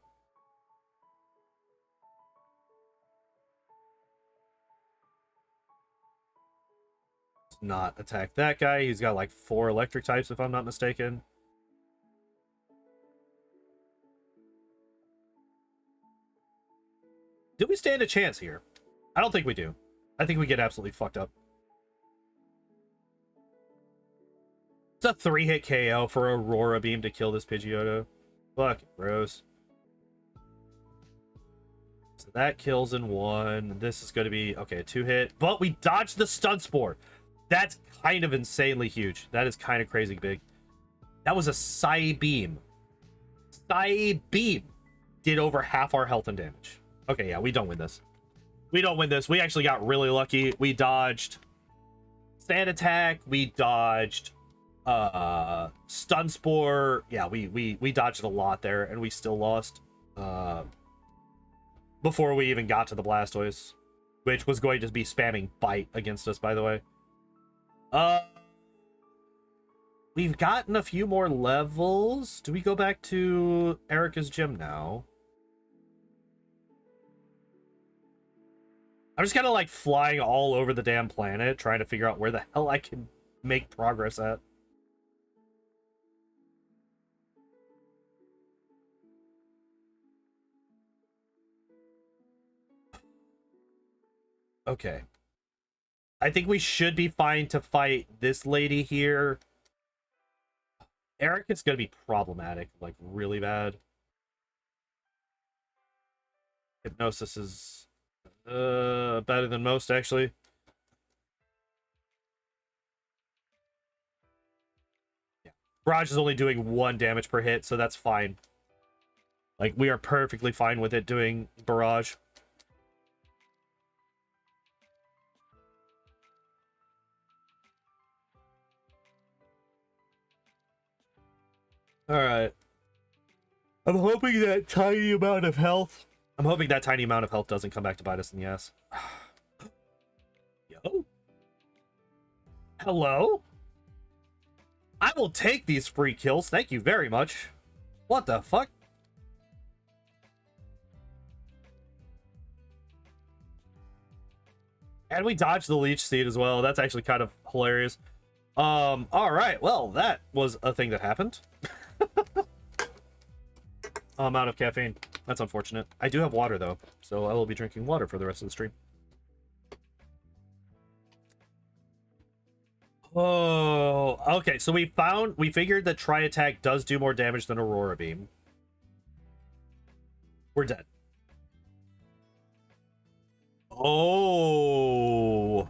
Not attack that guy. He's got like 4 electric types if I'm not mistaken. Do we stand a chance here? I don't think we do. I think we get absolutely fucked up. It's a 3-hit KO for Aurora Beam to kill this Pidgeotto. Fucking gross. So that kills in 1. This is going to be, okay, a 2-hit. But we dodged the Stun Spore. That's kind of insanely huge. That is kind of crazy big. That was a Psy Beam. Psy Beam did over half our health and damage. Okay, yeah, we don't win this. We don't win this. We actually got really lucky. We dodged Sand Attack. We dodged Stun Spore. Yeah, we dodged a lot there, and we still lost before we even got to the Blastoise, which was going to be spamming Bite against us, by the way. We've gotten a few more levels. Do we go back to Erica's gym now? I'm just kind of like flying all over the damn planet, trying to figure out where the hell I can make progress at. Okay. I think we should be fine to fight this lady here. Eric is going to be problematic, like really bad. Hypnosis is better than most, actually. Yeah. Barrage is only doing 1 damage per hit, so that's fine. Like, we are perfectly fine with it doing Barrage. Alright. I'm hoping that tiny amount of health... I'm hoping that tiny amount of health doesn't come back to bite us in the ass. Yo? Hello? I will take these free kills. Thank you very much. What the fuck? And we dodged the Leech Seed as well. That's actually kind of hilarious. Alright. Well, that was a thing that happened. I'm out of caffeine. That's unfortunate. I do have water, though, so I will be drinking water for the rest of the stream. Oh, okay. So we figured that Tri Attack does do more damage than Aurora Beam. We're dead. Oh.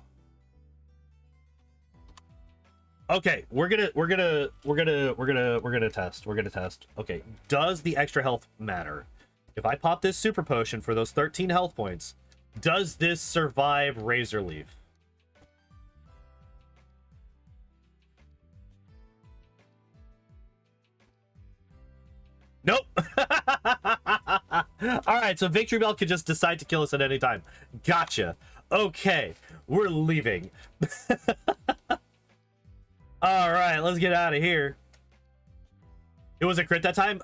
Okay, we're gonna test. We're gonna test. Okay, does the extra health matter? If I pop this super potion for those 13 health points, does this survive Razor Leaf? Nope. All right, so Victory Bell could just decide to kill us at any time. Gotcha. Okay, we're leaving. All right, let's get out of here. It was a crit that time.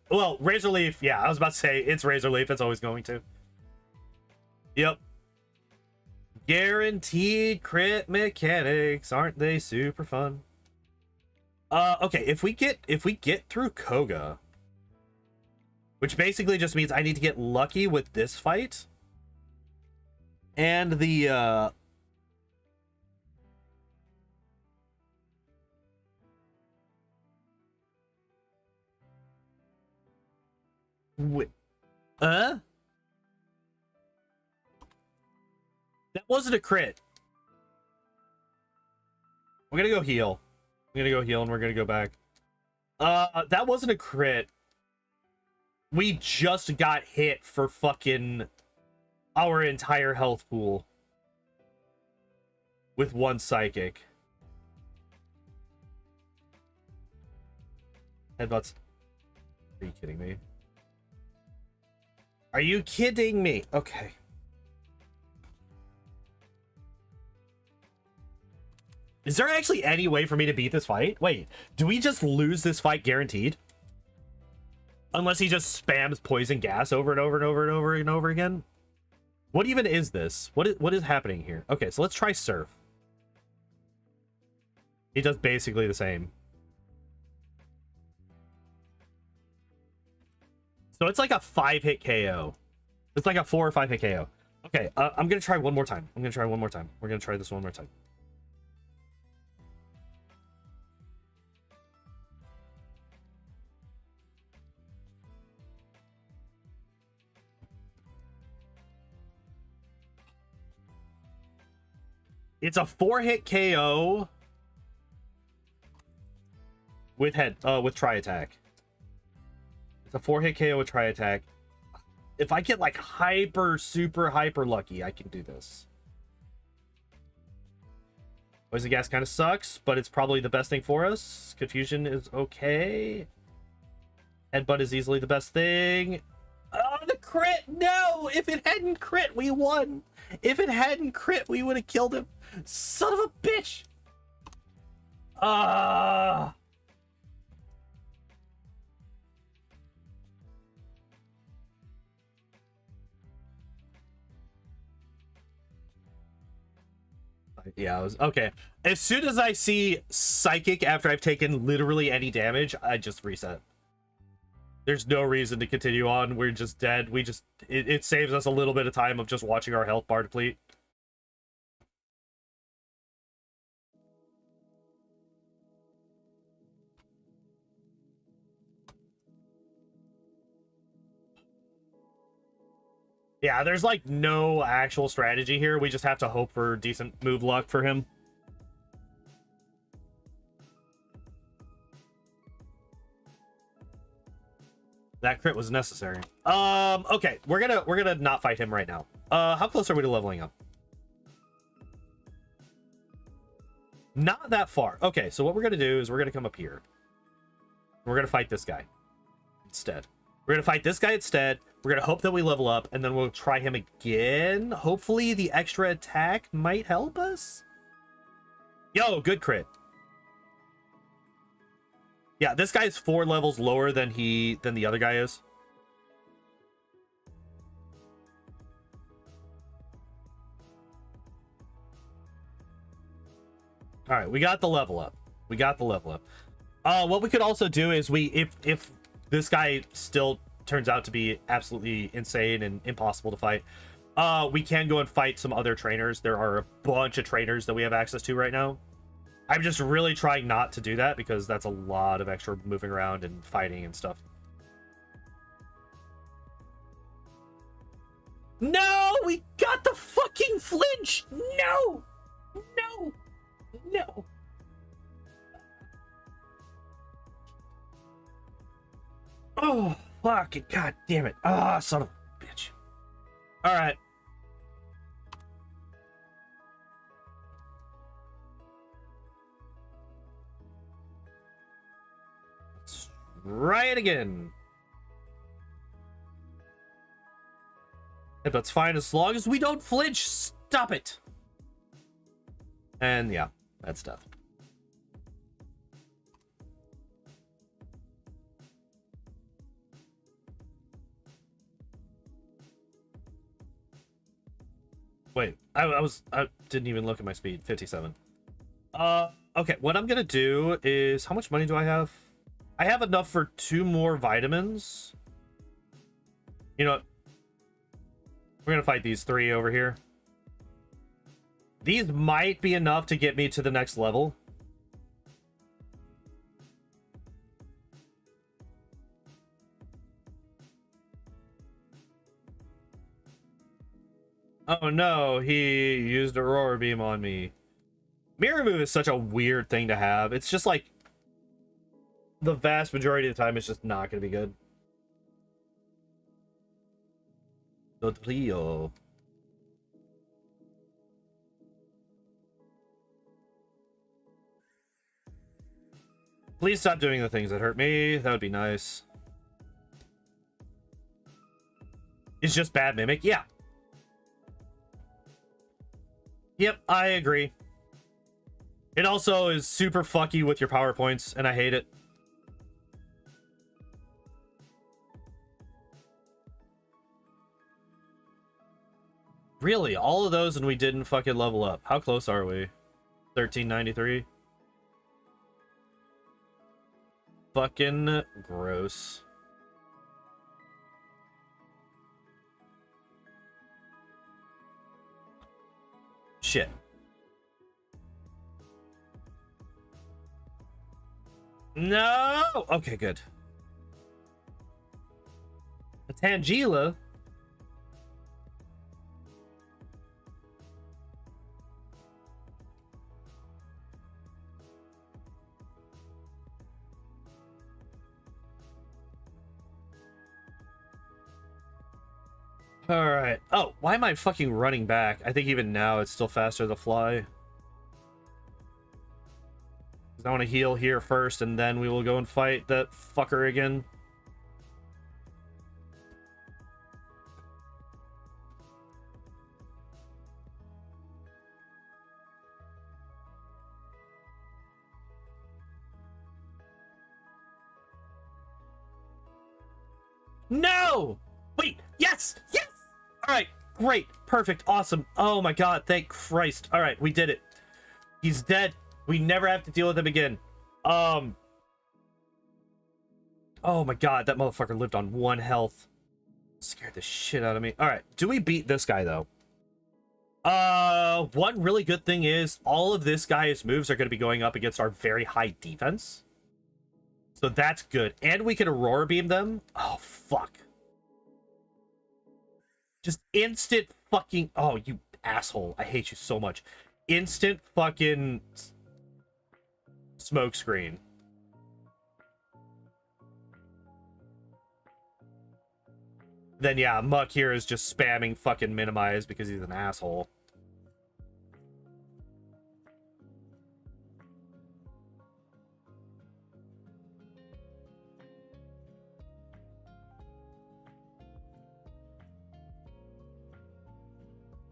Well, Razor Leaf. Yeah, I was about to say it's Razor Leaf. It's always going to. Yep. Guaranteed crit mechanics, aren't they super fun? Okay, if we get through Koga, which basically just means I need to get lucky with this fight and the wait, that wasn't a crit. We're gonna go heal. I'm gonna go heal and we're gonna go back. That wasn't a crit. We just got hit for fucking our entire health pool with one psychic. Headbutts. Are you kidding me? Are you kidding me? Okay. Is there actually any way for me to beat this fight? Wait, do we just lose this fight guaranteed? Unless he just spams poison gas over and over and over and over and over again? What even is this? What is happening here? Okay, so let's try Surf. He does basically the same. So it's like a 5-hit KO. It's like a 4 or 5-hit KO. Okay, I'm gonna try one more time. We're gonna try this one more time. It's a 4-hit KO with Tri Attack. It's a 4-hit KO with Tri Attack. If I get like super hyper lucky, I can do this. Poison gas kind of sucks, but it's probably the best thing for us. Confusion is okay. Headbutt is easily the best thing. Oh, the crit! No! If it hadn't crit, we won. If it hadn't crit, we would have killed him. Son of a bitch! Yeah, I was okay. As soon as I see Psychic after I've taken literally any damage, I just reset. There's no reason to continue on. We're just dead. It saves us a little bit of time of just watching our health bar deplete. Yeah, there's like no actual strategy here. We just have to hope for decent move luck for him. That crit was necessary. Okay, we're gonna not fight him right now. How close are we to leveling up? Not that far. Okay, so what we're gonna do is we're gonna come up here. We're gonna fight this guy instead. We're gonna fight this guy instead. We're gonna hope that we level up, and then we'll try him again. Hopefully the extra attack might help us. Yo, good crit. Yeah, this guy's 4 levels lower than the other guy is. All right, we got the level up. What we could also do is if this guy still turns out to be absolutely insane and impossible to fight, we can go and fight some other trainers. There are a bunch of trainers that we have access to right now. I'm just really trying not to do that because that's a lot of extra moving around and fighting and stuff. No, we got the fucking flinch. No, no, no. Oh, fuck it. God damn it. Ah, son of a bitch. All right. Let's try it again. If that's fine as long as we don't flinch. Stop it. And yeah, that's death. Wait, I didn't even look at my speed. 57. Okay, what I'm gonna do is, how much money do I have? I have enough for 2 more vitamins. You know what? We're gonna fight these 3 over here. These might be enough to get me to the next level. Oh no, he used Aurora Beam on me. Mirror Move is such a weird thing to have. It's just like, the vast majority of the time, it's just not gonna be good. Rio. Please stop doing the things that hurt me. That would be nice. It's just bad Mimic. Yeah. Yep, I agree. It also is super fucky with your PowerPoints, and I hate it. Really? All of those and we didn't fucking level up. How close are we? 1393? Fucking gross. Shit. No! Okay, good. A Tangela? Alright. Oh, why am I fucking running back? I think even now it's still faster to fly. I want to heal here first, and then we will go and fight that fucker again. No! Wait, yes! Yes! Alright, great, perfect, awesome. Oh my god, thank Christ. Alright, we did it. He's dead. We never have to deal with him again. Oh my god, that motherfucker lived on 1 health. Scared the shit out of me. Alright, do we beat this guy though? One really good thing is all of this guy's moves are going to be going up against our very high defense. So that's good. And we can Aurora Beam them. Oh, fuck. Just instant fucking... Oh, you asshole. I hate you so much. Instant fucking... smoke screen. Then yeah, Muck here is just spamming fucking minimize because he's an asshole.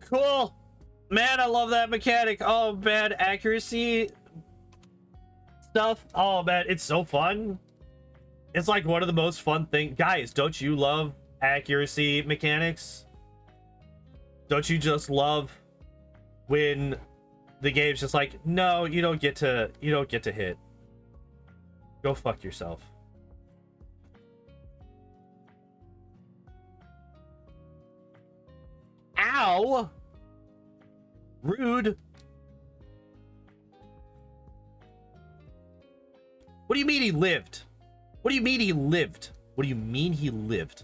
Cool. Man, I love that mechanic. Oh, man, accuracy stuff. Oh, man, it's so fun. It's like one of the most fun things. Guys, don't you love accuracy mechanics? Don't you just love when the game's just like, no, you don't get to hit. Go fuck yourself. Ow! Rude. What do you mean he lived? What do you mean he lived? What do you mean he lived?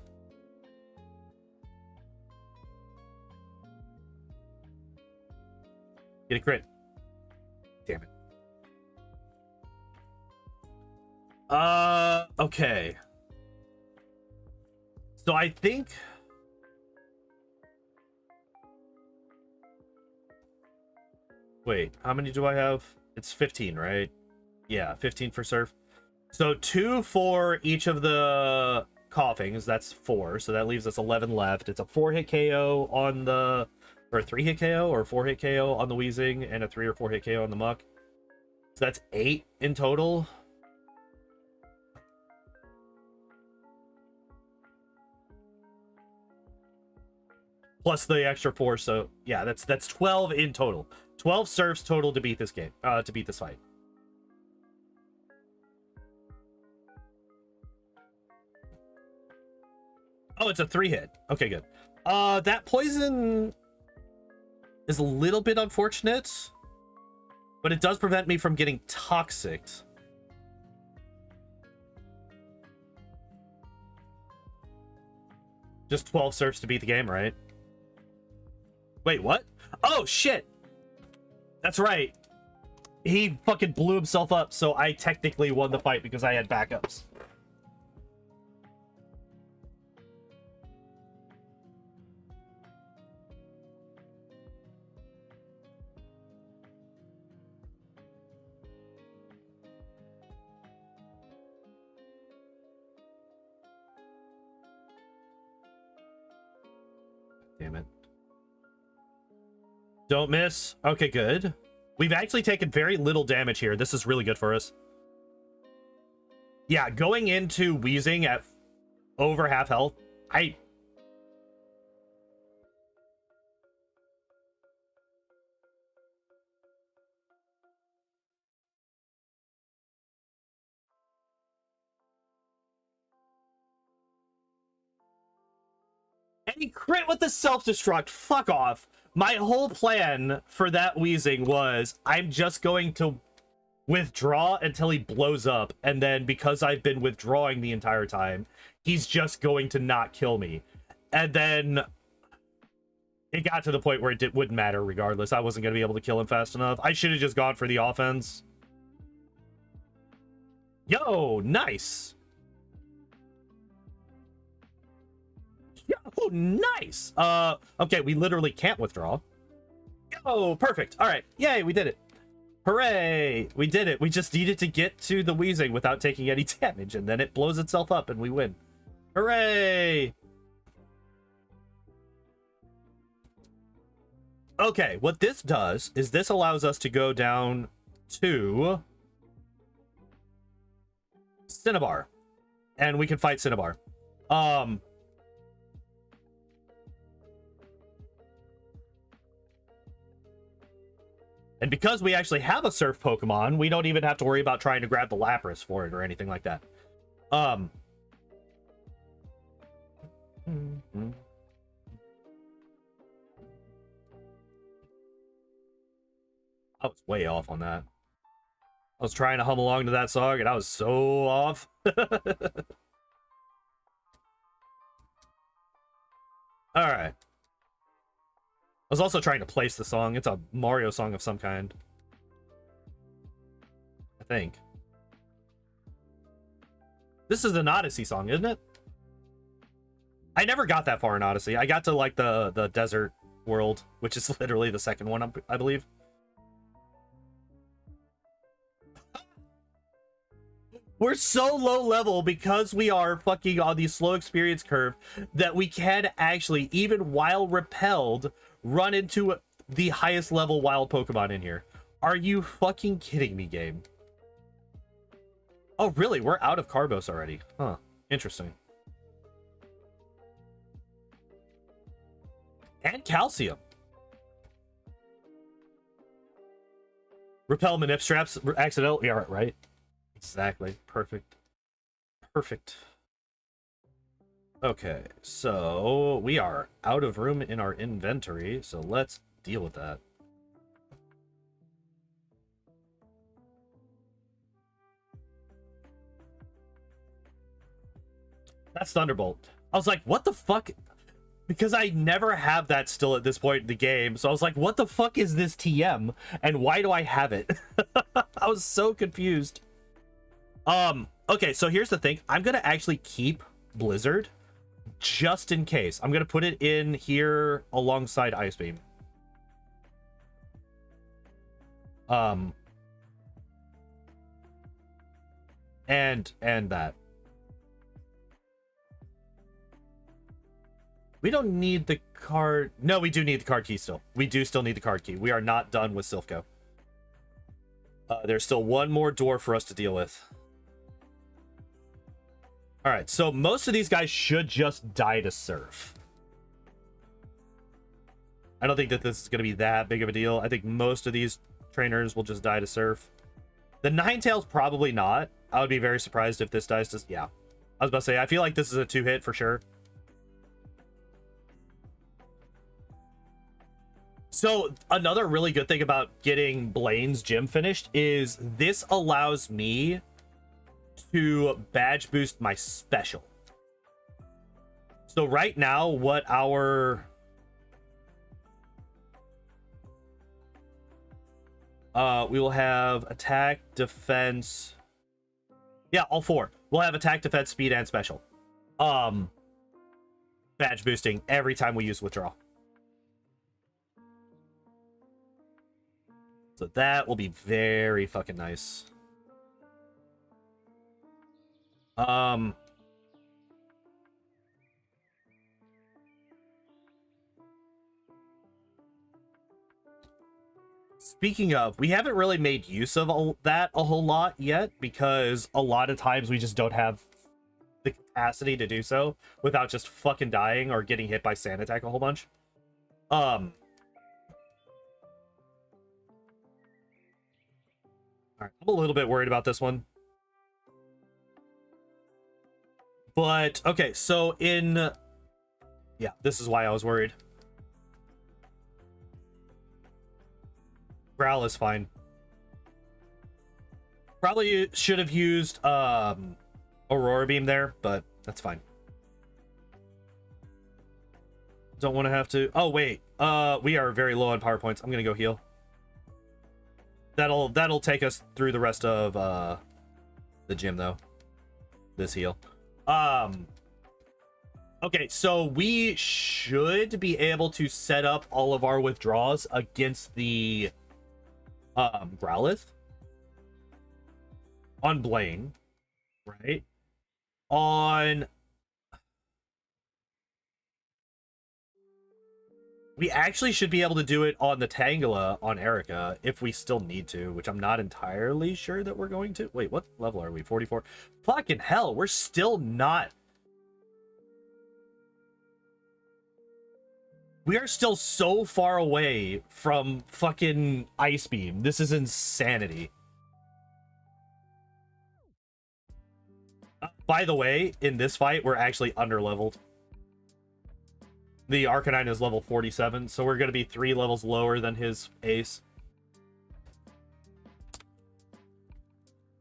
Get a crit. Damn it. Okay. So I think... Wait, how many do I have? It's 15, right? Yeah, 15 for surf. So 2 for each of the coughings. That's 4. So that leaves us 11 left. It's a 4-hit KO on the... Or a 3-hit KO or a 4-hit KO on the wheezing and a 3 or 4-hit KO on the muck. So that's 8 in total. Plus the extra 4, so yeah, that's 12 in total. 12 surfs total to beat this game, to beat this fight. Oh, it's a 3-hit. Okay, good. That poison is a little bit unfortunate, but it does prevent me from getting toxic. Just 12 surfs to beat the game, right? Wait, what? Oh, shit! That's right. He fucking blew himself up, so I technically won the fight because I had backups. Damn it. Don't miss. Okay, good. We've actually taken very little damage here. This is really good for us. Yeah, going into wheezing at over half health, And he crit with the self-destruct. Fuck off. My whole plan for that wheezing was I'm just going to withdraw until he blows up, and then because I've been withdrawing the entire time, he's just going to not kill me. And then it got to the point where it wouldn't matter regardless. I wasn't going to be able to kill him fast enough. I should have just gone for the offense. Yo, nice. Oh, nice. Okay, we literally can't withdraw. Oh, perfect. All right. Yay, we did it. Hooray. We did it. We just needed to get to the wheezing without taking any damage, and then it blows itself up and we win. Hooray. Okay, what this does is this allows us to go down to Cinnabar, and we can fight Cinnabar. And because we actually have a surf Pokemon, we don't even have to worry about trying to grab the Lapras for it or anything like that. I was way off on that. I was trying to hum along to that song, and I was so off. Alright. I was also trying to place the song. It's a Mario song of some kind, I think. This is an Odyssey song, isn't it? I never got that far in Odyssey. I got to, like, the desert world, which is literally the second one, I believe. We're so low level because we are fucking on the slow experience curve that we can actually, even while repelled, run into the highest level wild Pokemon in here. Are you fucking kidding me, game? Oh, really? We're out of Carbos already. Huh. Interesting. And calcium. Repel Manip Straps accidental. Yeah, right. Exactly. Perfect. Perfect. Okay, so we are out of room in our inventory, so let's deal with that. That's Thunderbolt. I was like, what the fuck? Because I never have that still at this point in the game. So I was like, what the fuck is this TM? And why do I have it? I was so confused. Okay, so here's the thing. I'm going to actually keep Blizzard just in case. I'm going to put it in here alongside Ice Beam. And that. We don't need the card. No, we do need the card key still. We do still need the card key. We are not done with Silphco. There's still one more door for us to deal with. All right, so most of these guys should just die to Surf. I don't think that this is going to be that big of a deal. I think most of these trainers will just die to Surf. The Ninetales probably not. I would be very surprised if this dies to... Yeah. I was about to say, I feel like this is a 2-hit for sure. So another really good thing about getting Blaine's gym finished is this allows me to badge boost my special. So right now, what our... we will have attack, defense... Yeah, all four. We'll have attack, defense, speed, and special. Badge boosting every time we use withdrawal. So that will be very fucking nice. Speaking of, we haven't really made use of that a whole lot yet because a lot of times we just don't have the capacity to do so without just fucking dying or getting hit by sand attack a whole bunch. All right, I'm a little bit worried about this one. But, okay, so in... Yeah, this is why I was worried. Growl is fine. Probably should have used Aurora Beam there, but that's fine. Don't want to have to... Oh, wait. We are very low on power points. I'm going to go heal. That'll take us through the rest of the gym, though. This heal. Okay, so we should be able to set up all of our withdrawals against the Growlithe on Blaine, right? On... We actually should be able to do it on the Tangela on Erica if we still need to, which I'm not entirely sure that we're going to. Wait, what level are we? 44? Fucking hell, we're still not... We are still so far away from fucking Ice Beam. This is insanity. By the way, in this fight, we're actually under-leveled. The Arcanine is level 47, so we're going to be 3 levels lower than his ace.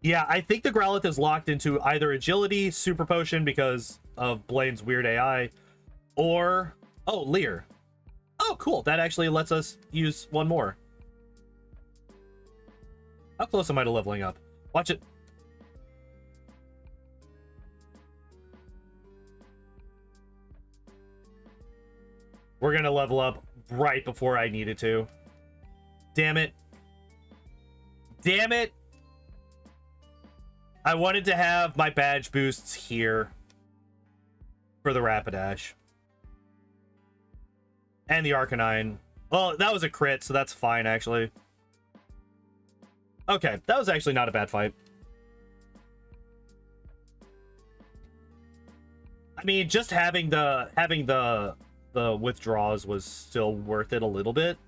Yeah, I think the Growlithe is locked into either Agility, Super Potion because of Blaine's weird AI, or... Oh, Leer. Oh, cool. That actually lets us use one more. How close am I to leveling up? Watch it. We're going to level up right before I needed to. Damn it. Damn it. I wanted to have my badge boosts here for the Rapidash. And the Arcanine. Well, that was a crit, so that's fine, actually. Okay, that was actually not a bad fight. I mean, just having the withdrawals was still worth it a little bit.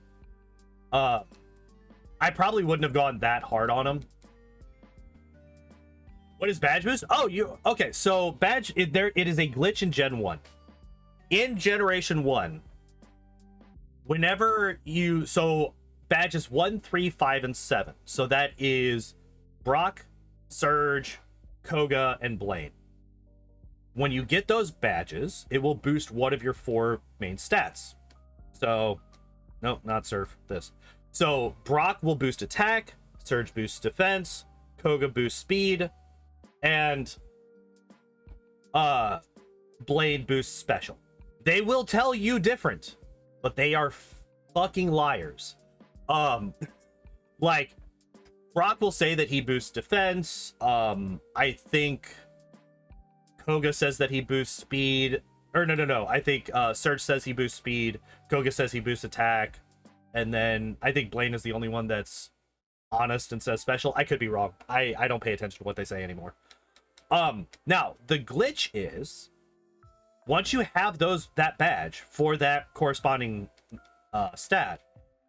I probably wouldn't have gone that hard on him. What is badge boost? Oh, okay, so badge it is a glitch in Gen 1. In Generation 1, whenever you... So, badges 1, 3, 5, and 7. So that is Brock, Surge, Koga, and Blaine. when you get those badges, it will boost one of your 4 main stats. So, no, not Surf, this. So, Brock will boost attack, Surge boosts defense, Koga boosts speed, and Blade boosts special. They will tell you different, but they are fucking liars. Like, Brock will say that he boosts defense. I think Koga says that he boosts speed. Or no. I think Surge says he boosts speed. Koga says he boosts attack. And then I think Blaine is the only one that's honest and says special. I could be wrong. I don't pay attention to what they say anymore. Now, the glitch is, once you have that badge for that corresponding stat,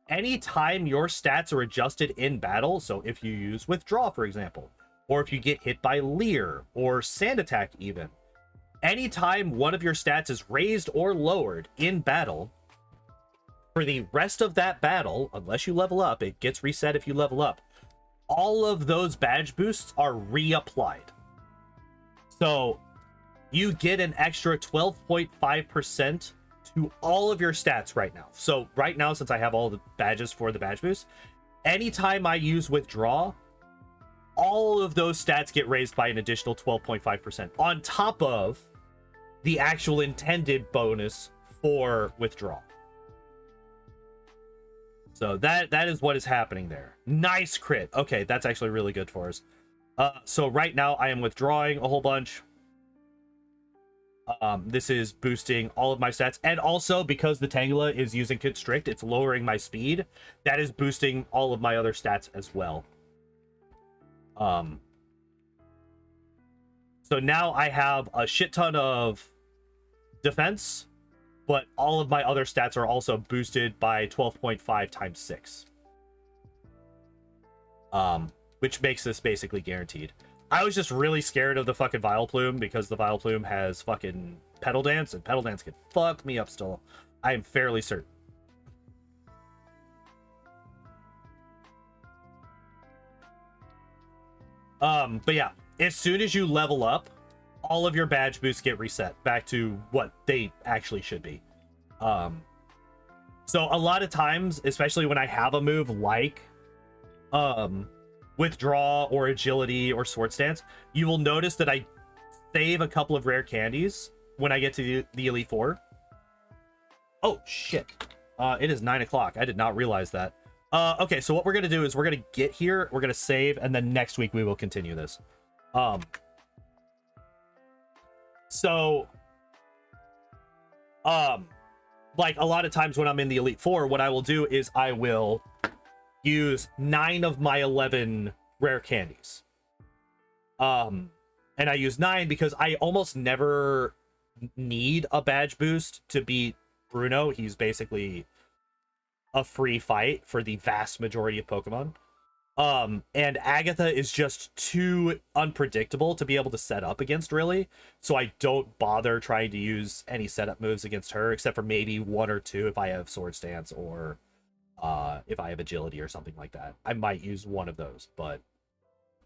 anytime your stats are adjusted in battle, so if you use Withdraw, for example, or if you get hit by Leer or Sand Attack even, anytime one of your stats is raised or lowered in battle, for the rest of that battle, unless you level up, it gets reset if you level up, all of those badge boosts are reapplied. So you get an extra 12.5% to all of your stats right now. So right now, since I have all the badges for the badge boost, anytime I use Withdraw, all of those stats get raised by an additional 12.5% on top of the actual intended bonus for Withdraw. So that is what is happening there. Nice crit. Okay, that's actually really good for us. So right now I am withdrawing a whole bunch. This is boosting all of my stats, and also because the Tangela is using Constrict, it's lowering my speed. That is boosting all of my other stats as well. So now I have a shit ton of defense, but all of my other stats are also boosted by 12.5 times 6. Which makes this basically guaranteed. I was just really scared of the fucking Vileplume because the Vileplume has fucking Petal Dance, and Petal Dance can fuck me up still. I am fairly certain. But yeah, as soon as you level up, all of your badge boosts get reset back to what they actually should be. So a lot of times, especially when I have a move like Withdraw or Agility or Sword Stance, you will notice that I save a couple of rare candies when I get to the Elite Four. Oh shit, it is 9 o'clock. I did not realize that. Okay, so what we're gonna do is we're gonna get here, we're gonna save, and then next week we will continue this. Like a lot of times when I'm in the Elite Four, what I will do is I will use 9 of my 11 rare candies. And I use 9 because I almost never need a badge boost to beat Bruno. He's basically a free fight for the vast majority of Pokemon. And Agatha is just too unpredictable to be able to set up against, really. So I don't bother trying to use any setup moves against her, except for maybe 1 or 2 if I have Sword Stance or if I have Agility or something like that. I might use one of those, but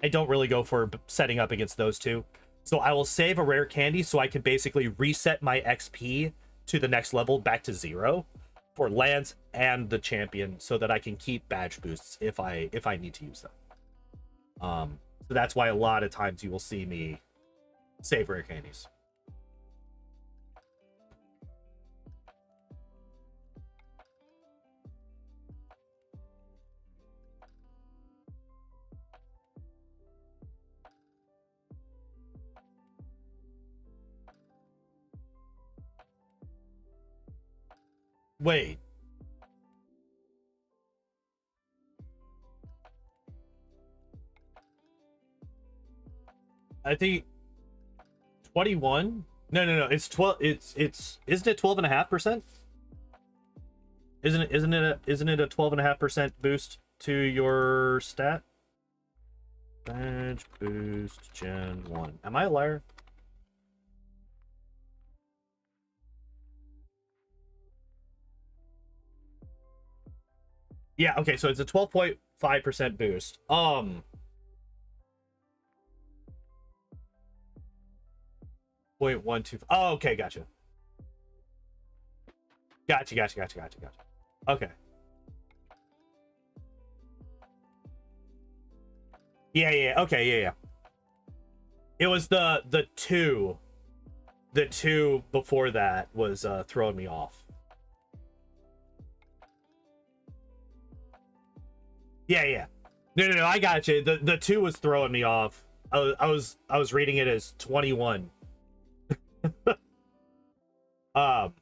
I don't really go for setting up against those 2. So I will save a rare candy so I can basically reset my XP to the next level back to 0 for Lance and the champion, so that I can keep badge boosts if I need to use them. So that's why a lot of times you will see me save rare candies. Wait. I think 21. No. It's 12. It's isn't it 12.5%? Isn't it a 12.5% boost to your stat? Badge boost Gen 1. Am I a liar? Yeah, okay, so it's a 12.5% boost. 0.12. Oh, okay, gotcha. Gotcha. Okay. Yeah. Okay, yeah. It was the two. The two before that was throwing me off. Yeah. No, I got you. The two was throwing me off. I was reading it as 21. um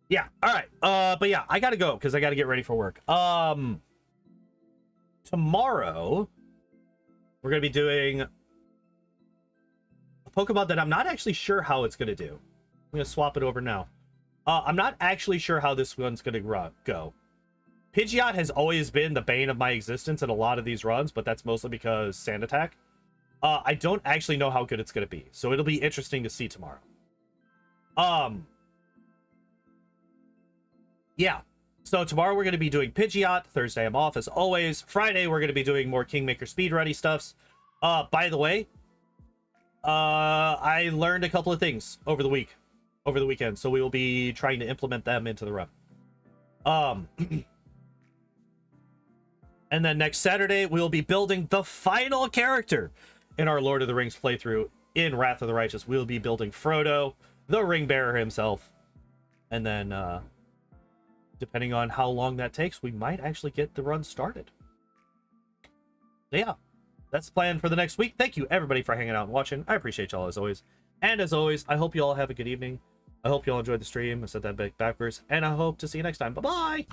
yeah. All right. But yeah, I gotta go because I gotta get ready for work. Tomorrow we're gonna be doing a Pokemon that I'm not actually sure how it's gonna do. I'm gonna swap it over now. I'm not actually sure how this one's gonna go. Pidgeot has always been the bane of my existence in a lot of these runs, but that's mostly because Sand Attack. I don't actually know how good it's gonna be, so it'll be interesting to see tomorrow. Yeah. So tomorrow we're going to be doing Pidgeot. Thursday I'm off as always. Friday we're going to be doing more Kingmaker speedrunny stuffs. By the way, I learned a couple of things over the weekend, so we will be trying to implement them into the run. And then next Saturday we will be building the final character in our Lord of the Rings playthrough in Wrath of the Righteous. We'll be building Frodo, the ring bearer himself, and then depending on how long that takes, we might actually get the run started. So yeah, that's the plan for the next week. Thank you everybody for hanging out and watching. I appreciate y'all as always. And as always, I hope you all have a good evening. I hope you all enjoyed the stream. I said that backwards. And I hope to see you next time. Bye-bye!